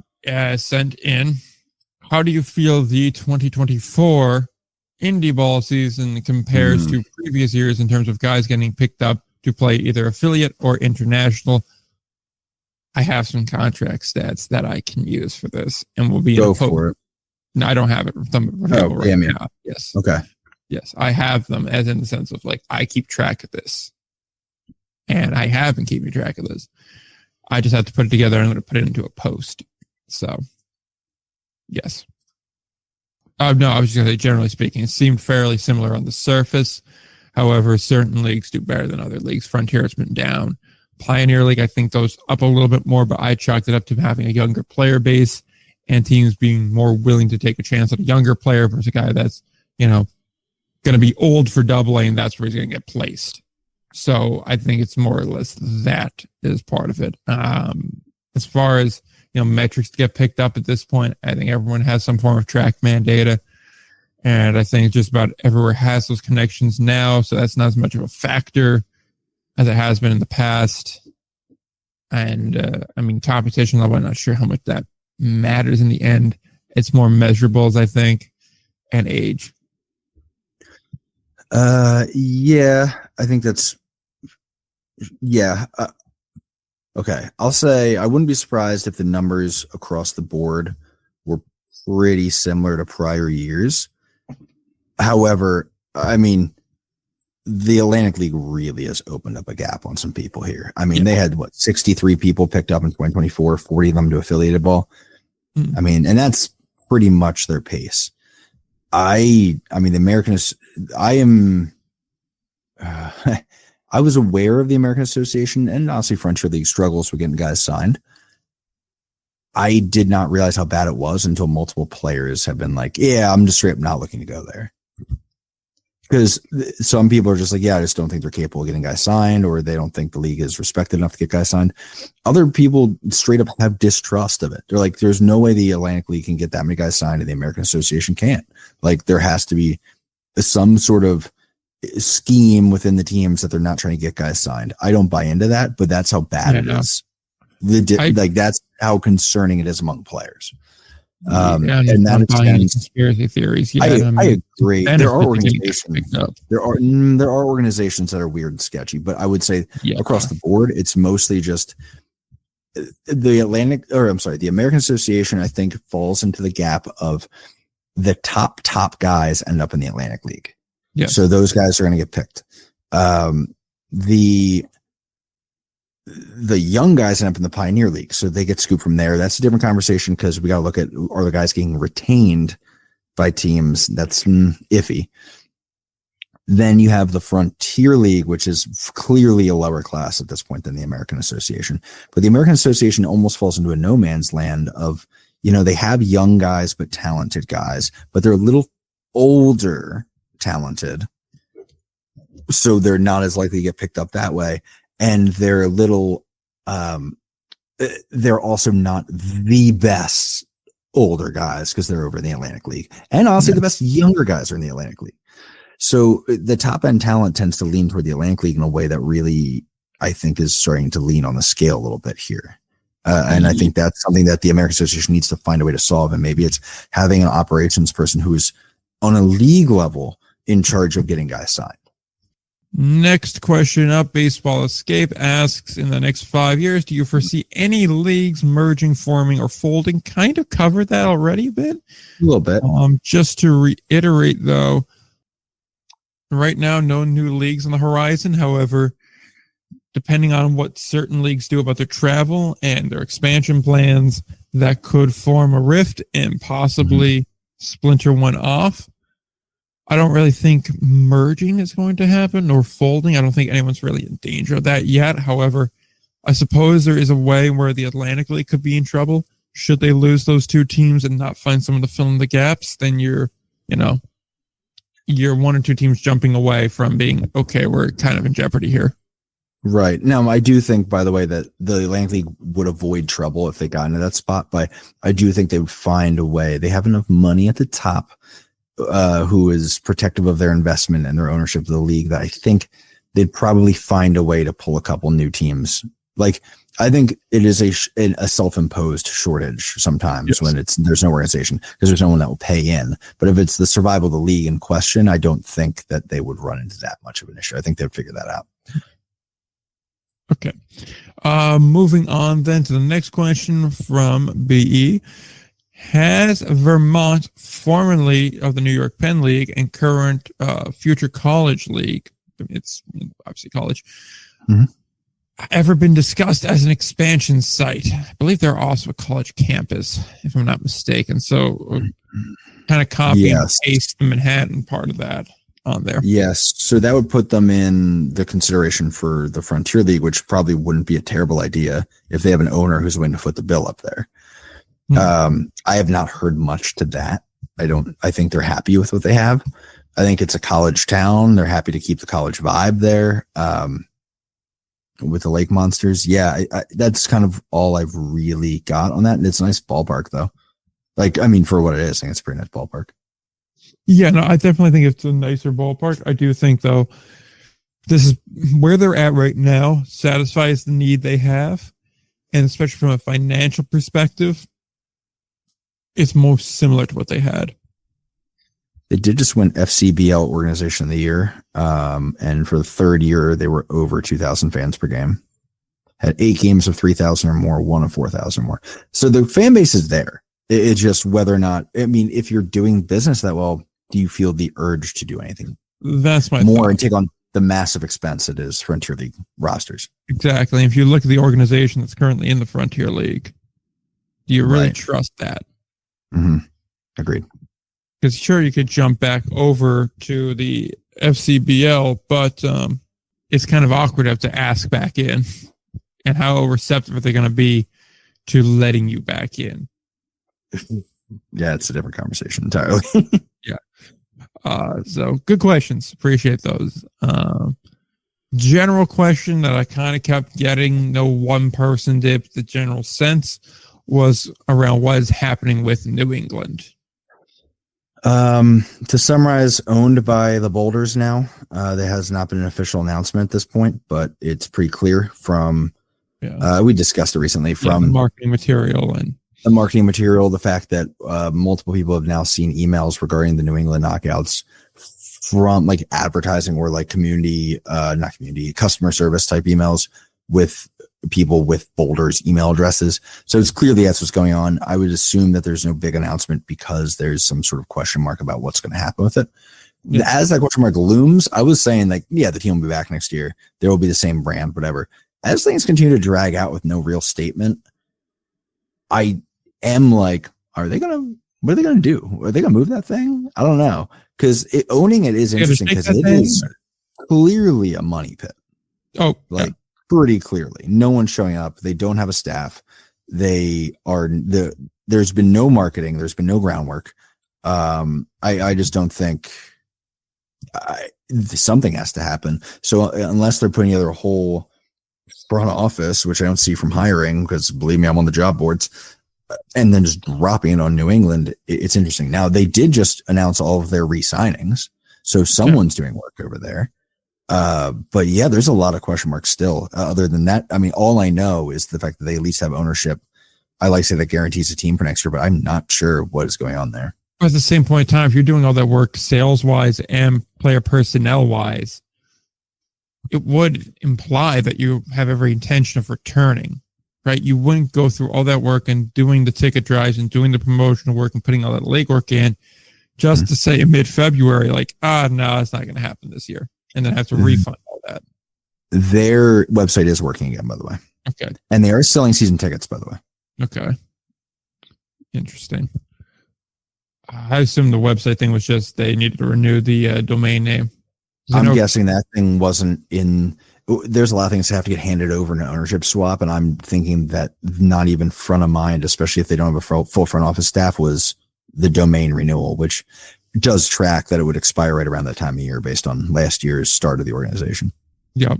sent in, how do you feel the 2024 Indy Ball season compares to previous years in terms of guys getting picked up to play either affiliate or international? I have some contract stats that I can use for this, and we'll be go for it. No, I don't have it right now. Yes. Okay. Yes, I have them as in the sense of like I keep track of this, and I have been keeping track of this. I just have to put it together. I'm going to put it into a post. So, yes. No, I was just going to say, generally speaking, it seemed fairly similar on the surface. However, certain leagues do better than other leagues. Frontier has been down. Pioneer League, I think, goes up a little bit more, but I chalked it up to having a younger player base and teams being more willing to take a chance on a younger player versus a guy that's, going to be old for AA, and that's where he's going to get placed. So I think it's more or less that is part of it. As far as, metrics to get picked up at this point, I think everyone has some form of TrackMan data. And I think just about everywhere has those connections now. So that's not as much of a factor as it has been in the past. And competition level, I'm not sure how much that matters in the end. It's more measurables, I think, and age. Yeah, I think that's, yeah. Okay. I'll say I wouldn't be surprised if the numbers across the board were pretty similar to prior years. However, the Atlantic League really has opened up a gap on some people here. They had 63 people picked up in 2024, 40 of them to affiliated ball. And that's pretty much their pace. The American is, I was aware of the American Association and honestly Frontier League struggles with getting guys signed. I did not realize how bad it was until multiple players have been like, yeah, I'm just straight up not looking to go there. Because some people are just like, yeah, I just don't think they're capable of getting guys signed, or they don't think the league is respected enough to get guys signed. Other people straight up have distrust of it. They're like, there's no way the Atlantic League can get that many guys signed and the American Association can't. Like, there has to be some sort of scheme within the teams that they're not trying to get guys signed. I don't buy into that, but that's how bad it is. That's how concerning it is among players. And that extends conspiracy theories. I agree. There are organizations. There are organizations that are weird and sketchy, but I would say across the board, it's mostly just the American Association. I think falls into the gap of the top guys end up in the Atlantic League. Yeah. So those guys are going to get picked. The young guys end up in the Pioneer League, so they get scooped from there. That's a different conversation because we got to look at, are the guys getting retained by teams? That's iffy. Then you have the Frontier League, which is clearly a lower class at this point than the American Association. But the American Association almost falls into a no man's land of, they have young guys but talented guys, but they're a little older talented, so they're not as likely to get picked up that way. And they're a little, they're also not the best older guys because they're over in the Atlantic League. And honestly, the best younger guys are in the Atlantic League. So the top end talent tends to lean toward the Atlantic League in a way that really, I think, is starting to lean on the scale a little bit here. And I think that's something that the American Association needs to find a way to solve. And maybe it's having an operations person who's on a league level in charge of getting guys signed. Next question up, Baseball Escape asks, in the next 5 years, do you foresee any leagues merging, forming, or folding? Kind of covered that already a bit. A little bit. Just to reiterate, though, right now, no new leagues on the horizon. However, depending on what certain leagues do about their travel and their expansion plans, that could form a rift and possibly splinter one off. I don't really think merging is going to happen or folding. I don't think anyone's really in danger of that yet. However, I suppose there is a way where the Atlantic League could be in trouble. Should they lose those two teams and not find someone to fill in the gaps, then you're one or two teams jumping away from being, okay, we're kind of in jeopardy here. Right. Now, I do think, by the way, that the Atlantic League would avoid trouble if they got into that spot, but I do think they would find a way. They have enough money at the top who is protective of their investment and their ownership of the league that I think they'd probably find a way to pull a couple new teams. Like, I think it is a self-imposed shortage sometimes when there's no organization because there's no one that will pay in. But if it's the survival of the league in question, I don't think that they would run into that much of an issue. I think they'd figure that out. Okay. Moving on then to the next question from BE. Has Vermont, formerly of the New York Penn League and current future college league, it's obviously college, ever been discussed as an expansion site? I believe they're also a college campus, if I'm not mistaken. So kind of copy and paste the Manhattan part of that. on there. Yes, so that would put them in the consideration for the Frontier League, which probably wouldn't be a terrible idea if they have an owner who's willing to foot the bill up there. I have not heard much to that. I think they're happy with what they have. I think it's a college town. They're happy to keep the college vibe there. With the Lake Monsters. Yeah, that's kind of all I've really got on that. And it's a nice ballpark though. Like, I mean, for what it is, I think it's a pretty nice ballpark. Yeah, no, I definitely think it's a nicer ballpark. I do think though, this is where they're at right now, satisfies the need they have. And especially from a financial perspective, it's most similar to what they had. They did just win FCBL Organization of the Year. And for the third year, they were over 2,000 fans per game. Had 8 games of 3,000 or more, 1 of 4,000 or more. So the fan base is there. It's just whether or not, I mean, if you're doing business that well, do you feel the urge to do anything? That's my more thought. And take on the massive expense it is Frontier League rosters. Exactly. If you look at the organization that's currently in the Frontier League, do you really trust that? Mm-hmm. Agreed. Because sure, you could jump back over to the FCBL, but it's kind of awkward to have to ask back in. And how receptive are they going to be to letting you back in? Yeah, it's a different conversation entirely. Yeah. So good questions. Appreciate those. General question that I kind of kept getting, no one person did, but the general sense was around what is happening with New England. To summarize, owned by the Boulders now. There has not been an official announcement at this point, but it's pretty clear from, we discussed it recently, from the marketing material and the marketing material, the fact that multiple people have now seen emails regarding the New England Knockouts from like advertising or like customer service type emails with people with Boulders email addresses. So it's clearly that's what's going on. I would assume that there's no big announcement because there's some sort of question mark about what's going to happen with it. Yeah. As that question mark looms, I was saying like, yeah, the team will be back next year. There will be the same brand, whatever. As things continue to drag out with no real statement, I am like, what are they going to do? Are they going to move that thing? I don't know. Because owning it is interesting because it is clearly a money pit. Oh, like pretty clearly. No one's showing up. They don't have a staff. There's been no marketing. There's been no groundwork. I just don't think something has to happen. So unless they're putting together a whole front office, which I don't see from hiring, because believe me, I'm on the job boards, and then just dropping it on New England, it's interesting. Now they did just announce all of their re-signings, so someone's doing work over there. But yeah, there's a lot of question marks still. Other than that, I mean, all I know is the fact that they at least have ownership. I like to say that guarantees a team for next year, but I'm not sure what is going on there. At the same point in time, if you're doing all that work sales wise and player personnel wise, it would imply that you have every intention of returning, right? You wouldn't go through all that work and doing the ticket drives and doing the promotional work and putting all that legwork in just to say in mid-February, like, no, it's not going to happen this year. And then have to refund all that. Their website is working again, by the way. Okay. And they are selling season tickets, by the way. Okay. Interesting. I assume the website thing was just they needed to renew the domain name. I'm guessing that thing wasn't in. There's a lot of things that have to get handed over in an ownership swap, and I'm thinking that not even front of mind, especially if they don't have a full front office staff, was the domain renewal, which does track that it would expire right around that time of year based on last year's start of the organization. Yeah.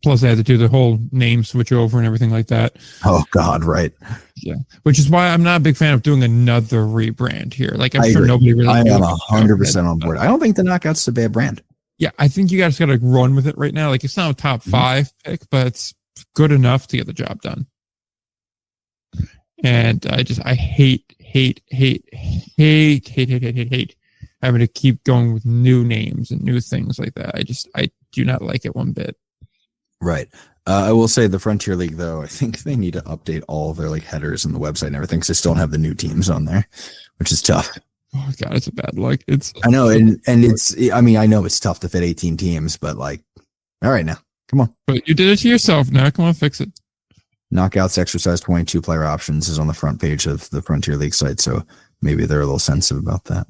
Plus, they had to do the whole name switch over and everything like that. Oh, God, right. Yeah. Which is why I'm not a big fan of doing another rebrand here. Like, I'm sure nobody really. I am 100% on board. I don't think the Knockout's a bad brand. Yeah, I think you guys got to run with it right now. Like, it's not a top 5 pick, but it's good enough to get the job done. And I hate having to keep going with new names and new things like that. I do not like it one bit. Right. I will say the Frontier League, though, I think they need to update all of their like headers and the website and everything because they still don't have the new teams on there, which is tough. Oh God, it's a bad luck. I know, and it's. I mean, I know it's tough to fit 18 teams, but like, all right, now, come on. But you did it to yourself. Now, come on, fix it. Knockouts exercise 22 player options is on the front page of the Frontier League site, so maybe they're a little sensitive about that.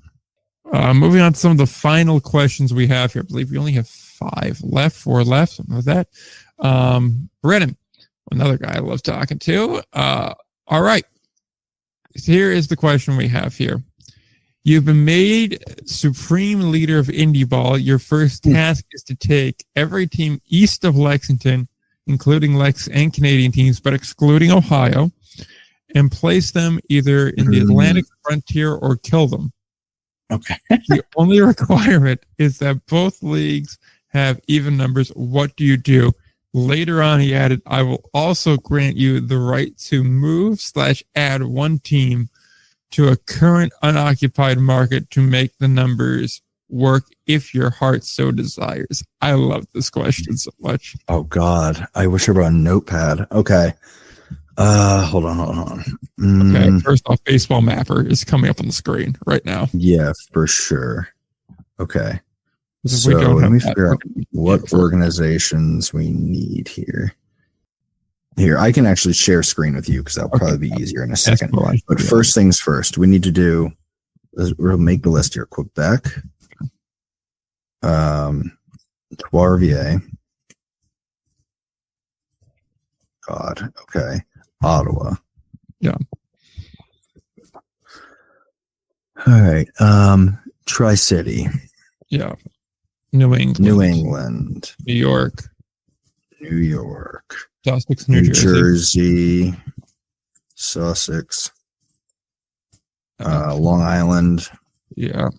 Moving on to some of the final questions we have here. I believe we only have 4 left, something like that. Brennan, another guy I love talking to. All right. Here is the question we have here. You've been made supreme leader of Indy Ball. Your first task is to take every team east of Lexington, including Lex and Canadian teams, but excluding Ohio, and place them either in the Atlantic frontier or kill them. Okay. The only requirement is that both leagues have even numbers. What do you do? Later on, he added, I will also grant you the right to move/add one team to a current unoccupied market to make the numbers work if your heart so desires. I love this question so much. Oh, God. I wish I brought a notepad. Okay. Hold on. Okay, first off, Baseball Mapper is coming up on the screen right now. Yeah, for sure. Okay. If So let me figure out what organizations we need here. Here, I can actually share screen with you because that'll probably be easier in a second. But first things first, we need to do, we'll make the list here. Quebec, Trois-Rivières. God, okay. Ottawa. Yeah. All right. Tri-City. Yeah. New England. New York. Sussex, New Jersey. Sussex. Long Island. Yeah.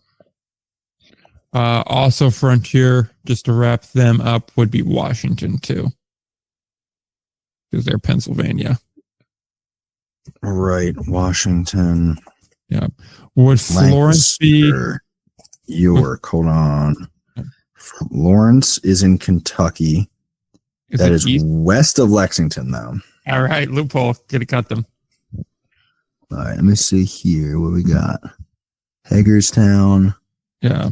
Also Frontier, just to wrap them up, would be Washington too. Because they're Pennsylvania. Right, Washington. Yeah. Would Florence be York? Hold on. Lawrence is in Kentucky. That is west of Lexington, though. All right, loophole. Gotta cut them. All right, let me see here. What we got? Hagerstown. Yeah.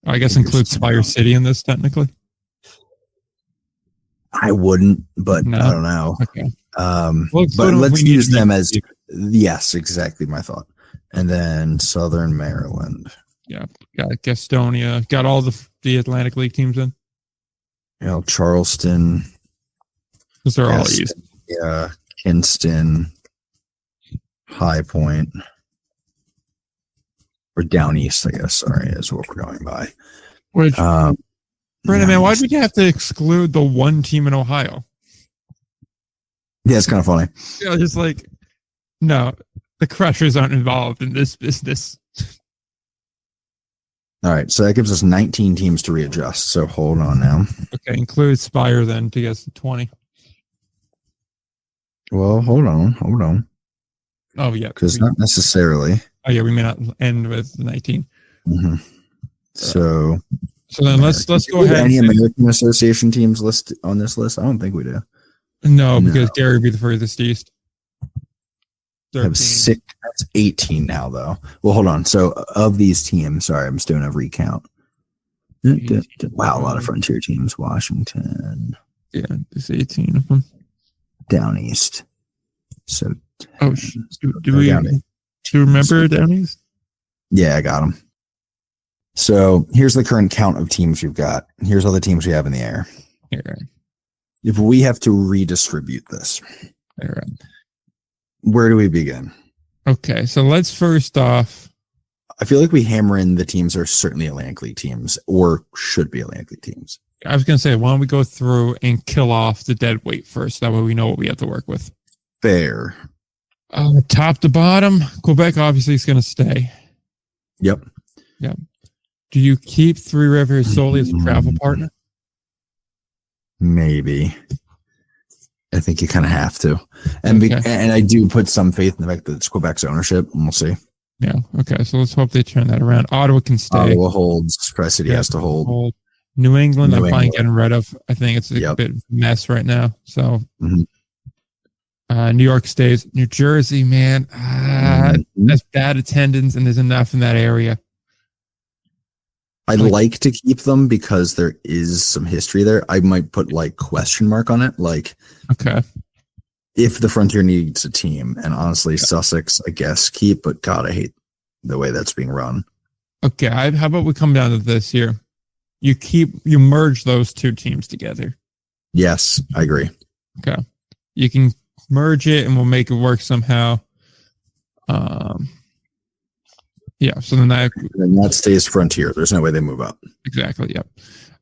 I guess include Spire City in this, technically. I wouldn't, but No. I don't know. Okay. But let's use them as, yes, exactly my thought. And then Southern Maryland. Yeah. Got Gastonia. Got all the Atlantic League teams in. You know, Charleston. Because they're all east. Yeah. Kinston. High Point. Or down east, I guess. Sorry, is what we're going by. Which, Brandon, man, why did you have to exclude the one team in Ohio? Yeah, it's kind of funny. You know, just like, no, the Crushers aren't involved in this business. All right, so that gives us 19 teams to readjust. So hold on now. Okay, include Spire then to get us to 20. Well, hold on. Oh, yeah. Because not necessarily. Oh, yeah, we may not end with 19. Mm-hmm. So then let's go ahead. Any American Association teams list on this list? I don't think we do. No, because Gary would be the furthest east. 13. Have 6. That's 18 now, though. Well, hold on. So of these teams, sorry, I'm just doing a recount. Wow, a lot of Frontier teams. Washington. Yeah, there's 18 of them. Down east. So. Do we remember down east? Yeah, I got them. So here's the current count of teams we've got. Here's all the teams we have in the air. Yeah. If we have to redistribute this, where do we begin? Okay, so let's first off. I feel like we hammer in the teams are certainly Atlantic League teams or should be Atlantic League teams. I was going to say, why don't we go through and kill off the dead weight first? That way we know what we have to work with. Fair. Top to bottom, Quebec obviously is going to stay. Yep. Do you keep Three Rivers solely as a travel partner? Maybe. I think you kind of have to. And and I do put some faith in the fact that it's Quebec's ownership, and we'll see. Yeah. Okay. So let's hope they turn that around. Ottawa can stay. Ottawa holds. Tri-City has to hold. New England, I'm fine getting rid of. I think it's a bit of a mess right now. So New York stays. New Jersey, man. That's bad attendance, and there's enough in that area. I'd like to keep them because there is some history there. I might put question mark on it. Okay. If the Frontier needs a team, and honestly, Sussex, I guess, keep, but God, I hate the way that's being run. Okay, how about we come down to this here? You merge those two teams together. Yes, I agree. Okay, you can merge it, and we'll make it work somehow. Yeah. So then that stays Frontier. There's no way they move up. Exactly. Yep.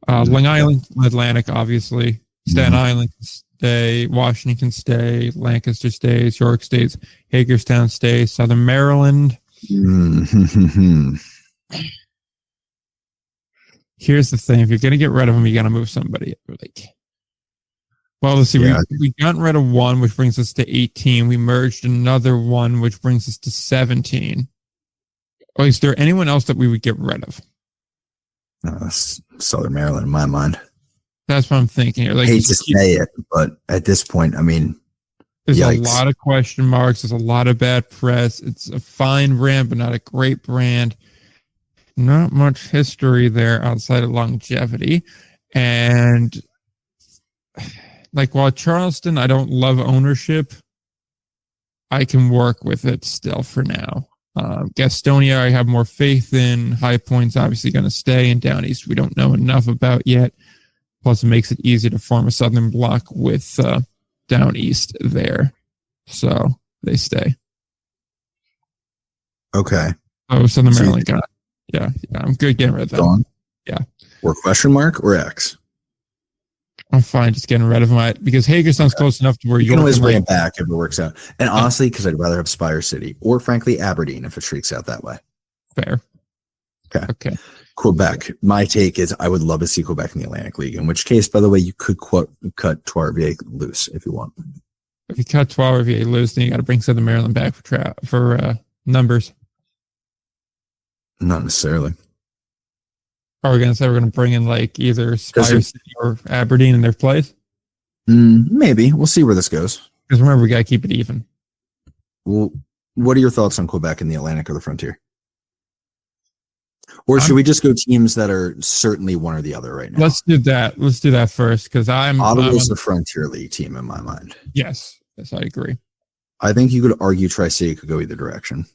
Long Island, Atlantic, obviously. Staten Island can stay. Washington can stay. Lancaster stays. York stays. Hagerstown stays. Southern Maryland. Here's the thing: if you're gonna get rid of them, you gotta move somebody. Well, let's see. Yeah. We got rid of one, which brings us to 18. We merged another one, which brings us to 17. Or is there anyone else that we would get rid of? Southern Maryland, in my mind. That's what I'm thinking. I hate to say it, but at this point, I mean, there's a lot of question marks. There's a lot of bad press. It's a fine brand, but not a great brand. Not much history there outside of longevity. And while Charleston, I don't love ownership, I can work with it still for now. Gastonia, I have more faith in. High Point's obviously going to stay, and Down East we don't know enough about yet. Plus, it makes it easy to form a southern block with Down East there. So they stay. Okay. Oh, Southern Maryland got it. Yeah, I'm good getting rid of them. Yeah. Or question mark or X? I'm fine just getting rid of them because Hagerstown's close enough to where you can always bring it back if it works out. And honestly, because I'd rather have Spire City or frankly Aberdeen if it shrieks out that way. Fair. Okay. Quebec. My take is I would love to see Quebec in the Atlantic League. In which case, by the way, you could cut Trois-Rivières loose if you want. If you cut Trois-Rivières loose, then you got to bring Southern Maryland back for numbers. Not necessarily. Are we going to say we're going to bring in either Spire City or Aberdeen in their place? Maybe. We'll see where this goes. Because remember, we got to keep it even. Well, what are your thoughts on Quebec in the Atlantic or the Frontier? Or should we just go teams that are certainly one or the other right now? Let's do that. Let's do that first because Ottawa's the Frontier League team in my mind. Yes, I agree. I think you could argue Tri-City could go either direction.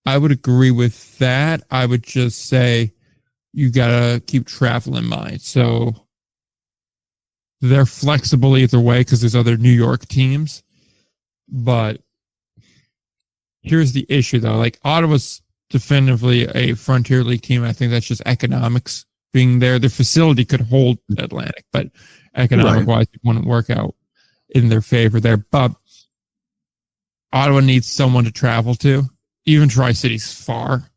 I would agree with that. I would just say you got to keep travel in mind. So they're flexible either way because there's other New York teams. But here's the issue, though. Ottawa's definitively a Frontier League team. I think that's just economics being there. Their facility could hold Atlantic, but economic-wise, it wouldn't work out in their favor there. But Ottawa needs someone to travel to. Even Tri-City's far,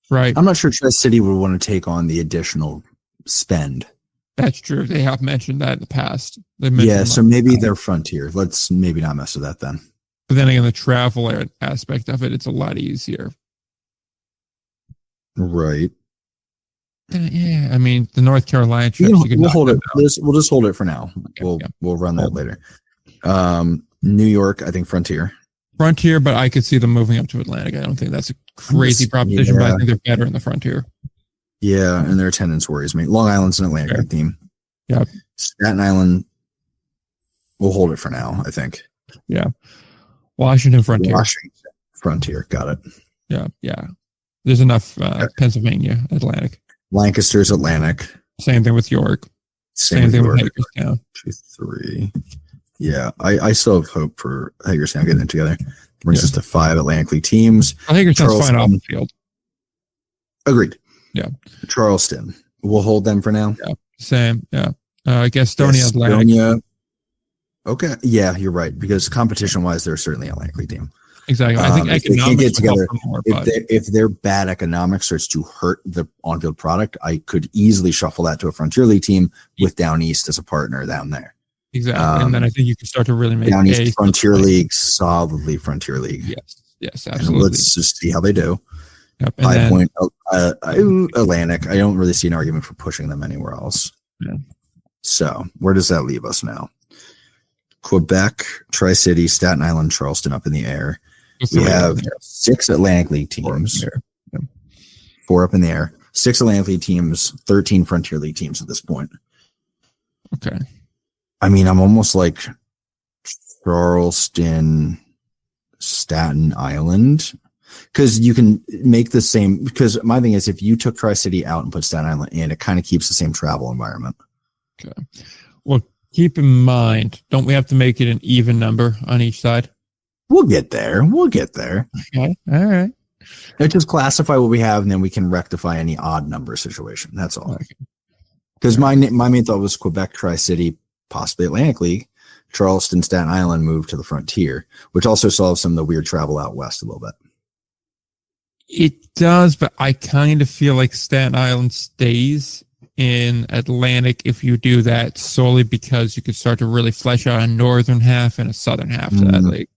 right? I'm not sure Tri-City would want to take on the additional spend. That's true. They have mentioned that in the past. So maybe they're Frontier. Let's maybe not mess with that then. But then again, the travel aspect of it, it's a lot easier. Right. Yeah, I mean, the North Carolina trip. We'll hold it. We'll just hold it for now. Okay, we'll run that later. New York, I think Frontier. Frontier, but I could see them moving up to Atlantic. I don't think that's a crazy proposition, but I think they're better in the Frontier. Yeah, and their attendance worries me. Long Island's an Atlantic team. Yeah. Staten Island, we'll hold it for now, I think. Yeah. Washington Frontier. Got it. Yeah. There's enough Pennsylvania, Atlantic. Lancaster's Atlantic. Same thing with York. Same thing with Hagerstown. 2-3. Yeah, I still have hope for Hagerstown getting it together. Brings us to 5 Atlantic League teams. Hagerstown's fine off the field. Agreed. Yeah. Charleston. We'll hold them for now. Yeah. Same. Yeah. Gastonia Atlantic. Okay. Yeah, you're right. Because competition-wise, they're certainly an Atlantic League team. Exactly. I think if they can't get together, if their bad economics starts to hurt the on-field product, I could easily shuffle that to a Frontier League team with Down East as a partner down there. Exactly. And then I think you can start to really make Down East Frontier League, solidly Frontier League. Yes, absolutely. And let's just see how they do. Yep. High Point, Atlantic. I don't really see an argument for pushing them anywhere else. Yeah. So where does that leave us now? Quebec, Tri-City, Staten Island, Charleston up in the air. We have 6 Atlantic League teams. 4 up in the air. 6 Atlantic League teams, 13 Frontier League teams at this point. Okay. I mean, I'm almost Charleston, Staten Island. Because you can make the same. Because my thing is, if you took Tri-City out and put Staten Island in, it kind of keeps the same travel environment. Okay. Well, keep in mind, don't we have to make it an even number on each side? We'll get there. Okay. All right. Let's just classify what we have, and then we can rectify any odd number situation. That's all. Because my main thought was Quebec, Tri-City, possibly Atlantic League, Charleston, Staten Island move to the Frontier, which also solves some of the weird travel out west a little bit. It does, but I kind of feel like Staten Island stays in Atlantic if you do that solely because you could start to really flesh out a northern half and a southern half to that league.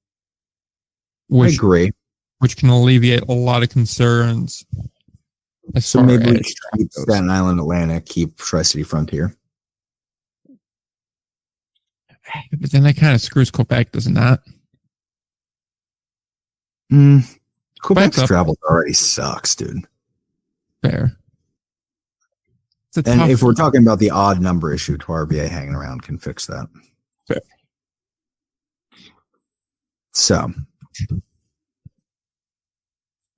I agree. Which can alleviate a lot of concerns. So maybe we keep Staten Island, Atlantic, keep Tri-City, Frontier. But then that kind of screws Quebec, doesn't that? Quebec's travel already sucks, dude. Fair. And if we're talking about the odd number issue, RVA hanging around can fix that. Fair. So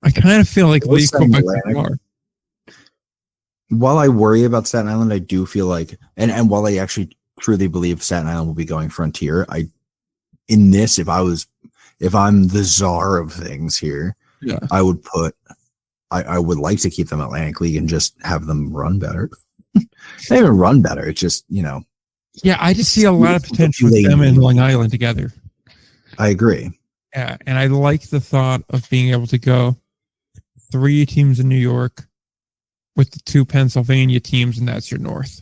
I kind of feel like leave Quebec more. While I worry about Staten Island, I do feel like, and while I actually truly believe Staten Island will be going Frontier, if I'm the czar of things here, I would I would like to keep them Atlantic League and just have them run better. They even run better. It's just, Yeah, I just see a lot of potential with them and Long Island together. I agree. Yeah, and I like the thought of being able to go 3 teams in New York with the 2 Pennsylvania teams, and that's your North.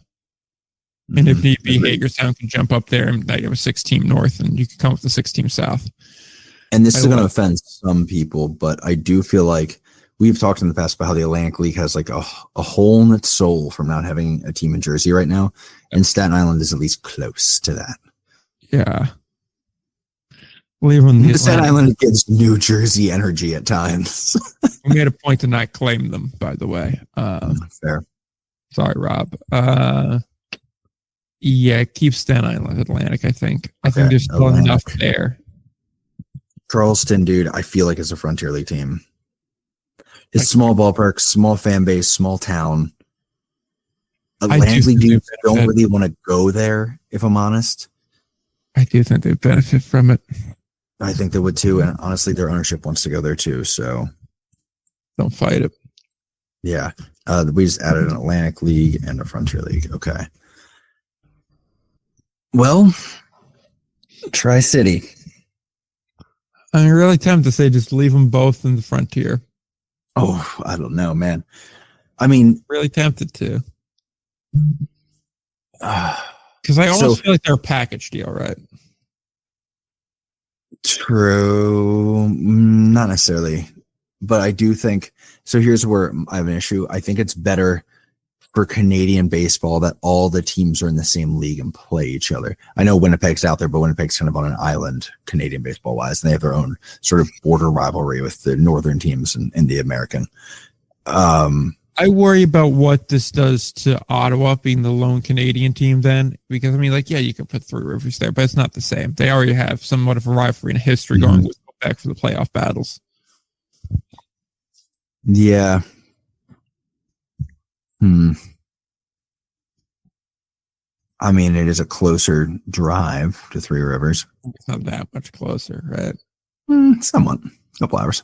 And if need be, Hagerstown can jump up there and you have a 6-team North, and you can come with the 6-team South. And this is going to offend some people, but I do feel like we've talked in the past about how the Atlantic League has like a hole in its soul from not having a team in Jersey right now, and Staten Island is at least close to that. Yeah. The Staten Island gives New Jersey energy at times. We made a point to not claim them, by the way. Fair. Sorry, Rob. Yeah, keep Staten Island Atlantic, I think. I think there's still enough there. Charleston, dude, I feel like it's a Frontier League team. It's small ballpark, small fan base, small town. Atlantic League teams don't really want to go there, if I'm honest. I do think they benefit from it. I think they would too, and honestly, their ownership wants to go there too, so don't fight it. Yeah. We just added an Atlantic League and a Frontier League. Okay. Well, Tri-City. I'm really tempted to say just leave them both in the Frontier. Oh, I don't know, man. I mean, really tempted to. Because I almost feel like they're a package deal, right? True. Not necessarily. But I do think, so here's where I have an issue. I think it's better for Canadian baseball that all the teams are in the same league and play each other. I know Winnipeg's out there, but Winnipeg's kind of on an island, Canadian baseball wise, and they have their own sort of border rivalry with the northern teams in the American. I worry about what this does to Ottawa being the lone Canadian team then, because I mean, like, yeah, you can put Three Rivers there, but it's not the same. They already have somewhat of a rivalry and a history going with Quebec for the playoff battles. Yeah. I mean, it is a closer drive to Three Rivers. It's not that much closer, right? Somewhat. A couple hours.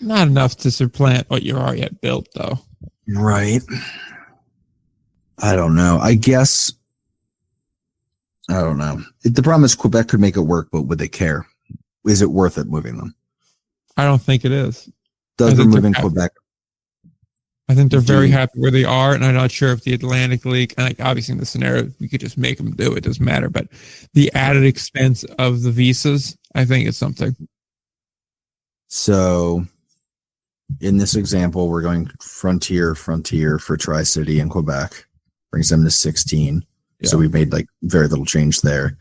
Not enough to supplant what you already had built, though. Right. I don't know. I guess. I don't know. The problem is Quebec could make it work, but would they care? Is it worth it moving them? I don't think it is. Does them moving Quebec? I think they're very happy where they are, and I'm not sure if the Atlantic League, and like obviously in the scenario, we could just make them do it. Doesn't matter. But the added expense of the visas, I think it's something. So in this example, we're going frontier for Tri-City and Quebec, brings them to 16. Yeah. So we've made like very little change there.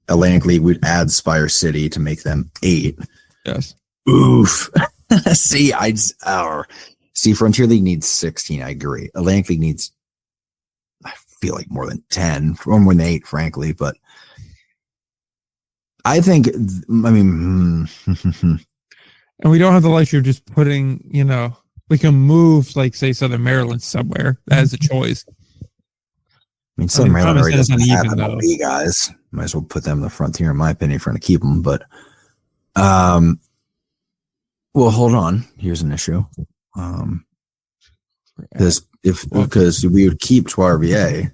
Atlantic League, we'd add Spire City to make them 8. Yes. Oof. See, Frontier League needs 16. I agree. Atlantic League needs, I feel like more than 10, or more than 8, frankly. But I think, And we don't have the luxury of just putting, we can move, like, say, Southern Maryland somewhere as a choice. I mean, Southern Maryland already doesn't have uneven, MLB guys. Might as well put them in the frontier, in my opinion, if we're going to keep them. But, well, hold on. Here's an issue. Because we would keep VA,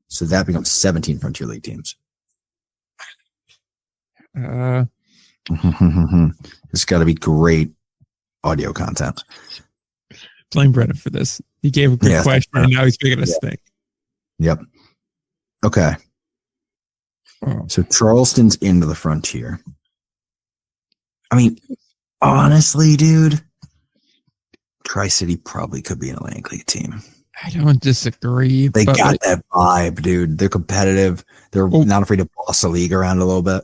so that becomes 17 Frontier League teams. It's got to be great audio content. Blame Brennan for this. He gave a good question, and now he's making us think. Yep. Okay. So Charleston's into the Frontier. I mean, honestly, dude, Tri-City probably could be an Atlantic League team. I don't disagree. They got that vibe, dude. They're competitive. They're not afraid to boss the league around a little bit.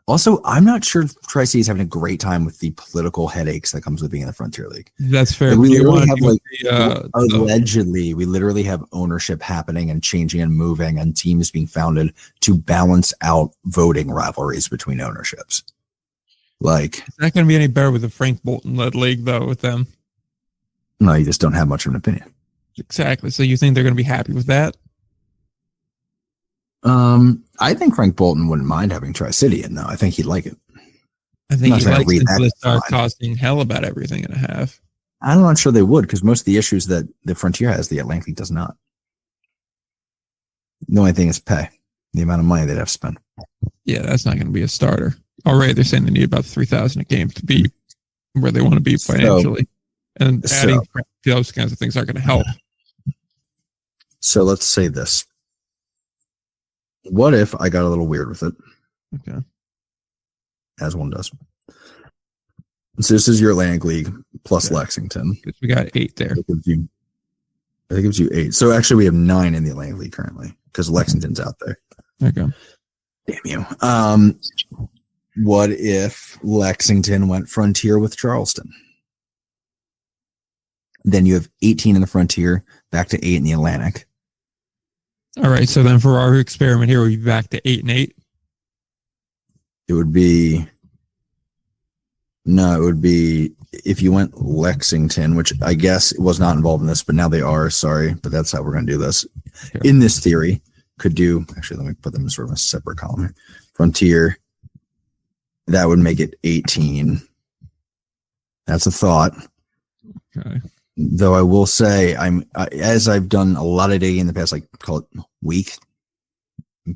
Also, I'm not sure Tri-City is having a great time with the political headaches that comes with being in the Frontier League. That's fair. Like, we literally have allegedly, we literally have ownership happening and changing and moving and teams being founded to balance out voting rivalries between ownerships. Like, it's not going to be any better with the Frank Bolton-led league, though, with them. No, you just don't have much of an opinion. Exactly. So you think they're going to be happy with that? I think Frank Bolton wouldn't mind having Tri-City in, though. I think he'd like it. I think he likes it until they start costing hell about everything and a half. I'm not sure they would, because most of the issues that the Frontier has, the Atlantic League does not. The only thing is pay, the amount of money they'd have to spend. Yeah, that's not going to be a starter. Already, they're saying they need about $3,000 a game to be where they want to be financially. And adding those kinds of things aren't going to help. So let's say this. What if I got a little weird with it? Okay. As one does. So this is your Atlantic League plus Lexington. We got 8 there. I think it gives you 8. So actually we have 9 in the Atlantic League currently because Lexington's out there. Okay. Damn you. What if Lexington went Frontier with Charleston? Then you have 18 in the Frontier, back to 8 in the Atlantic. All right. So then for our experiment here, we'll be back to 8 and 8. It would be if you went Lexington, which I guess was not involved in this, but now they are. Sorry, but that's how we're going to do this. Sure. In this theory, could do, actually, let me put them in sort of a separate column here. Frontier, that would make it 18. That's a thought. Okay. Though I will say, as I've done a lot of digging in the past, like call it week,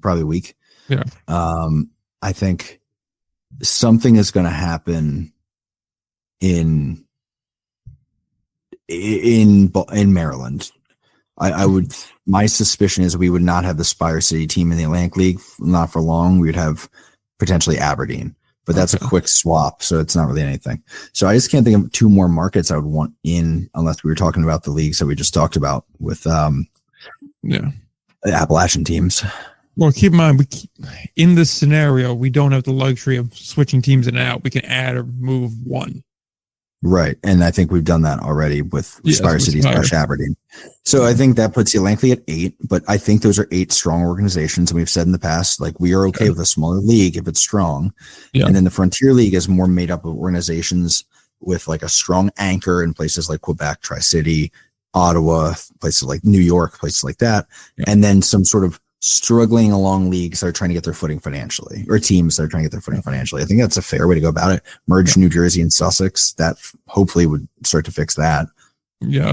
probably week. Yeah. I think something is going to happen in Maryland. My suspicion is we would not have the Spire City team in the Atlantic League, not for long. We would have potentially Aberdeen. But that's a quick swap, so it's not really anything. So I just can't think of 2 more markets I would want in, unless we were talking about the leagues that we just talked about with Appalachian teams. Well, keep in mind, in this scenario, we don't have the luxury of switching teams in and out. We can add or move one. Right, and I think we've done that already with Spire City / Aberdeen. So I think that puts the Atlantic League at 8, but I think those are 8 strong organizations, and we've said in the past, like, we are okay with a smaller league if it's strong. Yeah. And then the Frontier League is more made up of organizations with like a strong anchor in places like Quebec, Tri-City, Ottawa, places like New York, places like that, and then some sort of struggling along leagues that are trying to get their footing financially, or teams that are trying to get their footing financially. I think that's a fair way to go about it. Merge New Jersey and Sussex. That hopefully would start to fix that. Yeah.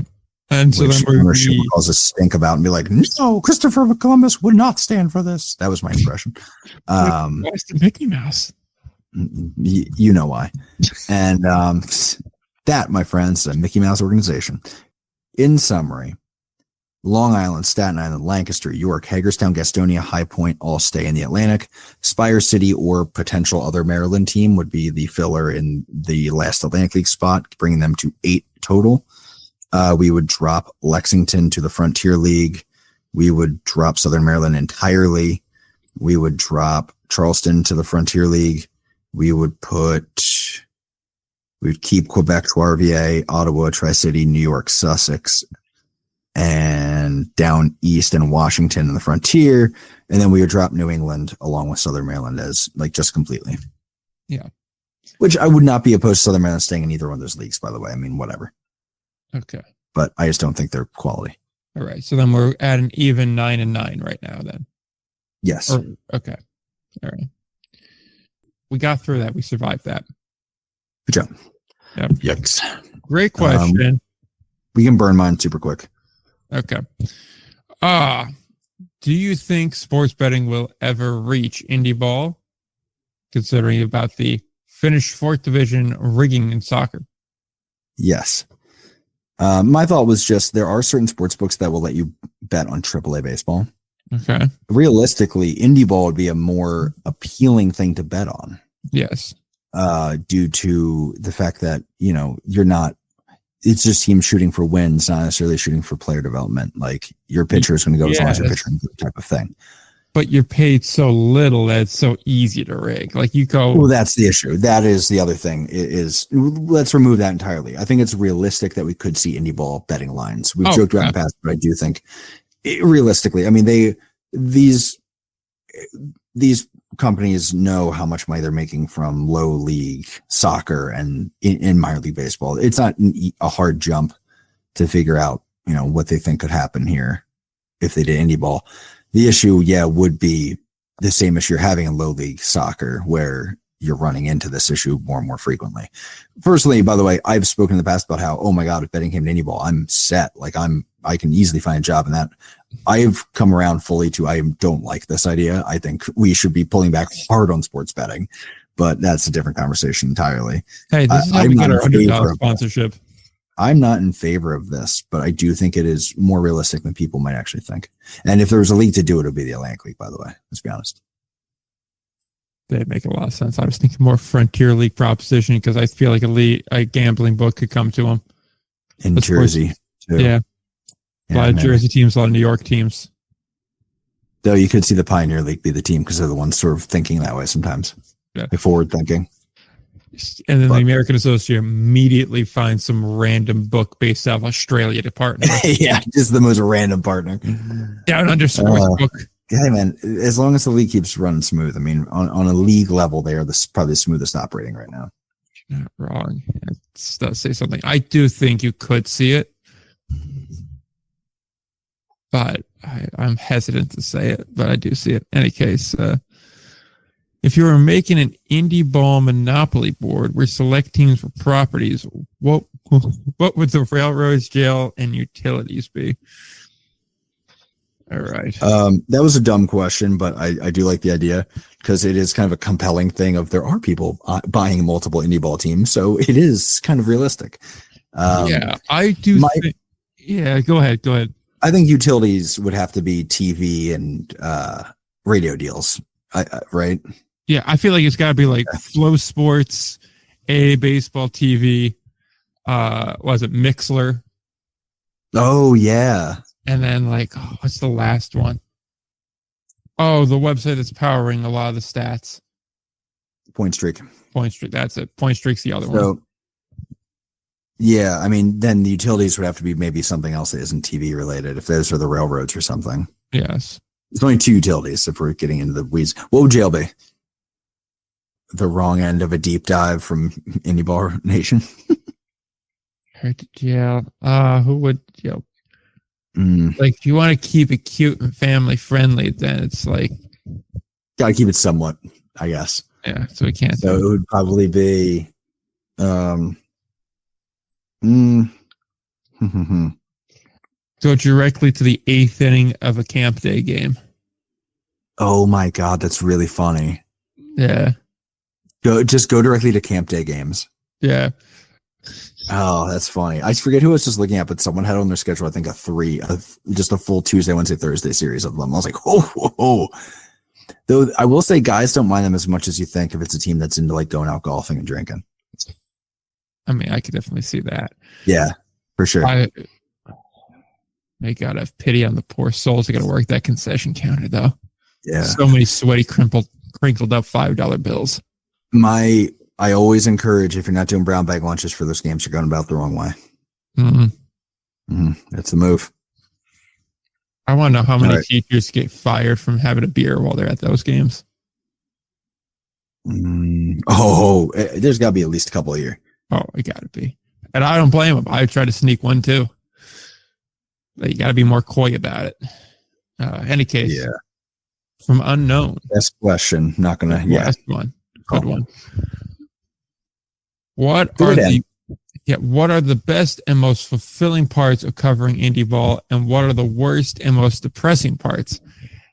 And so then ownership would cause a stink about and be like, no, Christopher Columbus would not stand for this. That was my impression. What's the Mickey Mouse? You know why. And that, my friends, is a Mickey Mouse organization. In summary, Long Island, Staten Island, Lancaster, York, Hagerstown, Gastonia, High Point all stay in the Atlantic. Spire City or potential other Maryland team would be the filler in the last Atlantic League spot, bringing them to 8 total. We would drop Lexington to the Frontier League. We would drop Southern Maryland entirely. We would drop Charleston to the Frontier League. We'd keep Quebec, VA, Ottawa, Tri-City, New York, Sussex, and down east and Washington in the Frontier. And then we would drop New England along with Southern Maryland as like just completely. Yeah. Which I would not be opposed to Southern Maryland staying in either one of those leagues, by the way. I mean, whatever. Okay. But I just don't think they're quality. All right. So then we're at an even 9-9 right now then. Yes. Okay. All right. We got through that. We survived that. Good job. Yep. Yikes. Great question. We can burn mine super quick. Okay. Do you think sports betting will ever reach Indy Ball, considering about the Finnish fourth division rigging in soccer? Yes. My thought was just there are certain sports books that will let you bet on AAA baseball. Okay. Realistically, Indy Ball would be a more appealing thing to bet on. Yes. Due to the fact that, you're not, it's just teams shooting for wins, not necessarily shooting for player development. Like your pitcher is going to go as long as your pitcher type of thing. But you're paid so little that it's so easy to rig. Like you go. Well, that's the issue. That is the other thing is let's remove that entirely. I think it's realistic that we could see Indy Ball betting lines. We've joked about in the past, but I do think realistically, I mean, these companies know how much money they're making from low league soccer and in minor league baseball. It's not a hard jump to figure out, what they think could happen here if they did Indy Ball. The issue, would be the same issue you're having in low league soccer, where you're running into this issue more and more frequently. Personally, by the way, I've spoken in the past about how, oh my God, if betting came to Indy Ball, I'm set. Like I can easily find a job in that. I've come around fully to, I don't like this idea. I think we should be pulling back hard on sports betting, but that's a different conversation entirely. Hey, this is how we get our $100 sponsorship. I'm not in favor of this, but I do think it is more realistic than people might actually think. And if there was a league to do it, it would be the Atlantic League, by the way. Let's be honest. They make a lot of sense. I was thinking more Frontier League proposition because I feel like a gambling book could come to them. In Jersey, too. Yeah. A lot of Jersey teams, a lot of New York teams. Though you could see the Pioneer League be the team because they're the ones sort of thinking that way sometimes. Yeah. They're forward thinking. And then the American Associate immediately finds some random book based out of Australia to partner. Yeah, just the most random partner. Down under sports book. Hey man, as long as the league keeps running smooth. I mean, on a league level, they are probably the smoothest operating right now. You're not wrong. It does say something. I do think you could see it, but I'm hesitant to say it. But I do see it. In any case, if you were making an Indy Ball Monopoly board where select teams for properties, what would the railroads, jail, and utilities be? All right. That was a dumb question, but I do like the idea because it is kind of a compelling thing of there are people buying multiple Indy Ball teams. So it is kind of realistic. I do. Go ahead. I think utilities would have to be TV and radio deals, right? Yeah, I feel like it's got to be like Flow Sports, A Baseball TV. Was it Mixler? Oh yeah. And then what's the last one? Oh, the website that's powering a lot of the stats. Point Streak. That's it. Point Streak's the other one. Yeah, I mean, then the utilities would have to be maybe something else that isn't TV related. If those are the railroads or something. Yes. There's only two utilities if we're getting into the weeds. What would jail be? The wrong end of a deep dive from Indy Ball Nation. Jail. Who would jail? If you want to keep it cute and family friendly, then it's gotta keep it somewhat, I guess. Yeah, so we can't. So it would probably be go directly to the 8th inning of a camp day game. Oh my God, that's really funny. Yeah. Go directly to camp day games. Yeah. Oh, that's funny. I forget who I was just looking at, but someone had on their schedule, I think, just a full Tuesday, Wednesday, Thursday series of them. I was like, oh. Though I will say guys don't mind them as much as you think if it's a team that's into going out golfing and drinking. I mean, I could definitely see that. Yeah, for sure. They gotta have pity on the poor souls that gotta work that concession counter, though. Yeah. So many sweaty, crinkled up $5 bills. I always encourage, if you're not doing brown bag lunches for those games, you're going about the wrong way. That's the move. I want to know how many teachers get fired from having a beer while they're at those games. There's got to be at least a couple a year. Oh, it got to be. And I don't blame him. I try to sneak one too. But you got to be more coy about it. Any case. Yeah. From unknown. Best question. Not gonna. Last one. Good one. What are the best and most fulfilling parts of covering Indy ball, and what are the worst and most depressing parts?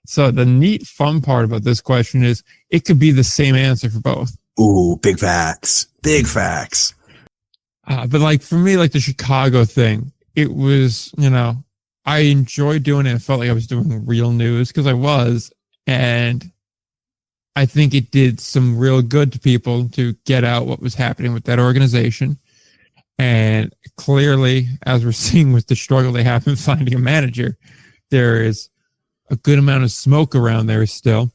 So the neat, fun part about this question is it could be the same answer for both. Ooh, big facts. Big facts. But like for me, like the Chicago thing, it was, I enjoyed doing it. I felt like I was doing real news because I was. And I think it did some real good to people to get out what was happening with that organization. And clearly, as we're seeing with the struggle they have in finding a manager, there is a good amount of smoke around there still.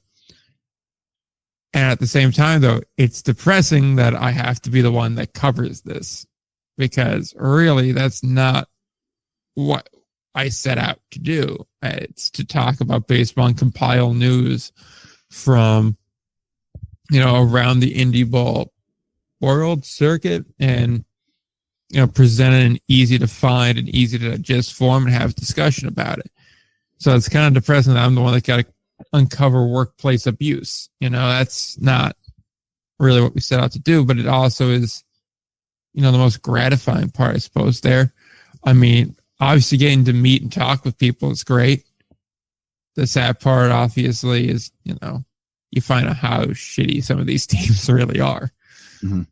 And at the same time, though, it's depressing that I have to be the one that covers this, because really that's not what I set out to do. It's to talk about baseball and compile news from, around the Indy ball world circuit and, present it in easy to find and easy to digest form and have discussion about it. So it's kind of depressing that I'm the one that got to uncover workplace abuse. That's not really what we set out to do, but it also is, the most gratifying part, I suppose, there. I mean, obviously getting to meet and talk with people is great. The sad part, obviously, is, you find out how shitty some of these teams really are. Mm-hmm.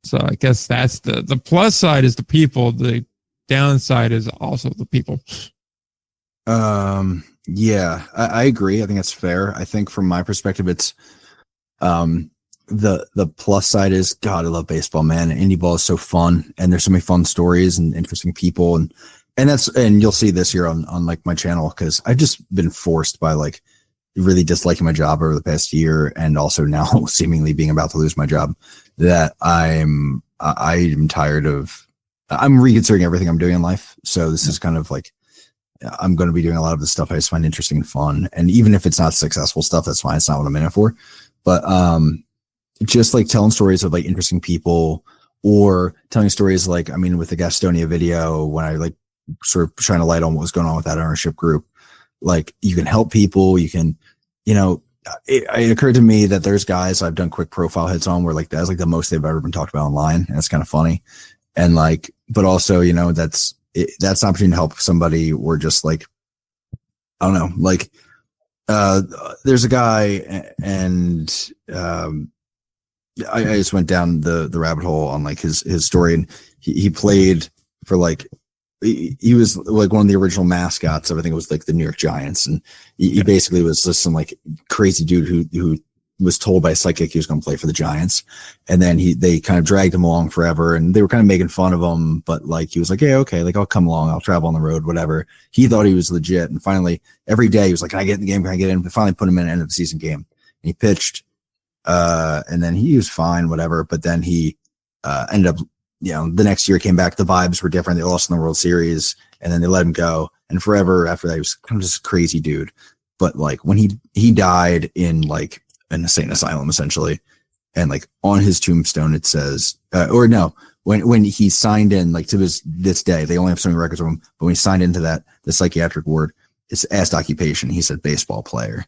So I guess that's the plus side is the people. The downside is also the people. Yeah, I agree. I think that's fair. I think from my perspective, it's the plus side is, God, I love baseball, man. Indy ball is so fun, and there's so many fun stories and interesting people, and you'll see this here on like my channel, because I've just been forced by like really disliking my job over the past year, and also now seemingly being about to lose my job, that I'm tired of. I'm reconsidering everything I'm doing in life. So this is kind of like, I'm going to be doing a lot of the stuff I just find interesting and fun. And even if it's not successful stuff, that's fine. It's not what I'm in it for. But just like telling stories of like interesting people, or telling stories like, with the Gastonia video, when I like sort of trying to light on what was going on with that ownership group, like you can help people. You can, it occurred to me that there's guys I've done quick profile hits on where like that's like the most they've ever been talked about online. And it's kind of funny. And like, but also, that's an opportunity to help somebody, or just like, I don't know, like, there's a guy, and I just went down the rabbit hole on like his story, and he played for like, he was like one of the original mascots of, I think it was like the New York Giants, and he basically was just some like crazy dude who was told by a psychic he was going to play for the Giants. And then they kind of dragged him along forever, and they were kind of making fun of him, but like, he was like, yeah, okay, like I'll come along, I'll travel on the road, whatever. He thought he was legit. And finally every day he was like, can I get in the game? Can I get in? But finally put him in an end of the season game, and he pitched, and then he was fine, whatever. But then he, ended up, the next year came back, the vibes were different. They lost in the World Series, and then they let him go. And forever after that, he was kind of just a crazy dude. But like when he died in like an insane asylum essentially, and like on his tombstone it says, when he signed in, like to this day, they only have so many records of him, but when he signed into the psychiatric ward, it's asked occupation, he said baseball player.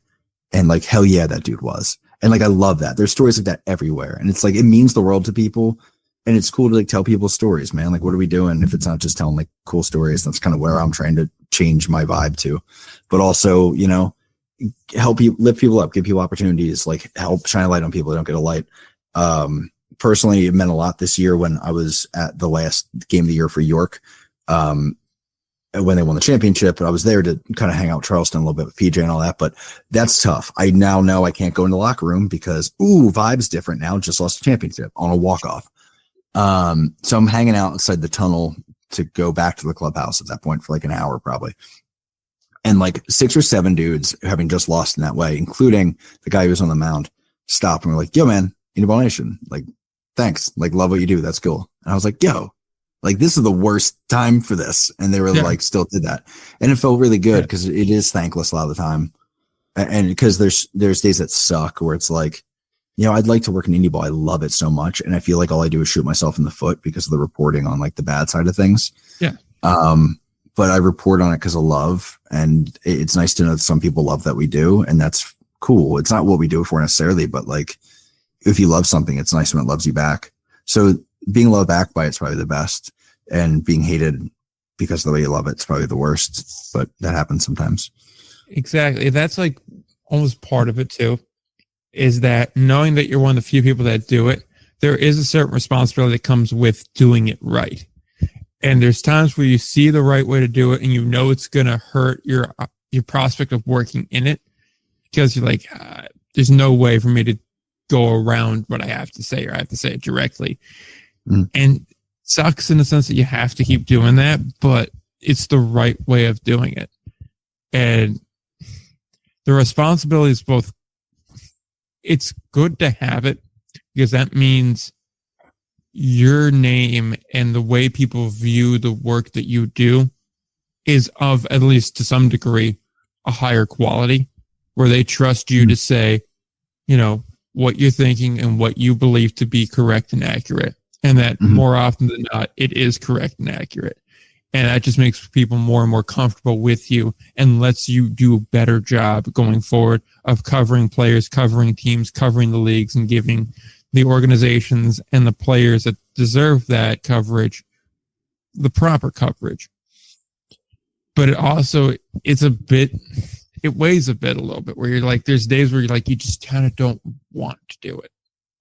And like, hell yeah, that dude was. And like, I love that. There's stories like that everywhere, and it's like, it means the world to people, and it's cool to like tell people stories, man. Like, what are we doing if it's not just telling like cool stories? That's kind of where I'm trying to change my vibe to, but also, help you lift people up, give people opportunities, like help shine a light on people that don't get a light. Personally, it meant a lot this year when I was at the last game of the year for York, when they won the championship. I was there to kind of hang out with Charleston a little bit with PJ and all that, but that's tough. I now know I can't go in the locker room because, vibe's different now. Just lost the championship on a walk-off. So I'm hanging out inside the tunnel to go back to the clubhouse at that point for like an hour probably. And like 6 or 7 dudes, having just lost in that way, including the guy who was on the mound, stopped and were like, yo, man, Indy Ball Nation, like, thanks. Like, love what you do. That's cool. And I was like, yo, like, this is the worst time for this. And they were like, still did that. And it felt really good because it is thankless a lot of the time. And because there's days that suck where it's like, I'd like to work in Indy Ball. I love it so much. And I feel like all I do is shoot myself in the foot because of the reporting on like the bad side of things. Yeah. But I report on it because of love. And it's nice to know that some people love that we do. And that's cool. It's not what we do it for necessarily, but like if you love something, it's nice when it loves you back. So being loved back by it's probably the best. And being hated because of the way you love it's probably the worst. But that happens sometimes. Exactly. That's like almost part of it too. Is that knowing that you're one of the few people that do it, there is a certain responsibility that comes with doing it right. And there's times where you see the right way to do it and you know it's going to hurt your prospect of working in it because you're like, there's no way for me to go around what I have to say or I have to say it directly. And it sucks in the sense that you have to keep doing that, but it's the right way of doing it. And the responsibility is both. It's good to have it because that means your name and the way people view the work that you do is of, at least to some degree, a higher quality where they trust you to say, what you're thinking and what you believe to be correct and accurate. And that more often than not, it is correct and accurate. And that just makes people more and more comfortable with you and lets you do a better job going forward of covering players, covering teams, covering the leagues, and giving the organizations and the players that deserve that coverage the proper coverage. But it also, it weighs a little bit where you're like, there's days where you're like, you just kind of don't want to do it.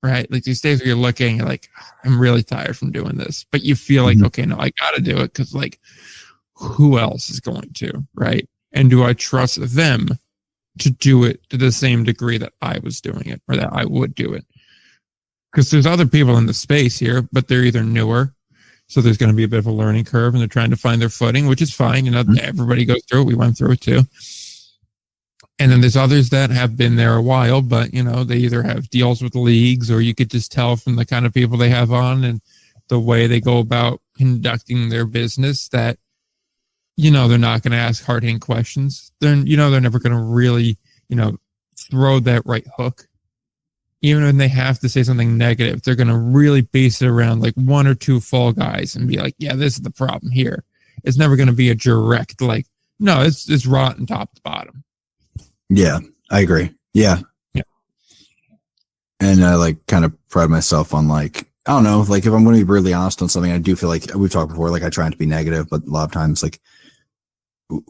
Right? Like these days where you're looking, you're like, I'm really tired from doing this, but you feel like, okay, no, I got to do it because like, who else is going to, right? And do I trust them to do it to the same degree that I was doing it or that I would do it? Because there's other people in the space here, but they're either newer, so there's going to be a bit of a learning curve and they're trying to find their footing, which is fine. Everybody goes through it. We went through it too. And then there's others that have been there a while, but, they either have deals with leagues or you could just tell from the kind of people they have on and the way they go about conducting their business that, they're not going to ask hard-hitting questions. They're never going to really, throw that right hook. Even when they have to say something negative, they're going to really base it around like one or two fall guys and be like, yeah, this is the problem here. It's never going to be a direct, like, no, it's rotten top to bottom. Yeah, I agree. Yeah. And I like kind of pride myself on like, I don't know, like if I'm going to be brutally honest on something, I do feel like we've talked before, like I try not to be negative, but a lot of times like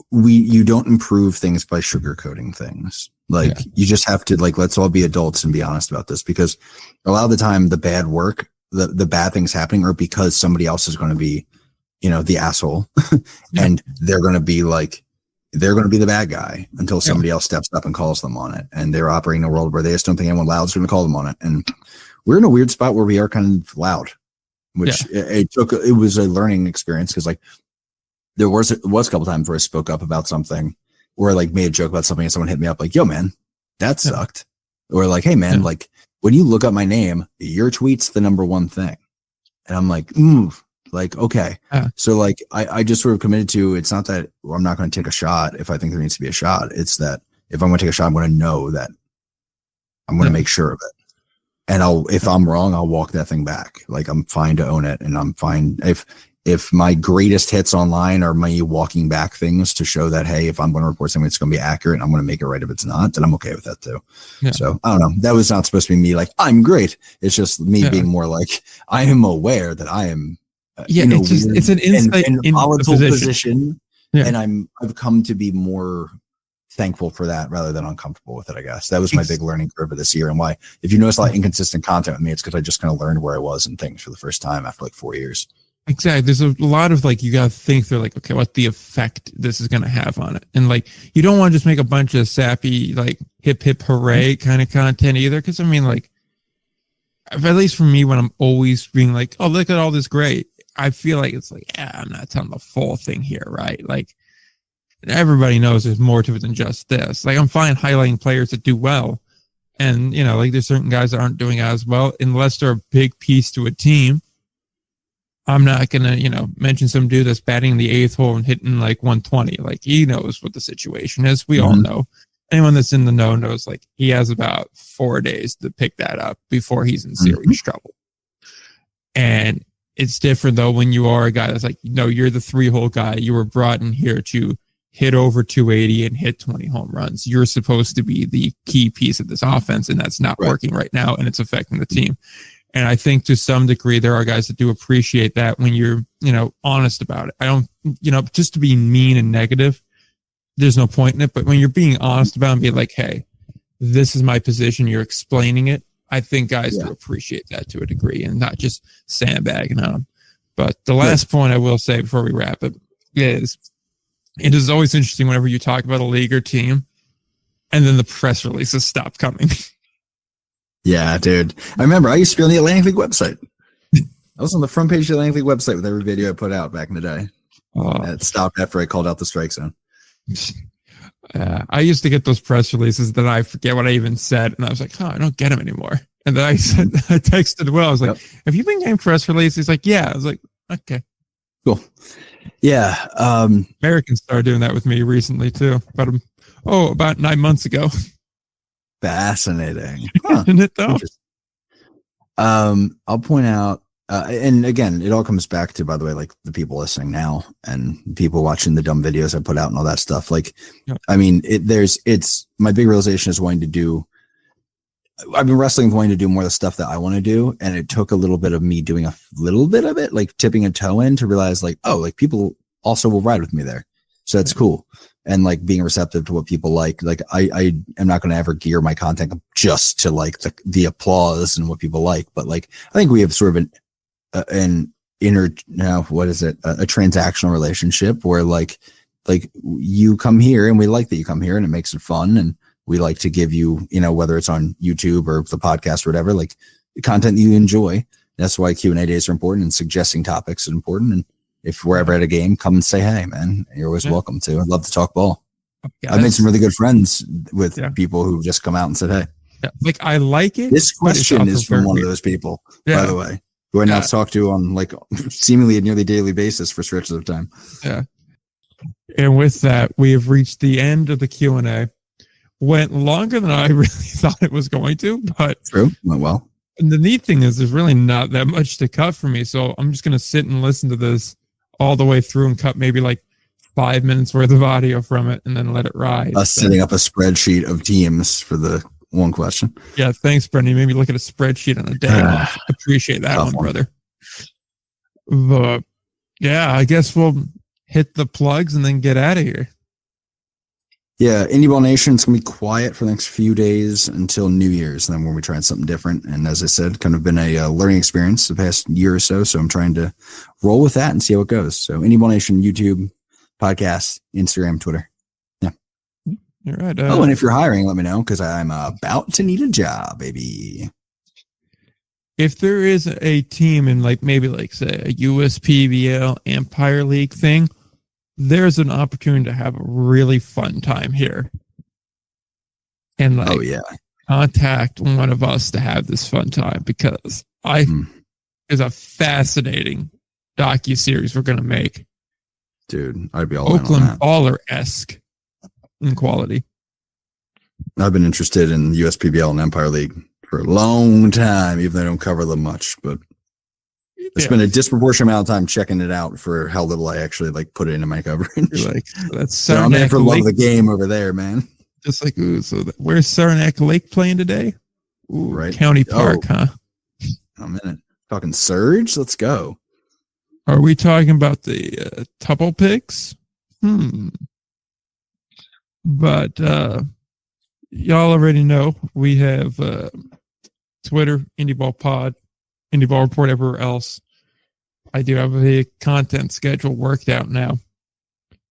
you don't improve things by sugarcoating things. Like you just have to like, let's all be adults and be honest about this because a lot of the time the bad work, the bad things happening are because somebody else is going to be, the asshole and they're going to be the bad guy until somebody else steps up and calls them on it. And they're operating in a world where they just don't think anyone loud is going to call them on it. And we're in a weird spot where we are kind of loud, which it was a learning experience. Cause like there was a couple times where I spoke up about something or like made a joke about something and someone hit me up like, yo man, that sucked. Or like, hey man, like when you look up my name, your tweet's the number one thing. And I'm like, like, okay. So like, I just sort of committed to, it's not that I'm not going to take a shot if I think there needs to be a shot. It's that if I'm going to take a shot, I'm going to know that I'm going to make sure of it. And if I'm wrong, I'll walk that thing back. Like I'm fine to own it. And I'm fine. If my greatest hits online are me walking back things to show that, hey, if I'm going to report something, it's going to be accurate and I'm going to make it right if it's not, then I'm okay with that too. Yeah. So I don't know. That was not supposed to be me like, I'm great. It's just me being more like, I am aware that I am, it's an insight in volatile position. Yeah. And I've come to be more thankful for that rather than uncomfortable with it, I guess. That was my big learning curve of this year. And why, if you notice a lot of inconsistent content with me, it's because I just kind of learned where I was and things for the first time after like 4 years. Exactly. There's a lot of like, you got to think through like, okay, what the effect this is going to have on it. And like, you don't want to just make a bunch of sappy, like hip, hip, hooray kind of content either. Cause I mean, like, at least for me, when I'm always being like, oh, look at all this great, I feel like it's like, I'm not telling the full thing here, right? Like, everybody knows there's more to it than just this. Like, I'm fine highlighting players that do well. And, like, there's certain guys that aren't doing as well, unless they're a big piece to a team. I'm not going to, mention some dude that's batting the eighth hole and hitting like 120. Like, he knows what the situation is. We all know. anyone that's in the know knows, like, he has about 4 days to pick that up before he's in serious trouble. And it's different though when you are a guy that's like, no, you're the 3-hole guy. You were brought in here to hit over 280 and hit 20 home runs. You're supposed to be the key piece of this offense, and that's not working right now, and it's affecting the team. And I think to some degree there are guys that do appreciate that when you're, honest about it. I don't, just to be mean and negative, there's no point in it. But when you're being honest about it and be like, hey, this is my position, you're explaining it, I think guys do appreciate that to a degree and not just sandbagging on them. But the last point I will say before we wrap it is, it is always interesting whenever you talk about a league or team and then the press releases stop coming. Yeah, dude. I remember I used to be on the Atlantic League website. I was on the front page of the Atlantic League website with every video I put out back in the day. It stopped after I called out the strike zone. I used to get those press releases that I forget what I even said, and I was like, I don't get them anymore. And then I texted Will, I was like, have you been getting press releases? He's like, yeah. I was like, okay. Cool. Yeah. Americans started doing that with me recently too. About 9 months ago. Fascinating. Isn't it though? I'll point out, and again, it all comes back to, by the way, like the people listening now and people watching the dumb videos I put out and all that stuff. Like, I mean, it's my big realization is I've been wrestling with wanting to do more of the stuff that I want to do. And it took a little bit of me doing a little bit of it, like tipping a toe in to realize like, oh, like people also will ride with me there. So that's cool. And like being receptive to what people like I am not going to ever gear my content just to like the applause and what people like. But like, I think we have sort of a transactional relationship where like you come here and we like that you come here and it makes it fun. And we like to give you, whether it's on YouTube or the podcast or whatever, like the content that you enjoy. That's why Q&A days are important and suggesting topics is important. And if we're ever at a game, come and say, hey, man, you're always welcome to. I'd love to talk ball. I've made some really good friends with people who just come out and said, hey. Yeah. Like, I like it. This question is from one of those people, by the way, who I now talk to on like seemingly a nearly daily basis for stretches of time. Yeah. And with that, we have reached the end of the Q&A. Went longer than I really thought it was going to, but true. Went well. And the neat thing is there's really not that much to cut for me. So I'm just going to sit and listen to this all the way through and cut maybe like 5 minutes worth of audio from it and then let it ride. Setting up a spreadsheet of teams for the one question. Yeah. Thanks, Brendan. Maybe look at a spreadsheet on a day off. Appreciate that one, brother. But yeah, I guess we'll hit the plugs and then get out of here. Yeah, Indy Ball Nation is going to be quiet for the next few days until New Year's, and then when we try something different. And as I said, kind of been a learning experience the past year or so. So I'm trying to roll with that and see how it goes. So Indy Ball Nation, YouTube, podcast, Instagram, Twitter. Yeah. You're right. And if you're hiring, let me know because I'm about to need a job, baby. If there is a team in like maybe like say a USPBL Empire League thing, there's an opportunity to have a really fun time here. And like, contact one of us to have this fun time because is a fascinating docu-series we're going to make. Dude, I'd be all Oakland Baller-esque in quality. I've been interested in USPBL and Empire League for a long time, even though I don't cover them much, but I spent a disproportionate amount of time checking it out for how little I actually like put it into my coverage. Like that's I'm there for love of the game over there, man. Just like where's Saranac Lake playing today? Ooh, right, County Park, huh? I'm in it. Talking Surge. Let's go. Are we talking about the Tuple picks? But y'all already know we have Twitter, Indy Ball Pod, Indy Ball Report, everywhere else. I do have a content schedule worked out now.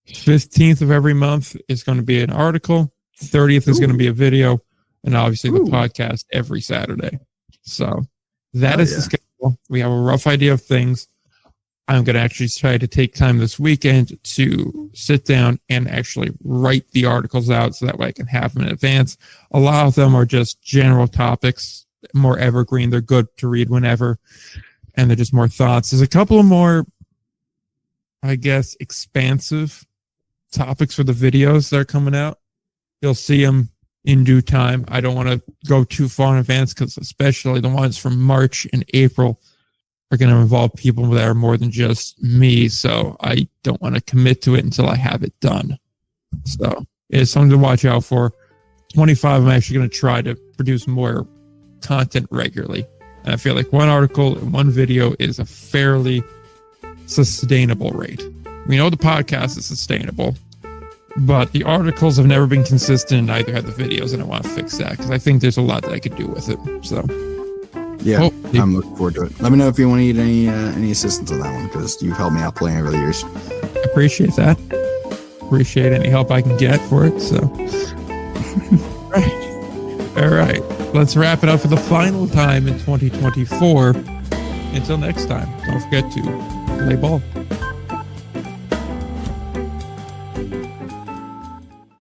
15th of every month is going to be an article. 30th is going to be a video. And obviously the podcast every Saturday. So that is the schedule. We have a rough idea of things. I'm going to actually try to take time this weekend to sit down and actually write the articles out so that way I can have them in advance. A lot of them are just general topics, more evergreen. They're good to read whenever. And they're just more thoughts. There's a couple of more, I guess, expansive topics for the videos that are coming out. You'll see them in due time. I don't want to go too far in advance because especially the ones from March and April are going to involve people that are more than just me. So I don't want to commit to it until I have it done. So it's something to watch out for. 25, I'm actually going to try to produce more content regularly. And I feel like one article and one video is a fairly sustainable rate. We know the podcast is sustainable, but the articles have never been consistent, and neither have the videos, and I want to fix that because I think there's a lot that I could do with it. So, yeah, I'm looking forward to it. Let me know if you want to need any assistance on that one because you've helped me out playing over the years. I appreciate that. Appreciate any help I can get for it. So, all right. Let's wrap it up for the final time in 2024. Until next time, don't forget to play ball.